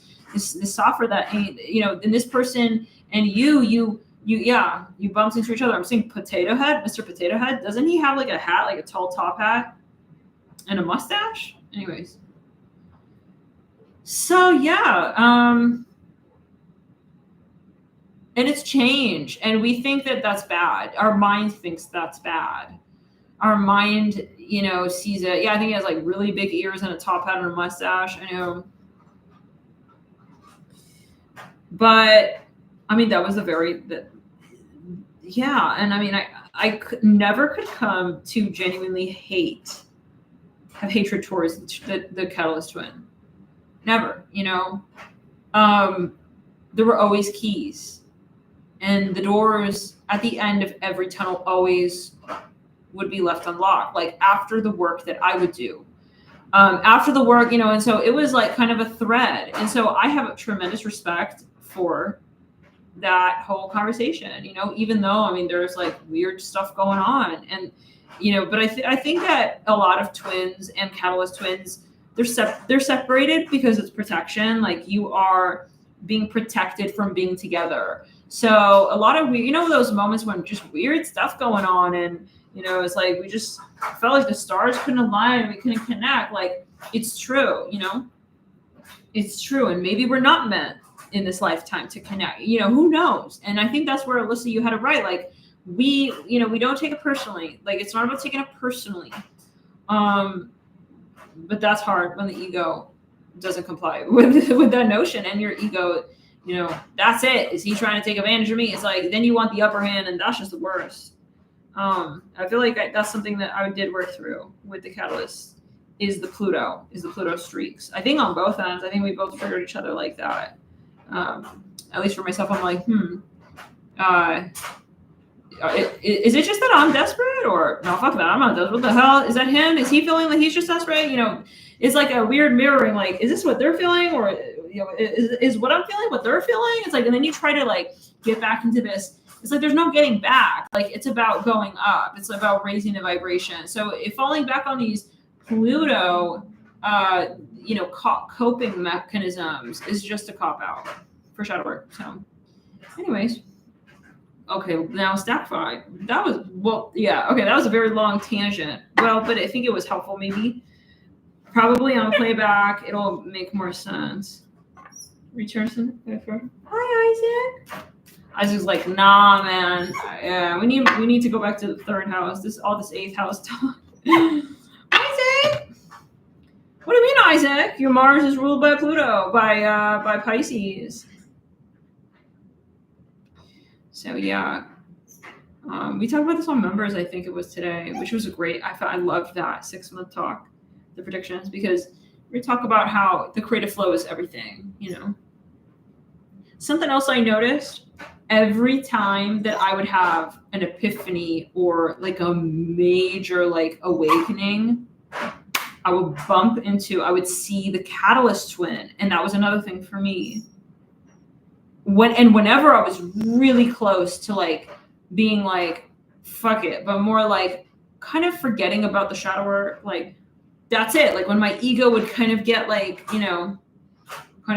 software that ain't, you know, and this person and you bumped into each other. I'm saying Potato Head, Mr. Potato Head. Doesn't he have like a hat, like a tall top hat? And a mustache? Anyways. So yeah, and it's change, and we think that that's bad. Our mind thinks that's bad. Our mind, you know, sees it. Yeah, I think he has like really big ears and a top hat and a mustache. I know. But I mean, that was yeah. And I mean, I never could come to genuinely have hatred towards the Catalyst twin. Never, you know. There were always keys, and the doors at the end of every tunnel always would be left unlocked, like after the work that I would do. After the work, you know, and so it was like kind of a thread. And so I have a tremendous respect for that whole conversation, you know, even though, I mean, there's like weird stuff going on, and you know, but I think that a lot of twins and Catalyst twins, they're separated because it's protection. Like you are being protected from being together. So a lot of you know, those moments when just weird stuff going on, and you know, it's like we just felt like the stars couldn't align, we couldn't connect. Like it's true, you know, it's true, and maybe we're not meant in this lifetime to connect. You know, who knows? And I think that's where Alyssa, you had it right. Like we don't take it personally. Like it's not about taking it personally. But that's hard when the ego doesn't comply with that notion, and your ego, you know, that's it. Is he trying to take advantage of me? It's like, then you want the upper hand, and that's just the worst. I feel like that's something that I did work through with the Catalyst is the Pluto streaks. I think on both ends, I think we both triggered each other like that. At least for myself, I'm like, is it just that I'm desperate, or no, fuck that, I'm not desperate. What the hell? Is that him? Is he feeling like he's just desperate? You know, it's like a weird mirroring. Like, is this what they're feeling, or you know, is what I'm feeling what they're feeling? It's like, and then you try to like get back into this. It's like there's no getting back. Like it's about going up. It's about raising the vibration. So if falling back on these Pluto, you know, coping mechanisms is just a cop out for shadow work. So, anyways. Okay, now stack 5. That was, well, yeah, okay, that was a very long tangent. Well, but I think it was helpful, maybe. Probably on playback, it'll make more sense. Richardson, hi, Isaac. Isaac's like, nah, man. Yeah, we need to go back to the 3rd house. This 8th house talk. Isaac! What do you mean, Isaac? Your Mars is ruled by Pluto, by Pisces. So yeah, we talked about this on Members, I think it was today, which was great. I loved that 6-month talk, the predictions, because we talk about how the creative flow is everything, you know. Something else I noticed, every time that I would have an epiphany or like a major like awakening, I would see the catalyst twin. And that was another thing for me. Whenever I was really close to like being like, fuck it, but more like kind of forgetting about the shadow work, like that's it. Like when my ego would kind of get like, kind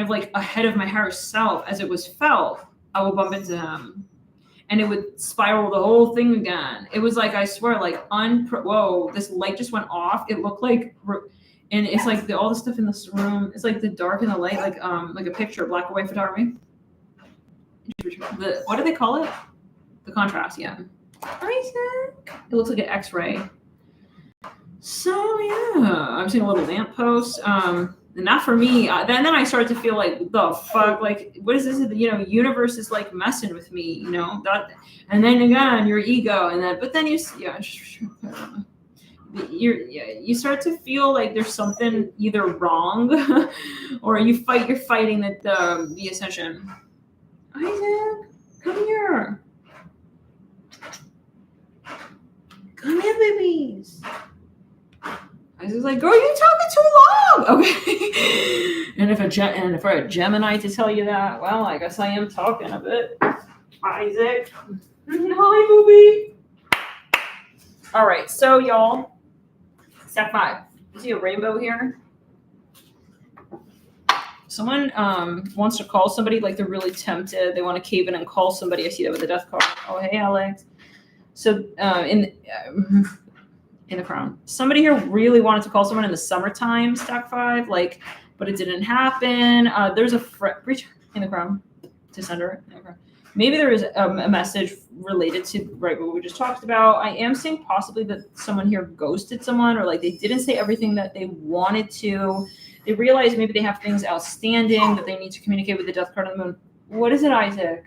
of like ahead of my higher self as it was felt, I would bump into him. And it would spiral the whole thing again. It was like, I swear, like, whoa, this light just went off. It looked like, and it's like all the stuff in this room, it's like the dark and the light, like a picture, black and white photography. What do they call it? The contrast, yeah. Isaac. It looks like an X-ray. So yeah, I'm seeing a little lamppost. Not for me. Then I started to feel like the fuck, like what is this? Universe is like messing with me, that. And then again, your ego, and then but then you start to feel like there's something either wrong, or you're fighting the ascension. Isaac, come here. Come here, babies. I was like, girl, you're talking too long. Okay. And if we're a Gemini to tell you that, well, I guess I am talking a bit. Isaac. Hi, movie. All right, so y'all, step 5. You see a rainbow here? Someone wants to call somebody, like they're really tempted. They want to cave in and call somebody. I see that with the death card. Oh, hey, Alex. So in the crown, somebody here really wanted to call someone in the summertime, stack 5, like, but it didn't happen. There's a breach in the crown to sender. Maybe there is a message related to what we just talked about. I am saying possibly that someone here ghosted someone, or like they didn't say everything that they wanted to. They realize maybe they have things outstanding that they need to communicate with the death card on the moon. What is it, Isaac?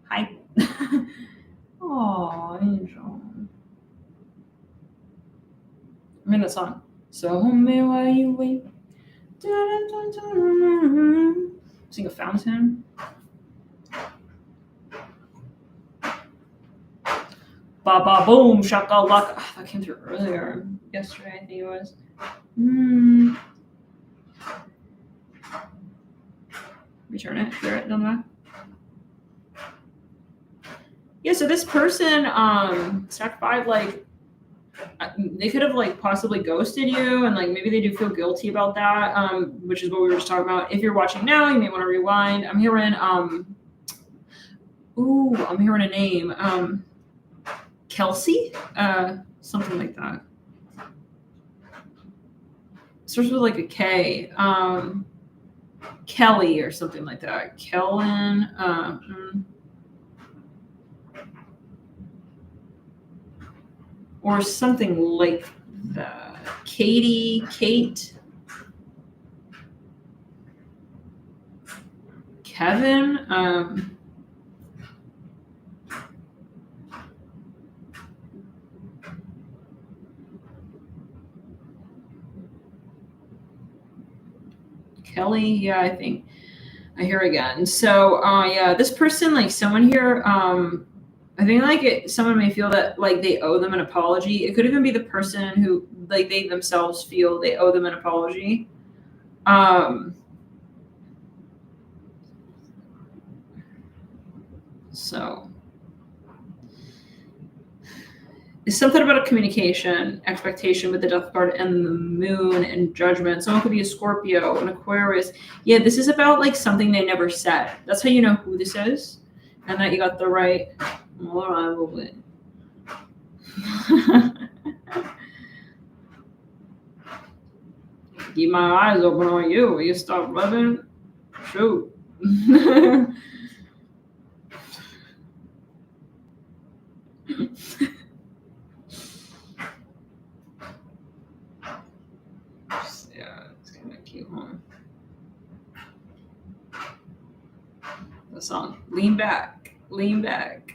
Hi. Oh, Angel. I'm in the song. So me while you wait. Sing a fountain. Ba ba boom shakalaka. Oh, that came through earlier. Yesterday, I think it was. Return it. Hear it on the back. Yeah, so this person, stack 5, like, they could have like possibly ghosted you, and like maybe they do feel guilty about that, which is what we were just talking about. If you're watching now, you may want to rewind. I'm hearing I'm hearing a name, Kelsey, something like that. Starts with like a K, Kelly or something like that. Kellen, or something like that. Katie, Kate, Kevin, Kelly, yeah, I think I hear again. So yeah, this person, like someone here, I think like someone may feel that like they owe them an apology. It could even be the person who like they themselves feel they owe them an apology. So it's something about a communication, expectation with the death card and the moon and judgment. Someone could be a Scorpio, an Aquarius. Yeah, this is about like something they never said. That's how you know who this is, and that you got the right. All right, we'll wait. Keep my eyes open on you. Will you stop living? Shoot. Yeah, it's gonna keep on. the song. Lean back, lean back.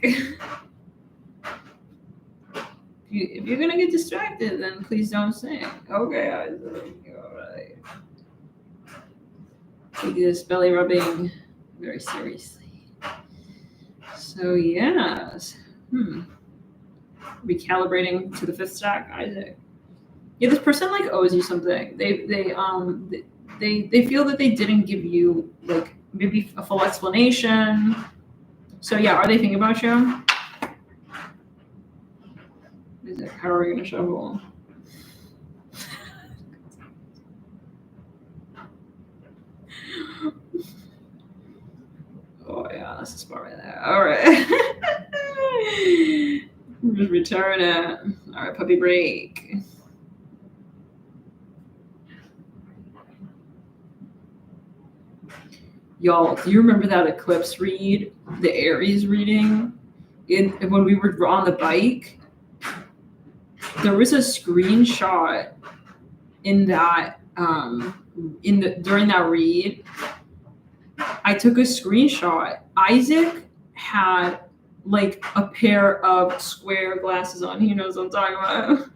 If you're gonna get distracted, then please don't sing. Okay, all right. Take this belly rubbing very seriously. So yes, recalibrating to the fifth stack, Isaac. Yeah, this person like owes you something. They feel that they didn't give you like maybe a full explanation. So yeah, are they thinking about you? Isaac, how are we gonna shovel? Oh yeah, that's the spot right there. All right. Just return it. All right, puppy break. Y'all, do you remember that eclipse read, the Aries reading? When we were on the bike, there was a screenshot in that during that read. I took a screenshot. Isaac had like a pair of square glasses on. He knows what I'm talking about.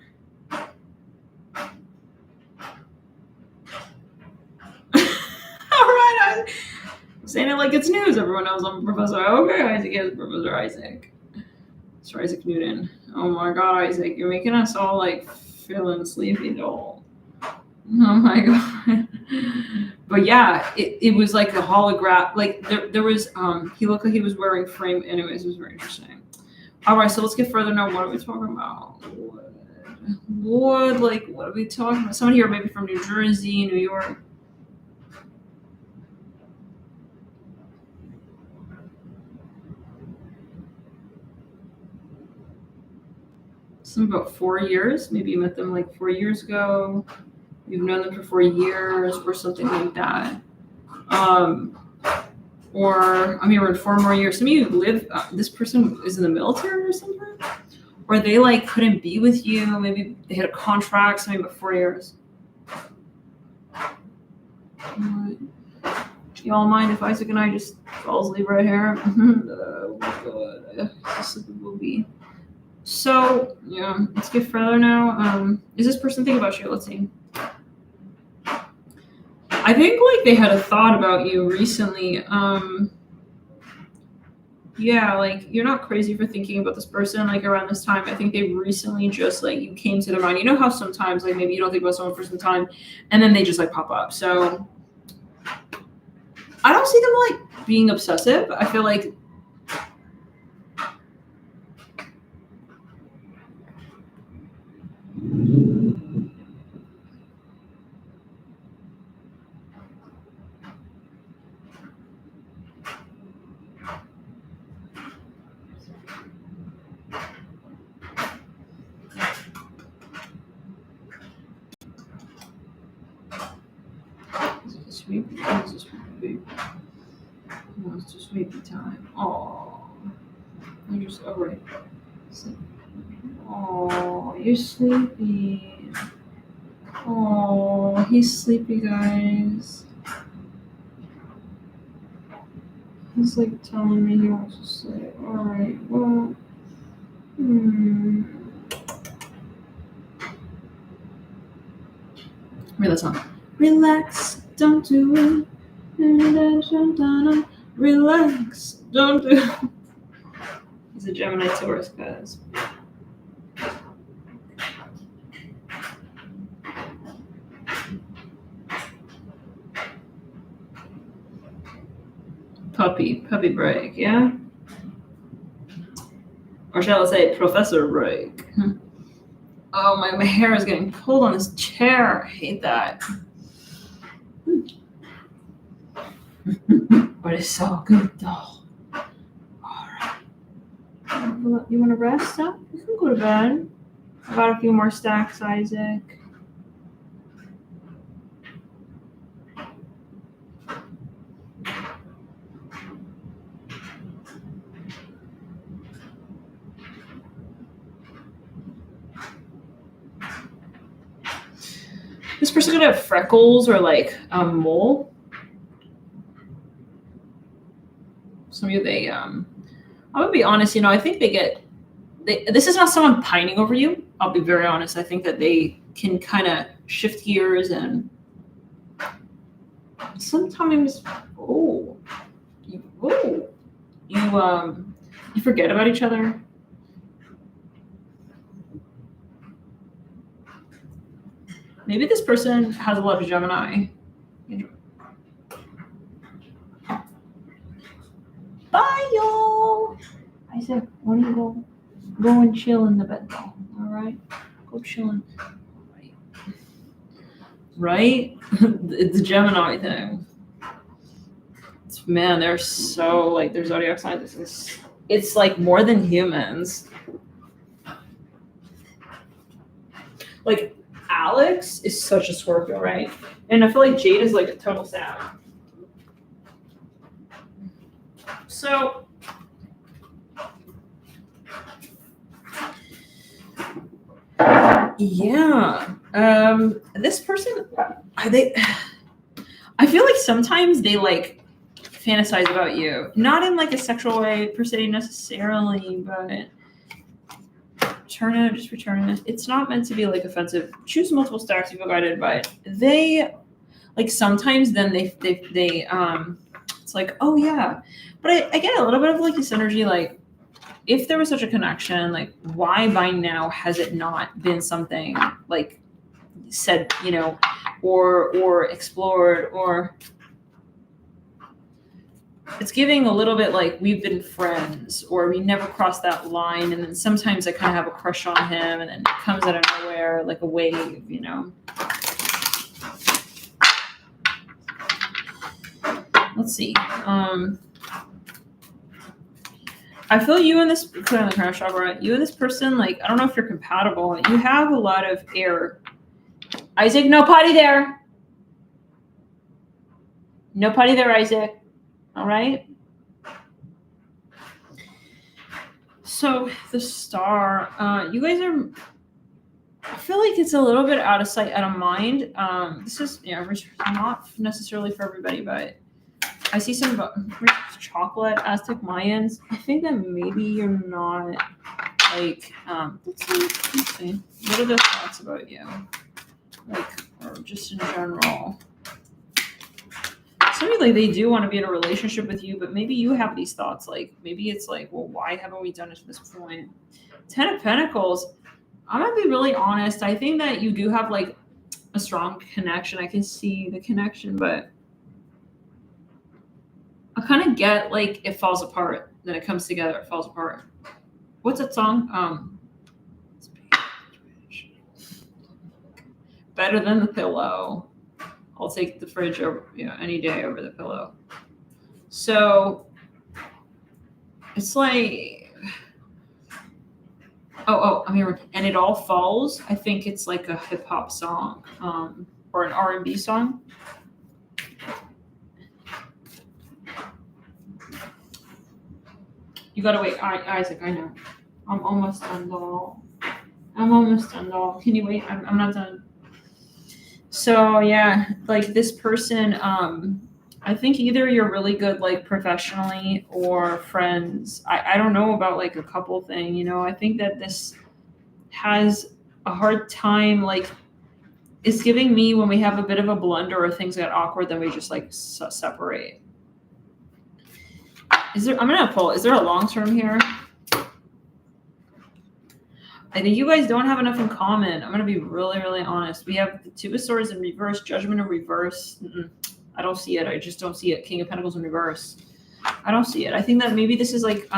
All right, I'm saying it like it's news. Everyone knows I'm Professor. Okay, Isaac is Professor Isaac. Sir Isaac Newton. Oh my God, Isaac, you're making us all like feeling sleepy, doll. Oh my God. But yeah, it was like a holograph. Like there was he looked like he was wearing frame. Anyways, it was very interesting. All right, so let's get further now. What are we talking about? Wood, like what are we talking about? Someone here maybe from New Jersey, New York. Some about 4 years. Maybe you met them like 4 years ago. You've known them for 4 years or something like that. Or I'm here in 4 more years. Some of you live, this person is in the military or something. Or they like couldn't be with you. Maybe they had a contract, something about 4 years. Y'all mind if Isaac and I just fall asleep right here? Oh my God. This is a movie. So, yeah, let's get further now. Is this person thinking about you? Let's see. I think like they had a thought about you recently. Yeah, like you're not crazy for thinking about this person like around this time. I think they recently just like you came to their mind. You know how sometimes like maybe you don't think about someone for some time and then they just like pop up. So I don't see them like being obsessive. I feel like it's just sleepy time. Oh, you're just right. Oh, you're sleepy. Oh, he's sleepy, guys. He's like telling me he wants to sleep. All right. Well. Read that song. Relax, don't do it. Relax, don't do it. He's a Gemini Taurus, guys. Puppy break, yeah? Or shall I say professor break? Oh, my hair is getting pulled on this chair. I hate that. But it's so good, though. All right. You want to rest up? You can go to bed. I got a few more stacks, Isaac. This person gonna have freckles or like a mole. Some of you, I'm gonna be honest, I think this is not someone pining over you. I'll be very honest. I think that they can kind of shift gears and sometimes, you forget about each other. Maybe this person has a lot of Gemini. Bye, y'all. Isaac, when you go and chill in the bed, though. All right, go chill. Right? It's a Gemini thing. Man, they're so like their zodiac sign. It's like more than humans. Like Alex is such a Scorpio, right? And I feel like Jade is like a total Sag. So yeah, this person, I feel like sometimes they like fantasize about you, not in like a sexual way per se necessarily, but return it. It's not meant to be like offensive. Choose multiple stacks if you're guided, but they like sometimes then they it's like, oh yeah. But I get a little bit of like this energy, like if there was such a connection, like why by now has it not been something like said, or explored, or it's giving a little bit like we've been friends or we never crossed that line, and then sometimes I kind of have a crush on him and then it comes out of nowhere like a wave, Let's see. I feel you and this put on the crown chakra. You and this person, like I don't know if you're compatible. You have a lot of air. Isaac, no potty there. No potty there, Isaac. All right. So the star, you guys are. I feel like it's a little bit out of sight, out of mind. This is not necessarily for everybody, but I see some chocolate Aztec Mayans. I think that maybe you're not like. Let's see. What are their thoughts about you? Like, or just in general. Somebody like they do want to be in a relationship with you, but maybe you have these thoughts. Like maybe it's like, well, why haven't we done it to this point? 10 of Pentacles. I'm gonna be really honest. I think that you do have like a strong connection. I can see the connection, but I kind of get like it falls apart. Then it comes together. It falls apart. What's that song? Better than the pillow. I'll take the fridge over, any day over the pillow. So it's like, I'm here. And It All Falls. I think it's like a hip hop song, or an R&B song. You gotta wait, Isaac. I know. I'm almost done, doll. Can you wait? I'm not done. So yeah, like this person, I think either you're really good like professionally or friends. I don't know about like a couple thing, I think that this has a hard time, like it's giving me when we have a bit of a blunder or things get awkward, then we just like separate. I'm gonna pull, is there a long term here? I think you guys don't have enough in common. I'm going to be really, really honest. We have the Two of Swords in reverse, Judgment in reverse. I don't see it. I just don't see it. King of Pentacles in reverse. I don't see it. I think that maybe this is like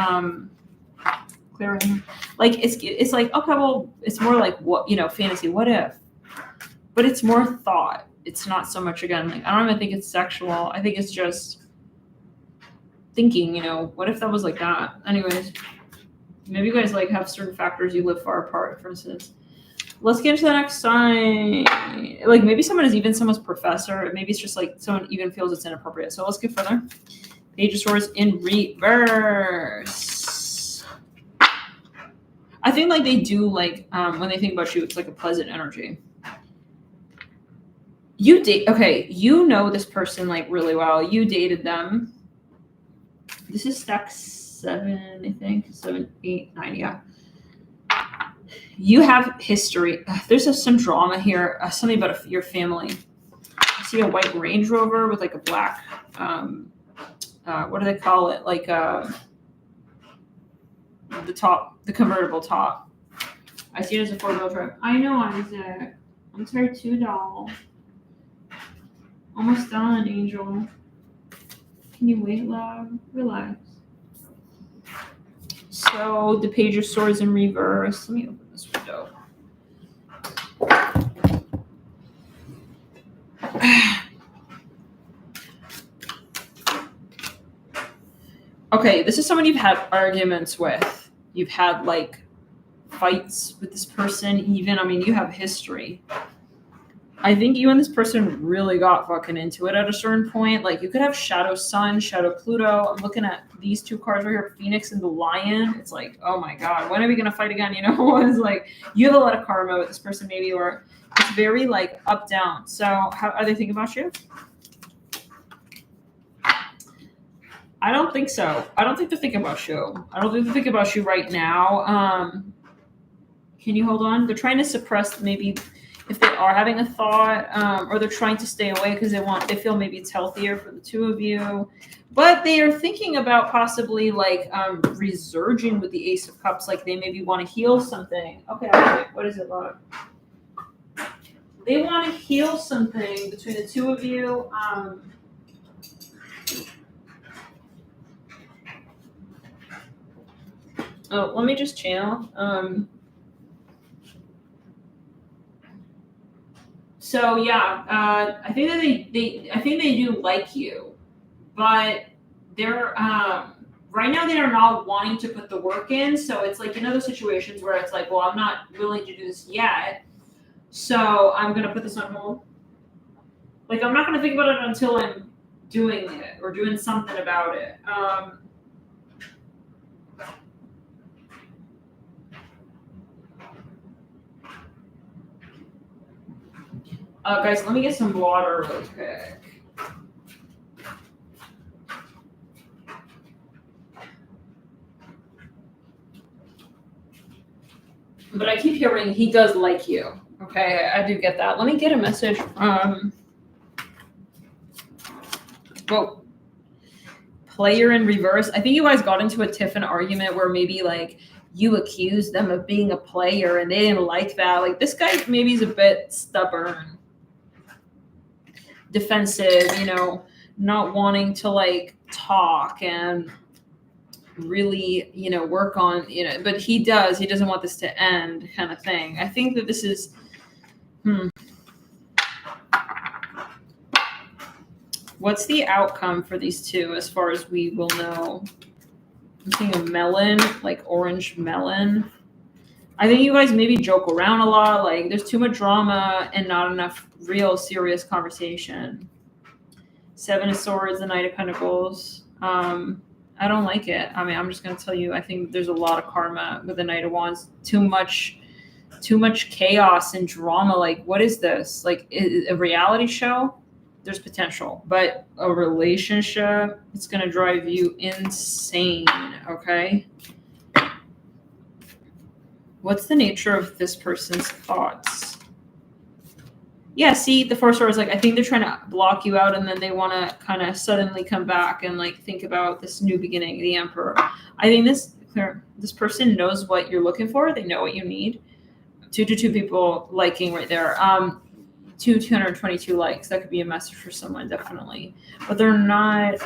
clearing. Like it's like, okay, well, it's more like what, fantasy. What if? But it's more thought. It's not so much, again, like I don't even think it's sexual. I think it's just thinking, what if that was like that? Anyways. Maybe you guys like have certain factors you live far apart, for instance. Let's get into the next sign. Like maybe someone is even someone's professor. Maybe it's just like someone even feels it's inappropriate. So let's get further. Page of Swords in reverse. I think like they do like when they think about you, it's like a pleasant energy. You know this person like really well. You dated them. This is stack 7, I think. 7, 8, 9, yeah. You have history. There's some drama here. Something about your family. I see a white Range Rover with like a black, what do they call it? Like the top, the convertible top. I see it as a 4-wheel drive. I know, Isaac. I'm tired too, doll. Almost done, Angel. Can you wait, love? Relax. So the Page of Swords in reverse. Let me open this window. Okay, this is someone you've had arguments with. You've had like fights with this person even. I mean, you have history. I think you and this person really got fucking into it at a certain point. Like you could have Shadow Sun, Shadow Pluto. I'm looking at these two cards right here, Phoenix and the Lion. It's like, oh my God, when are we going to fight again? You know, it's like you have a lot of karma with this person maybe, or it's very like up, down. So how are they thinking about you? I don't think so. I don't think they're thinking about you. I don't think they're thinking about you right now. Can you hold on? They're trying to suppress maybe if they are having a thought, or they're trying to stay away because they feel maybe it's healthier for the two of you. But they are thinking about possibly like resurging with the Ace of Cups, like they maybe want to heal something. Okay, what is it, love? They want to heal something between the two of you. Oh, let me just channel. So yeah, I think that they do like you, but they're right now they are not wanting to put the work in. So it's like those situations where it's like, well, I'm not willing to do this yet, so I'm gonna put this on hold. Like I'm not gonna think about it until I'm doing it or doing something about it. Guys, let me get some water real quick. But I keep hearing he does like you. Okay, I do get that. Let me get a message from player in reverse. I think you guys got into a tiffin argument where maybe like you accused them of being a player and they didn't like that. Like this guy maybe is a bit stubborn, defensive, not wanting to like talk and really, work on, but he doesn't want this to end kind of thing. I think that this is, what's the outcome for these two as far as we will know? I'm seeing a melon, like orange melon. I think you guys maybe joke around a lot. Like there's too much drama and not enough real serious conversation. 7 of Swords, the Knight of Pentacles. I don't like it. I mean, I'm just going to tell you, I think there's a lot of karma with the Knight of Wands. Too much chaos and drama. Like, what is this? Like a reality show? There's potential, but a relationship, it's going to drive you insane. Okay. What's the nature of this person's thoughts? Yeah, see, the Four Swords, like, I think they're trying to block you out and then they want to kind of suddenly come back and, like, think about this new beginning, the Emperor. I think this person knows what you're looking for. They know what you need. 2 people liking right there. 222 likes. That could be a message for someone, definitely. But they're not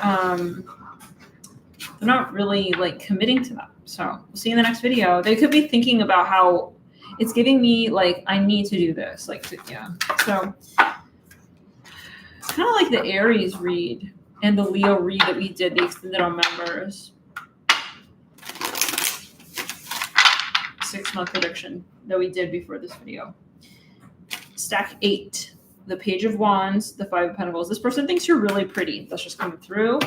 really, like, committing to that. So we'll see you in the next video. They could be thinking about how it's giving me like I need to do this. Like yeah. So kind of like the Aries read and the Leo read that we did, the extended on members. 6-month prediction that we did before this video. Stack 8, the Page of Wands, the 5 of Pentacles. This person thinks you're really pretty. That's just coming through.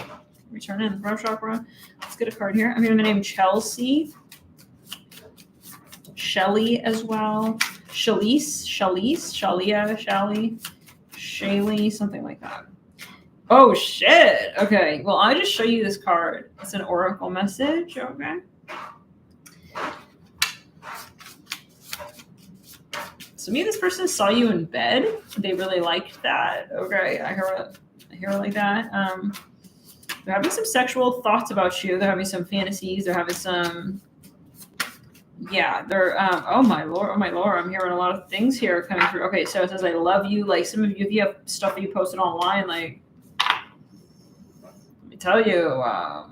Return in the throat chakra. Let's get a card here. I'm going to name Chelsea. Shelly as well. Shalia, Shally, something like that. Oh shit. Okay. Well, I'll just show you this card. It's an oracle message. Okay. So maybe this person saw you in bed. They really liked that. Okay. I hear it like that. They're having some sexual thoughts about you. They're having some fantasies. They're having some. Yeah, they're. Oh my lord! Oh my lord! I'm hearing a lot of things here coming through. Okay, so it says I love you. Like some of you, if you have stuff that you posted online, like let me tell you. I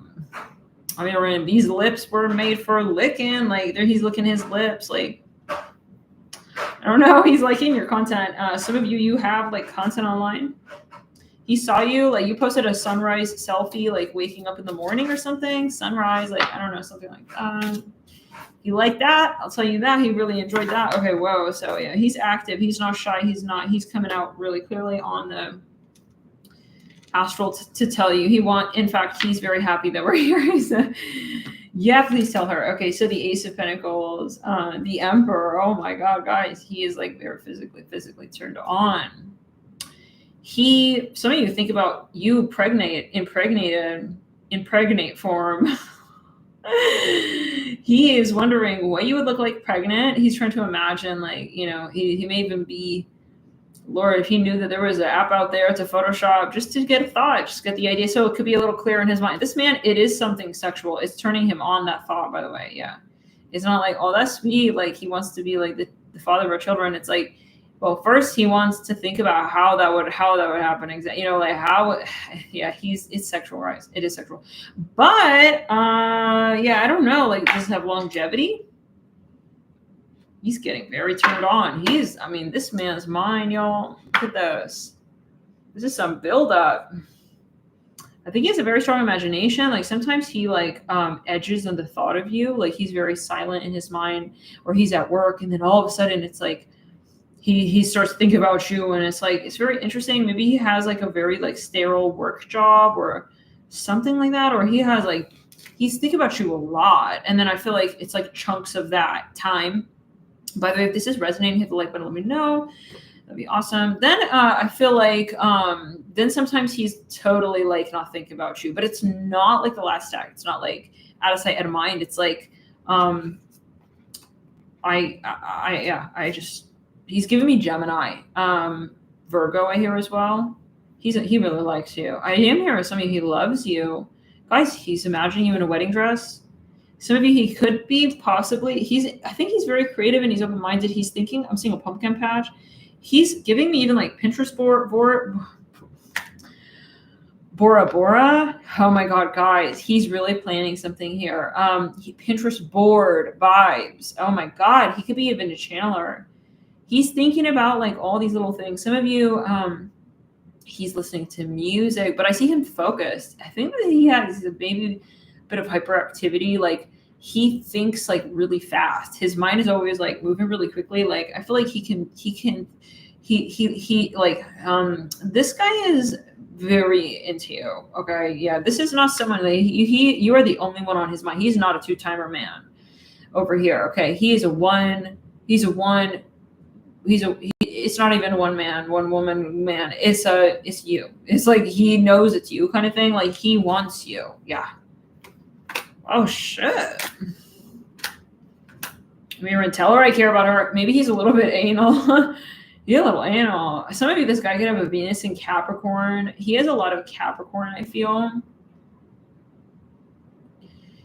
mean, these lips were made for licking. Like there, he's licking his lips. Like I don't know. He's liking your content. Some of you, you have like content online. He saw you, like you posted a sunrise selfie, like waking up in the morning or something. Sunrise, like I don't know, something like that. He liked that. I'll tell you that. He really enjoyed that. Okay, whoa. So yeah, he's active. He's not shy. He's coming out really clearly on the astral to tell you. In fact, he's very happy that we're here. Yeah, please tell her. Okay, so the Ace of Pentacles, the Emperor. Oh my God, guys. He is like very physically turned on. Some of you think about you impregnate form. He is wondering what you would look like pregnant. He's trying to imagine, like, you know, he may even be, Lord, if he knew that there was an app out there to Photoshop just to get a thought, just get the idea. So it could be a little clearer in his mind. This man, it is something sexual. It's turning him on, that thought, by the way. Yeah. It's not like, oh, that's sweet. Like he wants to be like the father of our children. It's like, well, first he wants to think about how that would happen. Exactly. You know, like how, yeah, it's sexualized. It is sexual. But, yeah, I don't know. Like, does it have longevity? He's getting very turned on. This man's mind, y'all. Look at this. This is some buildup. I think he has a very strong imagination. Like sometimes he edges on the thought of you. Like he's very silent in his mind, or he's at work, and then all of a sudden it's like, he starts to think about you, and it's like, it's very interesting. Maybe he has like a very like sterile work job or something like that, or he's thinking about you a lot. And then I feel like it's like chunks of that time. By the way, if this is resonating, hit the like button, let me know. That'd be awesome. Then I feel like then sometimes he's totally like not thinking about you, but it's not like the last act. It's not like out of sight, out of mind. It's like he's giving me Gemini. Virgo, I hear as well. He really likes you. I am hearing something. He loves you. Guys, he's imagining you in a wedding dress. Some of you, he could be possibly, I think he's very creative and he's open-minded. He's thinking, I'm seeing a pumpkin patch. He's giving me even like Pinterest Bora Bora. Oh my God, guys, he's really planning something here. Pinterest board vibes. Oh my God, he could be even a channeler. He's thinking about like all these little things. Some of you, he's listening to music, but I see him focused. I think that he has a maybe bit of hyperactivity. Like he thinks like really fast. His mind is always like moving really quickly. Like I feel like this guy is very into you. Okay. Yeah. This is not someone that you are the only one on his mind. He's not a two-timer man over here. Okay. It's not even one woman man. It's you. It's like he knows it's you kind of thing. Like he wants you. Yeah. Oh shit. Mirror tell her I care about her. Maybe he's a little bit anal. You're a little anal. Some of you, this guy could have a Venus in Capricorn. He has a lot of Capricorn, I feel.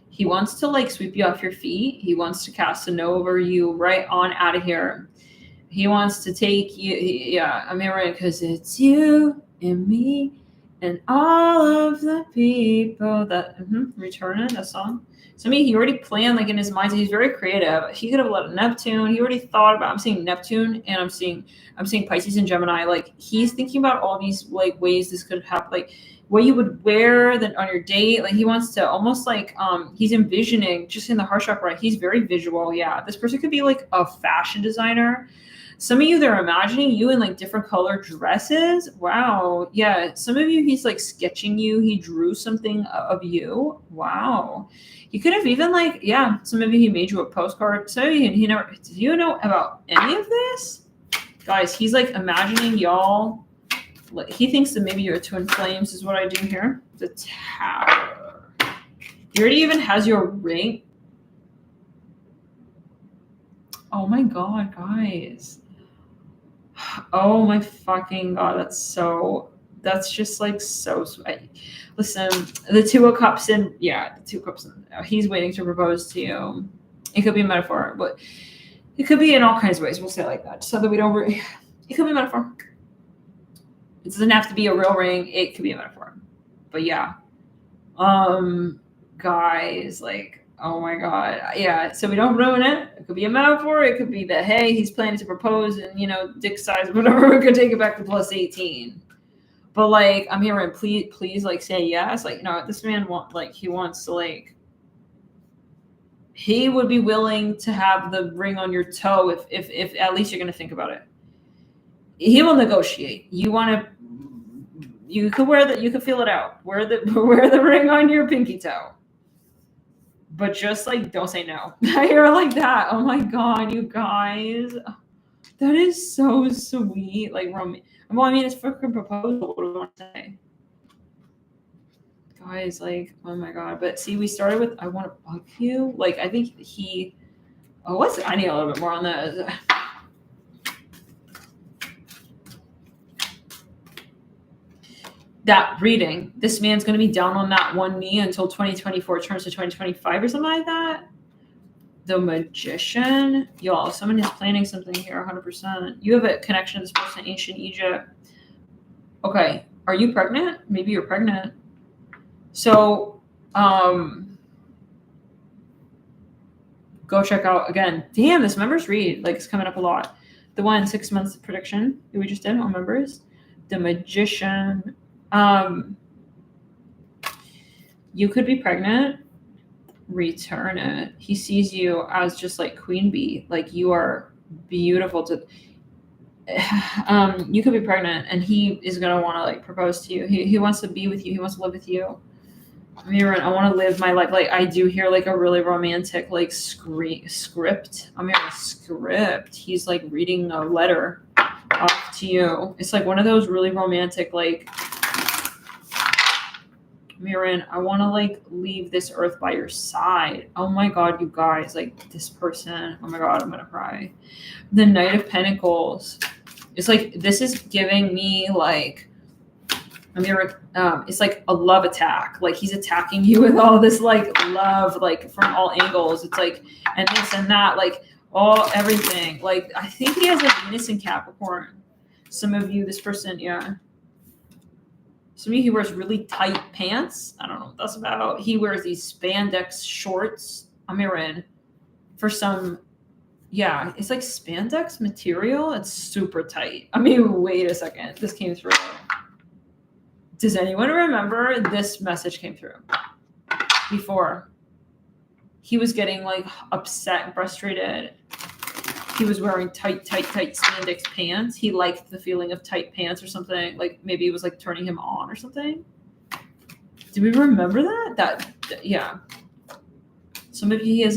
He wants to like sweep you off your feet. He wants to cast a no over you right on out of here. He wants to take you. I'm hearing because it's you and me and all of the people that returning that song. So he already planned like in his mind. So he's very creative. He could have let Neptune. He already thought about. I'm seeing Neptune and I'm seeing Pisces and Gemini. Like he's thinking about all these like ways this could happen. Like what you would wear then on your date. Like he wants to almost like he's envisioning just in the heart chakra. He's very visual. Yeah, this person could be like a fashion designer. Some of you, they're imagining you in like different color dresses. Wow. Yeah. Some of you, he's like sketching you. He drew something of you. Wow. You could have even like, yeah, some of you, he made you a postcard. So do you know about any of this? Guys, he's like imagining y'all he thinks that maybe you're twin flames is what I do here. The Tower. He already even has your ring. Oh my God, guys. Oh my fucking God. That's just like so sweet. Listen, the Two of Cups and the Two of Cups. He's waiting to propose to you. It could be a metaphor, but it could be in all kinds of ways. We'll say it like that, so that we don't. It could be a metaphor. It doesn't have to be a real ring. It could be a metaphor. But yeah, guys, like, oh my God, yeah. So we don't ruin it. It could be a metaphor. It could be that hey, he's planning to propose, and dick size, whatever. We could take it back to plus 18. But like, I'm hearing, please, like, say yes. Like, this man he wants to like. He would be willing to have the ring on your toe if at least you're going to think about it. He will negotiate. You could feel it out. Wear the ring on your pinky toe. But just like, don't say no. I hear like that. Oh my God, you guys. That is so sweet. Like, well, I mean, it's freaking proposal. What do we want to say? Guys, like, oh my God. But see, we started with I want to bug you. Like, I think I need a little bit more on that. That reading, this man's going to be down on that one knee until 2024 turns to 2025 or something like that. The Magician. Y'all, someone is planning something here 100%. You have a connection to this person in ancient Egypt. Okay. Are you pregnant? Maybe you're pregnant. So, go check out again. Damn, this members read like it's coming up a lot. The 6 months prediction that we just did on members. The Magician. You could be pregnant. Return it. He sees you as just like queen bee. Like, you are beautiful to. You could be pregnant, and he is gonna want to like propose to you. He wants to be with you. He wants to live with you. I want to live my life. Like, I do hear like a really romantic like script. I'm hearing a script. He's like reading a letter off to you. It's like one of those really romantic like. Mirren, I want to like leave this earth by your side. Oh my God, you guys, like this person. Oh my God, I'm gonna cry. The Knight of Pentacles. It's like, this is giving me like, it's like a love attack. Like, he's attacking you with all this like love, like from all angles. It's like, and this and that, like everything. Like, I think he has a Venus in Capricorn. Some of you, this person, yeah. Some of you, he wears really tight pants. I don't know what that's about. He wears these spandex shorts. For some, yeah, it's like spandex material. It's super tight. Wait a second. This came through. Does anyone remember this message came through before? He was getting like upset and frustrated. He was wearing tight spandex pants. He liked the feeling of tight pants or something. Like, maybe it was like turning him on or something. Do we remember that? Yeah. Some of you,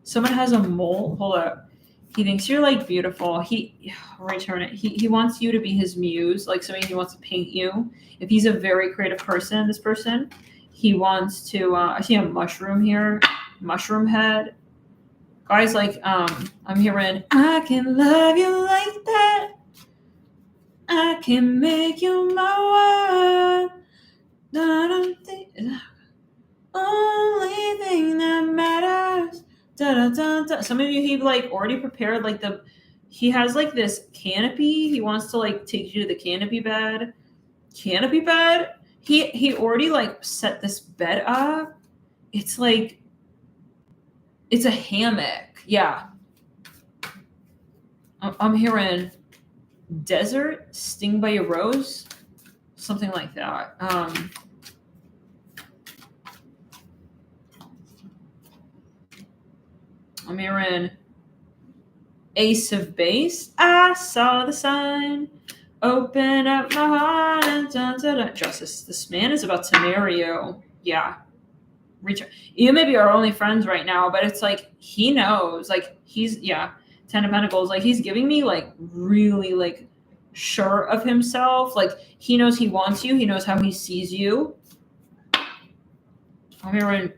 someone has a mole. Hold up. He thinks you're like beautiful. Return it. He wants you to be his muse. Like, somebody he wants to paint you. If he's a very creative person, this person, he wants to, I see a mushroom here, mushroom head. Guys, like, I'm hearing, I can love you like that. I can make you my world. Only thing that matters. Some of you, he like already prepared like he has like this canopy. He wants to like take you to the canopy bed. He already like set this bed up. It's like, it's a hammock. Yeah. I'm hearing desert, sting by a rose, something like that. I'm hearing ace of base. I saw the sign. Open up my heart and Justice. This man is about to marry you. Yeah. You may be our only friends right now, but it's like he knows, like he's 10 of Pentacles, like he's giving me like really like sure of himself. Like he knows he wants you. He knows how he sees you. I'm hearing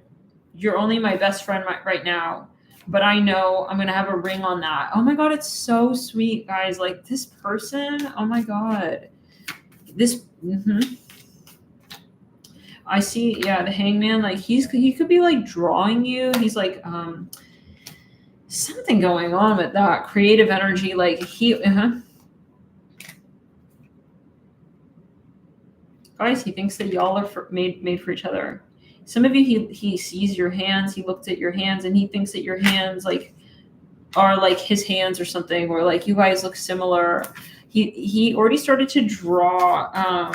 you're only my best friend right now, but I know I'm going to have a ring on that. Oh my God. It's so sweet, guys. Like this person. Oh my God. This, I see. Yeah. The hangman, like he could be like drawing you. He's like, something going on with that creative energy. Like guys, he thinks that y'all are made for each other. Some of you, he sees your hands. He looked at your hands and he thinks that your hands like are like his hands or something, or like you guys look similar. He already started to draw.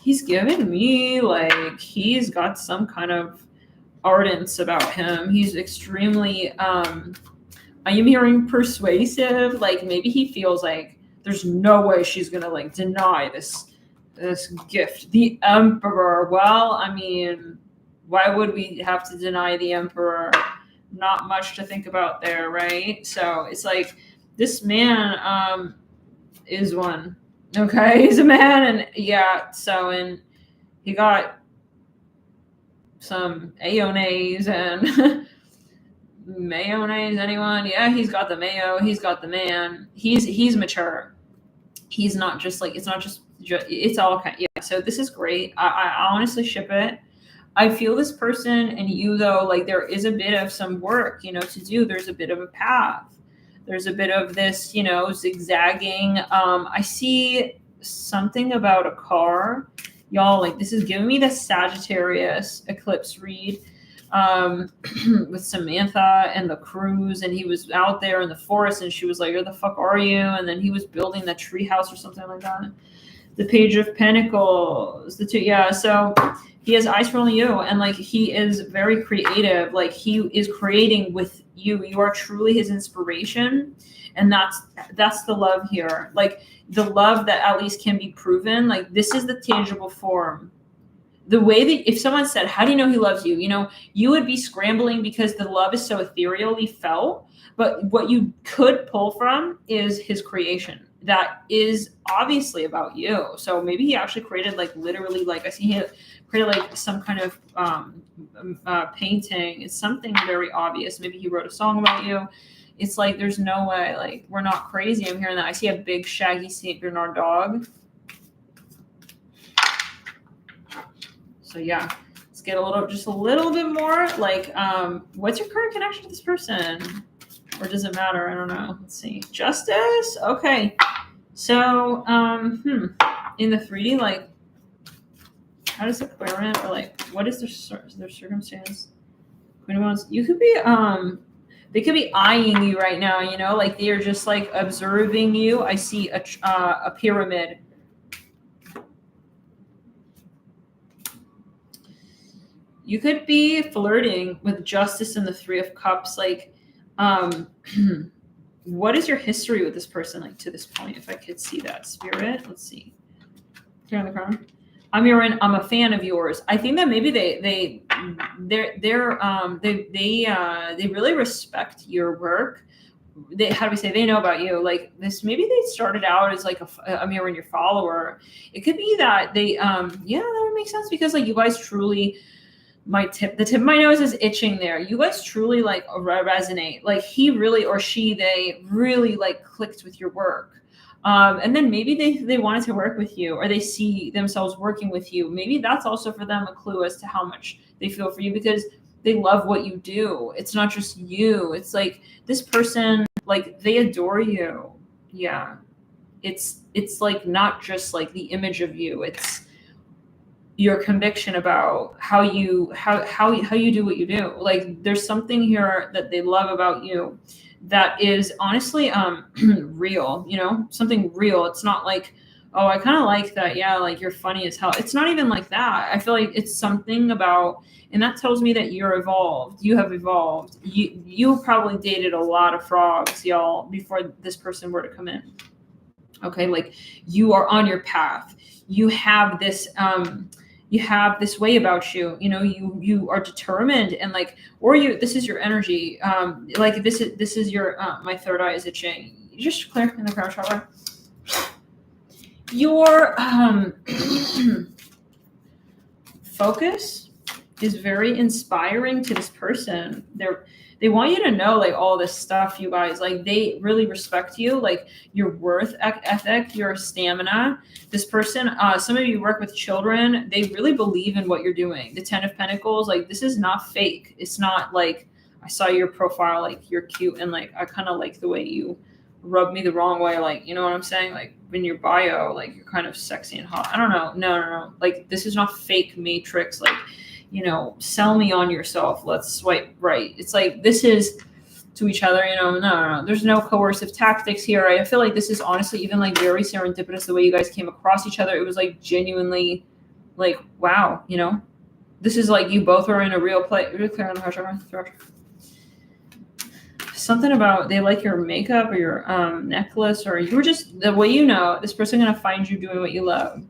He's giving me like he's got some kind of ardence about him. He's extremely I am hearing persuasive. Like maybe he feels like there's no way she's gonna like deny this gift. The Emperor. Well, I mean, why would we have to deny the Emperor? Not much to think about there, right? So it's like this man is one. Okay, he's a man, and yeah. So and he got some Aeones and mayonnaise. Anyone? Yeah, he's got the mayo. He's got the man. He's mature. He's not just like it's not just it's all kind. Yeah. So this is great. I honestly ship it. I feel this person and you though, like there is a bit of some work, to do. There's a bit of a path. There's a bit of this, zigzagging. I see something about a car. Y'all, like this is giving me the Sagittarius eclipse read with Samantha and the cruise, and he was out there in the forest and she was like, where the fuck are you? And then he was building the tree house or something like that. The Page of Pentacles, the two, yeah. So he has eyes for only you, and like he is very creative. Like he is creating with you. You are truly his inspiration, and that's the love here. Like the love that at least can be proven. Like this is the tangible form. The way that if someone said, how do you know he loves you? You would be scrambling because the love is so ethereally felt. But what you could pull from is his creation. That is obviously about you. So maybe he actually created like literally like I see he created like some kind of painting. It's something very obvious. Maybe he wrote a song about you. It's like there's no way. Like we're not crazy. I'm hearing that. I see a big shaggy Saint Bernard dog. So yeah, let's get just a little bit more. Like, what's your current connection to this person? Or does it matter? I don't know. Let's see. Justice. Okay. So, in the 3D, like, how does it clear it? Or like, what is their circumstance? You could be, they could be eyeing you right now. Like they are just like observing you. I see a pyramid. You could be flirting with Justice and the 3 of Cups. Like, what is your history with this person, like to this point? If I could see that, Spirit. Let's see. Turn on the crown. I'm a fan of yours. I think that maybe they really respect your work. How do we say they know about you? Like this, maybe they started out as like a mirror in your follower. It could be that they, that would make sense because like you guys truly. The tip of my nose is itching there. You guys truly like resonate. Like he really or she, they really like clicked with your work. And then maybe they wanted to work with you or they see themselves working with you. Maybe that's also for them a clue as to how much they feel for you because they love what you do. It's not just you. It's like this person, like they adore you. Yeah. It's like not just like the image of you. It's your conviction about how you do what you do. Like there's something here that they love about you that is honestly real, something real. It's not like, oh, I kind of like that. Yeah, like you're funny as hell. It's not even like that. I feel like it's something about, and that tells me that you're evolved. You have evolved. You probably dated a lot of frogs, y'all, before this person were to come in. Okay, like you are on your path. You have this way about you, you are determined and like, or this is your energy. Like this is your, my third eye is itching. You just clear in the crown chakra. Your focus is very inspiring to this person. They want you to know like all this stuff, you guys. Like they really respect you, like your worth ethic, your stamina. This person, some of you work with children, they really believe in what you're doing. The 10 of Pentacles, like this is not fake. It's not like I saw your profile, like you're cute and like I kind of like the way you rub me the wrong way, like you know what I'm saying, like in your bio, like you're kind of sexy and hot. I don't know. No. Like this is not fake matrix, like you know, sell me on yourself. Let's swipe right. It's like this is to each other, you know. No. There's no coercive tactics here. I feel like this is honestly even like very serendipitous the way you guys came across each other. It was like genuinely like wow, you know. This is like you both are in a real play. Really clear on the heart. Something about they like your makeup or your necklace, or you were just the way you know this person gonna find you doing what you love.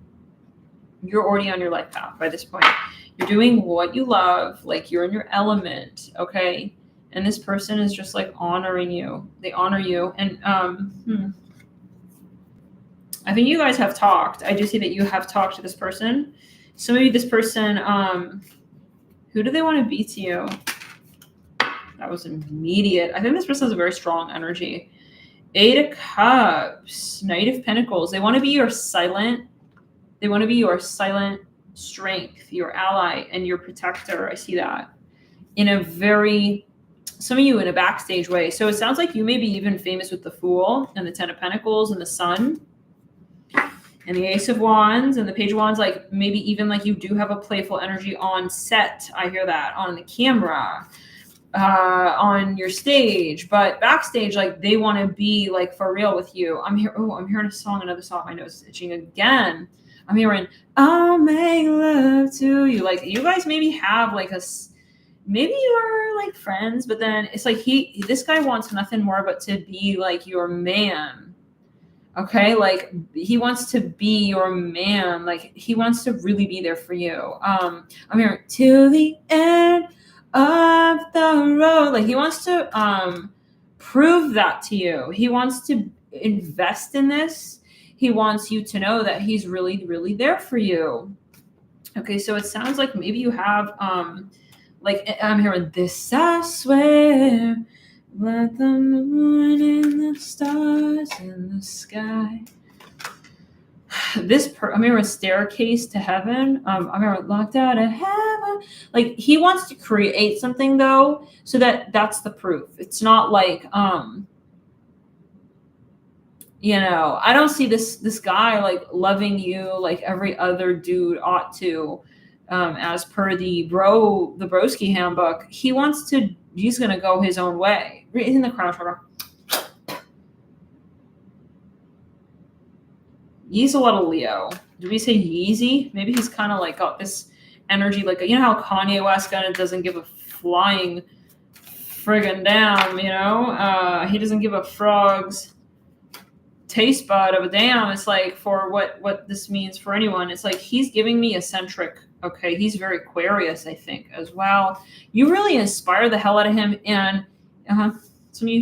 You're already on your life path by this point. You're doing what you love, like you're in your element, okay? And this person is just like honoring you. They honor you. And I think you guys have talked. I do see that you have talked to this person. So maybe this person, who do they want to be to you? That was immediate. I think this person has a very strong energy. 8 of Cups, Knight of Pentacles. They want to be your silent strength, your ally and your protector. I see that in a very, some of you in a backstage way. So it sounds like you may be even famous with the Fool and the 10 of Pentacles and the Sun and the Ace of Wands and the Page of Wands. Like maybe even like you do have a playful energy on set. I hear that on the camera, on your stage, but backstage, like they want to be like for real with you. I'm hearing a song, another song. My nose is itching again. I'm hearing, I'll make love to you. Like you guys maybe have like maybe you're like friends, but then it's like this guy wants nothing more but to be like your man. Okay. Like he wants to be your man. Like he wants to really be there for you. I'm hearing till the end of the road. Like he wants to, prove that to you. He wants to invest in this. He wants you to know that he's really, really there for you. Okay, so it sounds like maybe you have, like I'm hearing this, I swear, let the moon and the stars in the sky. I'm hearing staircase to heaven. I'm hearing locked out of heaven. Like he wants to create something though, so that's the proof. It's not like, you know, I don't see this guy like loving you like every other dude ought to, as per the broski handbook. He's gonna go his own way. In the crown chakra. He's a little Leo. Did we say Yeezy? Maybe he's kind of like got this energy, like you know how Kanye West kind of doesn't give a flying friggin' damn, you know? He doesn't give a frog's taste bud of a damn. It's like for what this means for anyone. It's like he's giving me eccentric. Okay, he's very Aquarius, I think, as well. You really inspire the hell out of him, and some of you,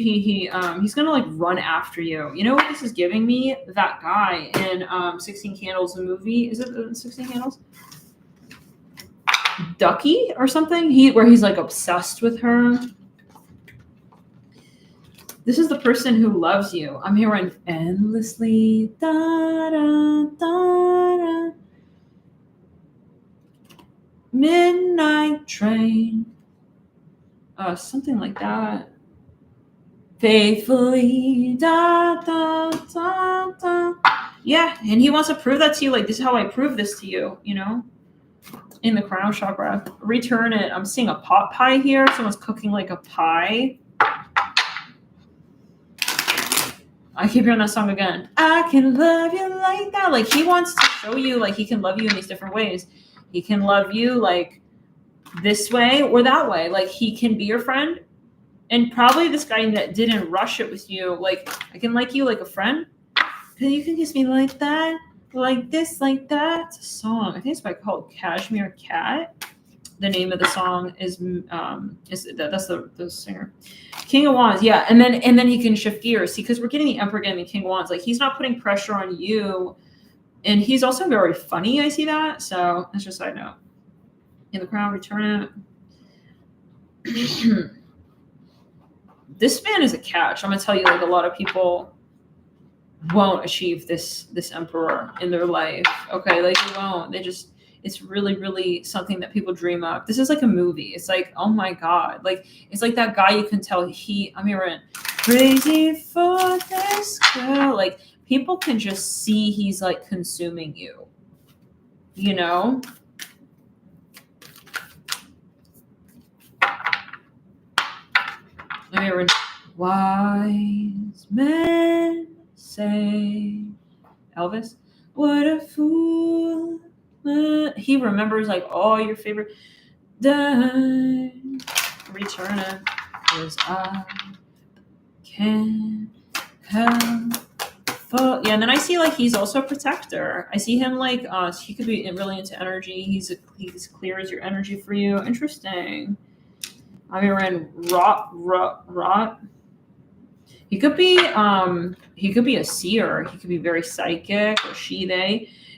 he's gonna like run after you. You know what this is giving me? That guy in 16 Candles, the movie. Is it 16 Candles? Ducky or something? Where he's like obsessed with her. This is the person who loves you. I'm hearing endlessly. Da, da, da, da. Midnight train. Something like that. Faithfully. Da, da, da, da. Yeah, and he wants to prove that to you. Like, this is how I prove this to you, you know? In the crown chakra. Return it. I'm seeing a pot pie here. Someone's cooking like a pie. I keep hearing that song again. I can love you like that. Like he wants to show you like he can love you in these different ways. He can love you like this way or that way. Like he can be your friend. And probably this guy that didn't rush it with you. Like I can like you like a friend. You can kiss me like that, like this, like that. It's a song. I think it's called Cashmere Cat. The name of the song is that's the singer. King of Wands, yeah, and then he can shift gears. See, because we're getting the Emperor, getting the King of Wands. Like he's not putting pressure on you And he's also very funny. I see that. So that's just a side note. In the crown, return it. This man is a catch. I'm gonna tell you, like, a lot of people won't achieve this emperor in their life. Okay, like they won't. They just, it's really, really something that people dream up. This is like a movie. It's like, oh my god, like it's like that guy. You can tell I'm here crazy for this girl. Like people can just see he's like consuming you. You know. I'm here. Wise men say, Elvis, what a fool. He remembers like all your favorite. Return it, because I can help. Yeah, and then I see like he's also a protector. I see him like he could be really into energy. He's clear as your energy for you. Interesting. I'm here in rot. He could be a seer. He could be very psychic, or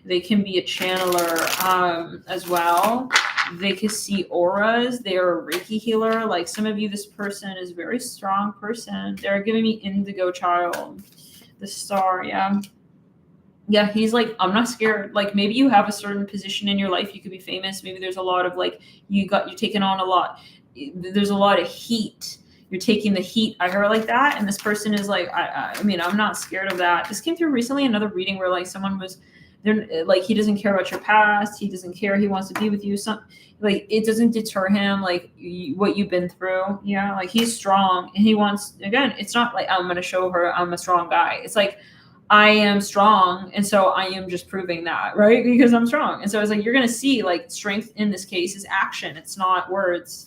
they can be a channeler as well. They can see auras. They are a Reiki healer. Like some of you, this person is a very strong person. They're giving me indigo child, the star. Yeah, he's like, I'm not scared. Like maybe you have a certain position in your life. You could be famous. Maybe there's a lot of like you're taking on a lot. There's a lot of heat. You're taking the heat. I heard like that, and this person is like, I mean, I'm not scared of that. This came through recently, another reading where like someone was, they're like, he doesn't care about your past. He doesn't care. He wants to be with you. Like it doesn't deter him. Like what you've been through. Yeah, like he's strong, and he wants. Again, it's not like I'm gonna show her I'm a strong guy. It's like I am strong, and so I am just proving that, right? Because I'm strong, and so it's like you're gonna see like strength in this case is action. It's not words.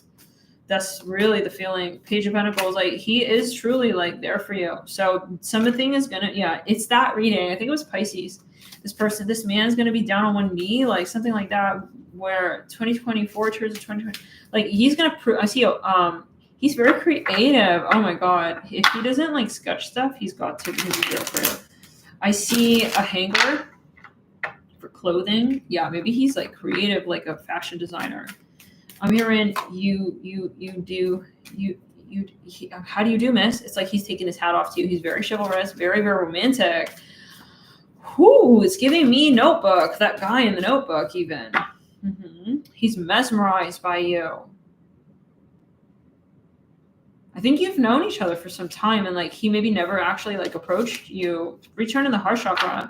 That's really the feeling. Page of Pentacles, like he is truly like there for you. So something is gonna, it's that reading. I think it was Pisces. This man is gonna be down on one knee, like something like that. Where 2024 turns to 2020, like he's gonna prove. I see. He's very creative. Oh my god, if he doesn't like sketch stuff, he's got to be real creative. I see a hanger for clothing. Yeah, maybe he's like creative, like a fashion designer. I'm hearing how do you do, miss? It's like he's taking his hat off to you. He's very chivalrous, very, very romantic. Whoo, it's giving me Notebook, that guy in the Notebook even. He's mesmerized by you. I think you've known each other for some time, and like he maybe never actually like approached you. Return in the heart chakra.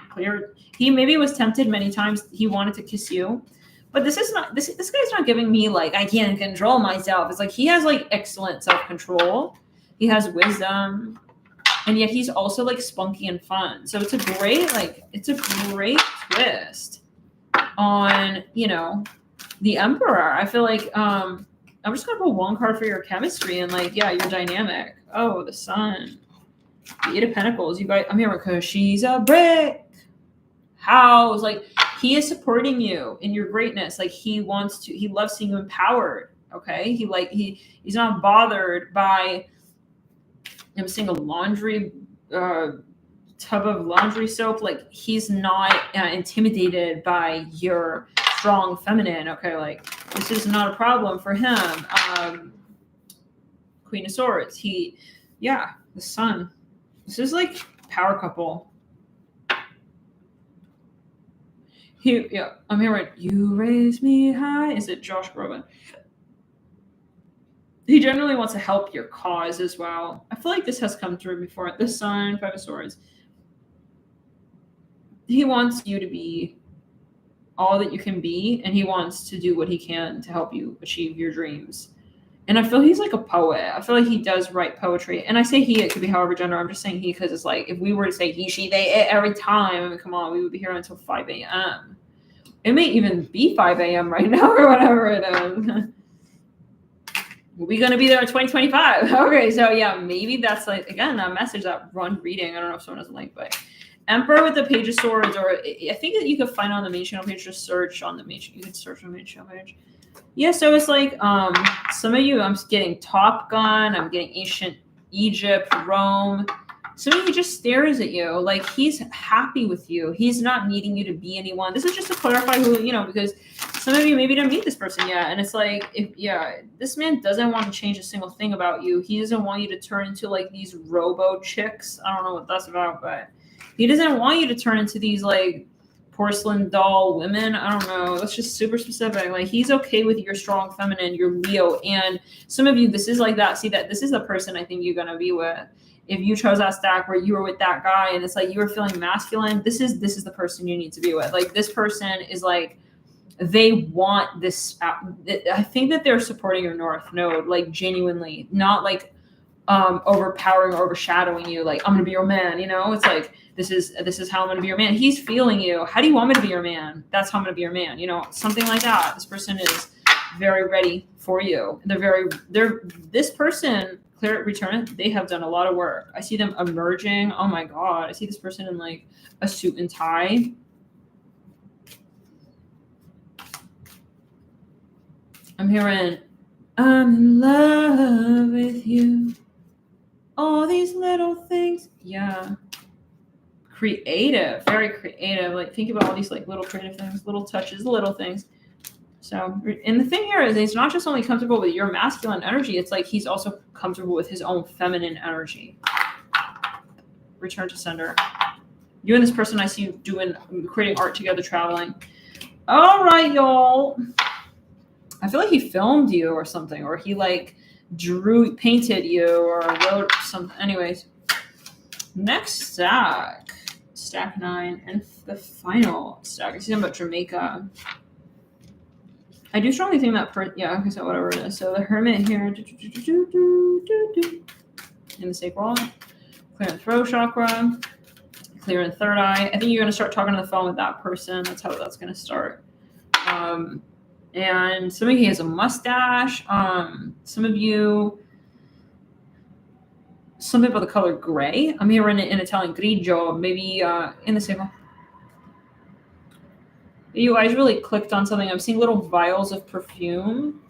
Clear. He maybe was tempted many times. He wanted to kiss you. But this guy's not giving me like I can't control myself. It's like he has like excellent self-control. He has wisdom, and yet he's also like spunky and fun. So it's a great twist on, the Emperor. I feel like I'm just gonna put one card for your chemistry and like your dynamic. Oh, the Sun, the Eight of Pentacles. You guys, I'm here because she's a brick house. Like he is supporting you in your greatness. Like he loves seeing you empowered. Okay. He's not bothered by him seeing a laundry tub of laundry soap. Like he's not intimidated by your strong feminine. Okay. Like this is not a problem for him. Queen of Swords. The Sun. This is like power couple. I'm hearing you raise me high. Is it Josh Groban? He generally wants to help your cause as well. I feel like this has come through before. The Sun, Five of Swords. He wants you to be all that you can be, and he wants to do what he can to help you achieve your dreams. And I feel he's like a poet. I feel like he does write poetry. And I say he, it could be however gender. I'm just saying he because it's like if we were to say he, she, they, it every time, I mean, come on, we would be here until 5 a.m. It may even be 5 a.m. right now or whatever it is. We're going to be there in 2025. Okay, so maybe that's like, again, that message, that run reading. I don't know if someone has a link, but Emperor with the Page of Swords, or I think that you could find on the main channel page, just search on the main channel. You can search on the main channel page. Yeah, so it's like some of you, I'm getting Top Gun, I'm getting ancient Egypt, Rome, Somebody who just stares at you, like he's happy with you. He's not needing you to be anyone. This is just to clarify who, because some of you maybe didn't meet this person yet. And it's like, this man doesn't want to change a single thing about you. He doesn't want you to turn into like these robo chicks. I don't know what that's about, but he doesn't want you to turn into these like porcelain doll women. I don't know. That's just super specific. Like he's okay with your strong feminine, your Leo. And some of you, this is like that. See that this is the person I think you're going to be with. If you chose that stack where you were with that guy and it's like you were feeling masculine, this is the person you need to be with. Like this person is like, they want this. I think that they're supporting your North Node, like genuinely, not like overpowering or overshadowing you. Like I'm gonna be your man. It's like this is how I'm gonna be your man. He's feeling you. How do you want me to be your man? That's how I'm gonna be your man. Something like that. This person is very ready for you. This person. Clear return, they have done a lot of work. I see them emerging. Oh my God. I see this person in like a suit and tie. I'm hearing, I'm in love with you. All these little things. Yeah. Creative, very creative. Like think about all these like little creative things, little touches, little things. So, and the thing here is he's not just only comfortable with your masculine energy, it's like he's also comfortable with his own feminine energy. Return to sender. You and this person I see you creating art together, traveling. All right, y'all. I feel like he filmed you or something, or he like painted you or wrote something. Anyways, next stack 9, and the final stack. I see something about Jamaica. I do strongly think that okay, so whatever it is. So the Hermit here, in the sacral, clearing throat chakra, clearing third eye. I think you're going to start talking on the phone with that person. That's how that's going to start. And some of you has a mustache. Some of you, some people the color gray. I'm here in Italian, grigio, maybe in the sacral. You guys really clicked on something. I'm seeing little vials of perfume.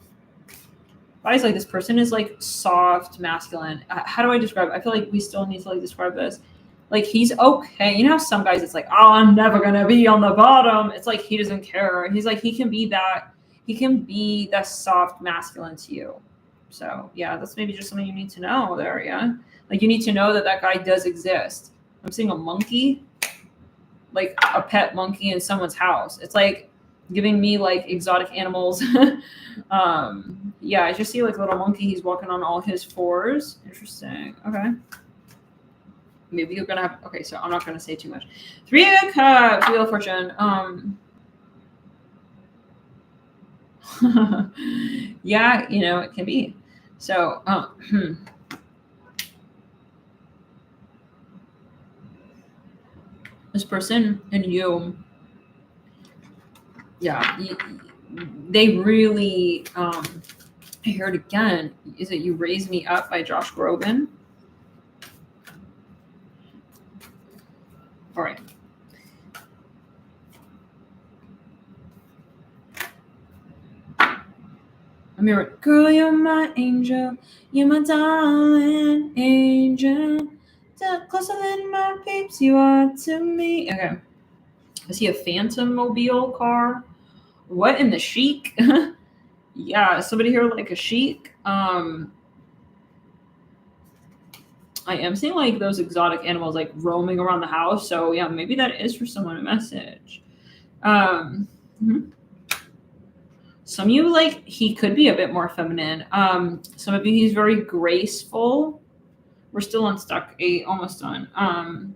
Guys, like this person is like soft, masculine. How do I describe it? I feel like we still need to like describe this. Like he's okay. You know how some guys it's like, oh, I'm never gonna be on the bottom. It's like he doesn't care. He's like he can be that soft masculine to you. So yeah, that's maybe just something you need to know there. Yeah, like you need to know that guy does exist. I'm seeing a monkey. Like a pet monkey in someone's house. It's like giving me like exotic animals. Yeah, I just see like a little monkey. He's walking on all his fours. Interesting. Okay. Maybe you're gonna have. Okay, so I'm not gonna say too much. 3 of Cups, Wheel of Fortune. Yeah, it can be. So, this person and you, they really, I heard again, is it You Raise Me Up by Josh Groban? All right. I'm here. Girl, you're my angel. You're my darling angel. Closer than my peeps you are to me. Okay. I see a Phantom Mobile car. What in the chic? Yeah, somebody here like a chic. I am seeing like those exotic animals like roaming around the house. So yeah, maybe that is for someone a message. Some of you like he could be a bit more feminine. Some of you he's very graceful. We're still on stack 8, almost done.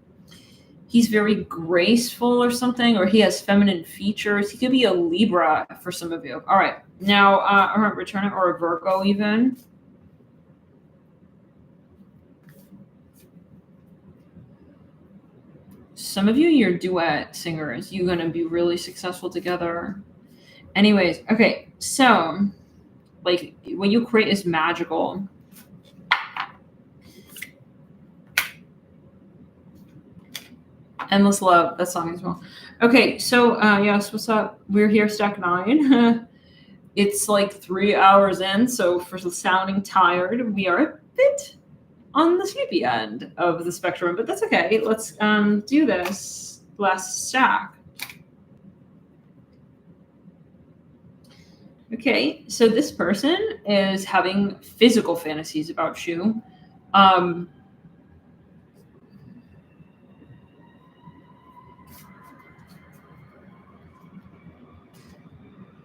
He's very graceful or something, or he has feminine features. He could be a Libra for some of you. All right, now return it, or a Virgo even. Some of you, you're duet singers. You're gonna be really successful together. Anyways, okay, so like what you create is magical. Endless Love, that song as well. Okay, so yes, what's up? We're here, stack 9. It's like 3 hours in, so for sounding tired, we are a bit on the sleepy end of the spectrum, but that's okay. Let's do this last stack. Okay, so this person is having physical fantasies about you.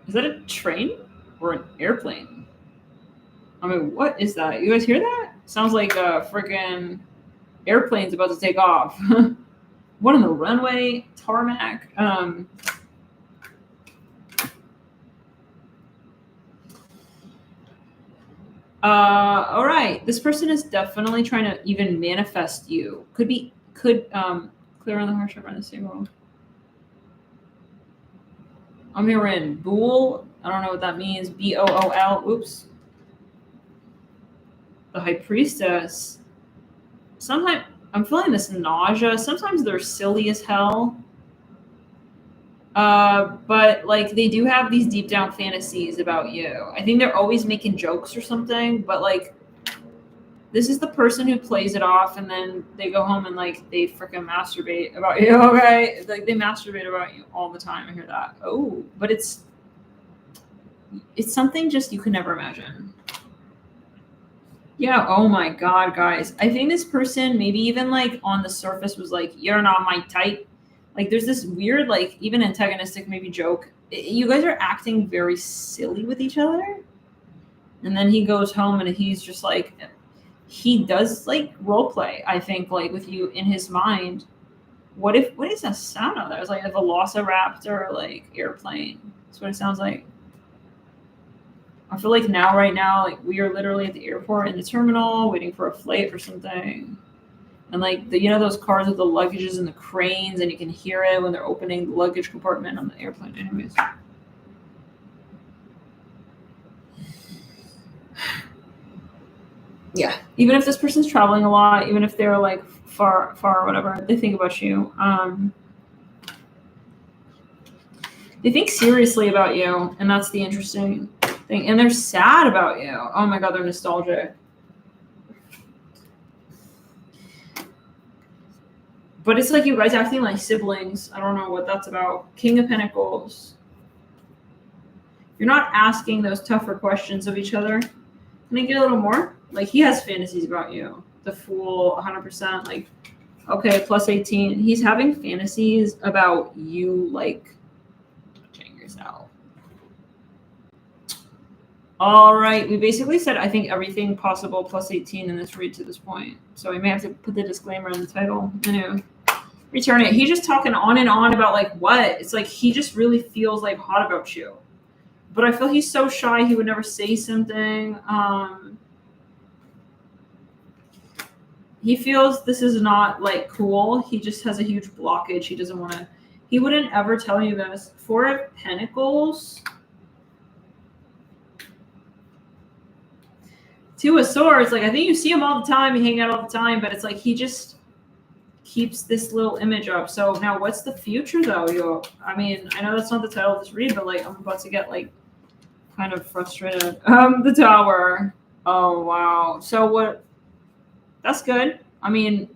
Is that a train or an airplane? I mean, what is that? You guys hear that? Sounds like a freaking airplane's about to take off. One on the runway, tarmac. All right. This person is definitely trying to even manifest you. Could clear on the hardship on the table. I'm hearing Bool. I don't know what that means. Bool. Oops. The High Priestess. Sometimes I'm feeling this nausea. Sometimes they're silly as hell. But like they do have these deep down fantasies about you. I think they're always making jokes or something, but like this is the person who plays it off and then they go home and like they freaking masturbate about you, okay? Like they masturbate about you all the time. I hear that. Oh, but it's something just you can never imagine. Yeah, oh my god, guys. I think this person maybe even like on the surface was like, you're not my type. Like there's this weird, like even antagonistic maybe joke. You guys are acting very silly with each other. And then he goes home and he's just like, he does like role play, I think, like with you in his mind. What is that sound out there? It's like a velociraptor, like airplane. That's what it sounds like. I feel like right now, like we are literally at the airport in the terminal waiting for a flight or something. And like those cars with the luggages and the cranes, and you can hear it when they're opening the luggage compartment on the airplane. Anyways. Yeah. Even if this person's traveling a lot, even if they're like far or whatever, they think about you. They think seriously about you, and that's the interesting thing. And they're sad about you. Oh my god, they're nostalgic. But it's like you guys acting like siblings. I don't know what that's about. King of Pentacles. You're not asking those tougher questions of each other. Can I get a little more? Like he has fantasies about you. The Fool, 100%. Like, okay, plus 18. He's having fantasies about you, like, touching yourself. All right, we basically said, I think, everything possible plus 18 in this read to this point. So we may have to put the disclaimer in the title. Anyway, return it. He's just talking on and on about, like, what? It's like he just really feels, like, hot about you. But I feel he's so shy he would never say something. He feels this is not like cool. He just has a huge blockage. He doesn't want to. He wouldn't ever tell you this. Four of Pentacles. Two of Swords. Like I think you see him all the time. You hang out all the time, but it's like he just keeps this little image up. So now, what's the future though, yo? I mean, I know that's not the title of this read, but like I'm about to get like kind of frustrated. The Tower. Oh wow. So what? That's good. I mean,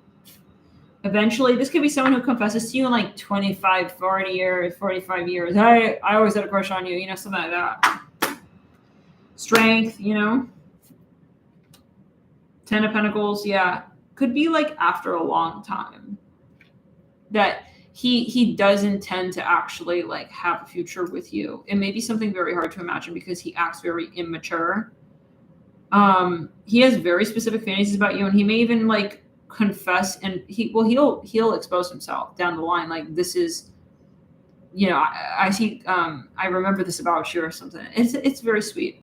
eventually, this could be someone who confesses to you in like 25, 40 years, 45 years. I always had a crush on you, something like that. Strength, 10 of Pentacles, yeah. Could be like after a long time that he does intend to actually like have a future with you. It may be something very hard to imagine because he acts very immature. He has very specific fantasies about you, and he may even like confess, and he'll expose himself down the line. Like this is, I see. I remember this about you or something. It's very sweet.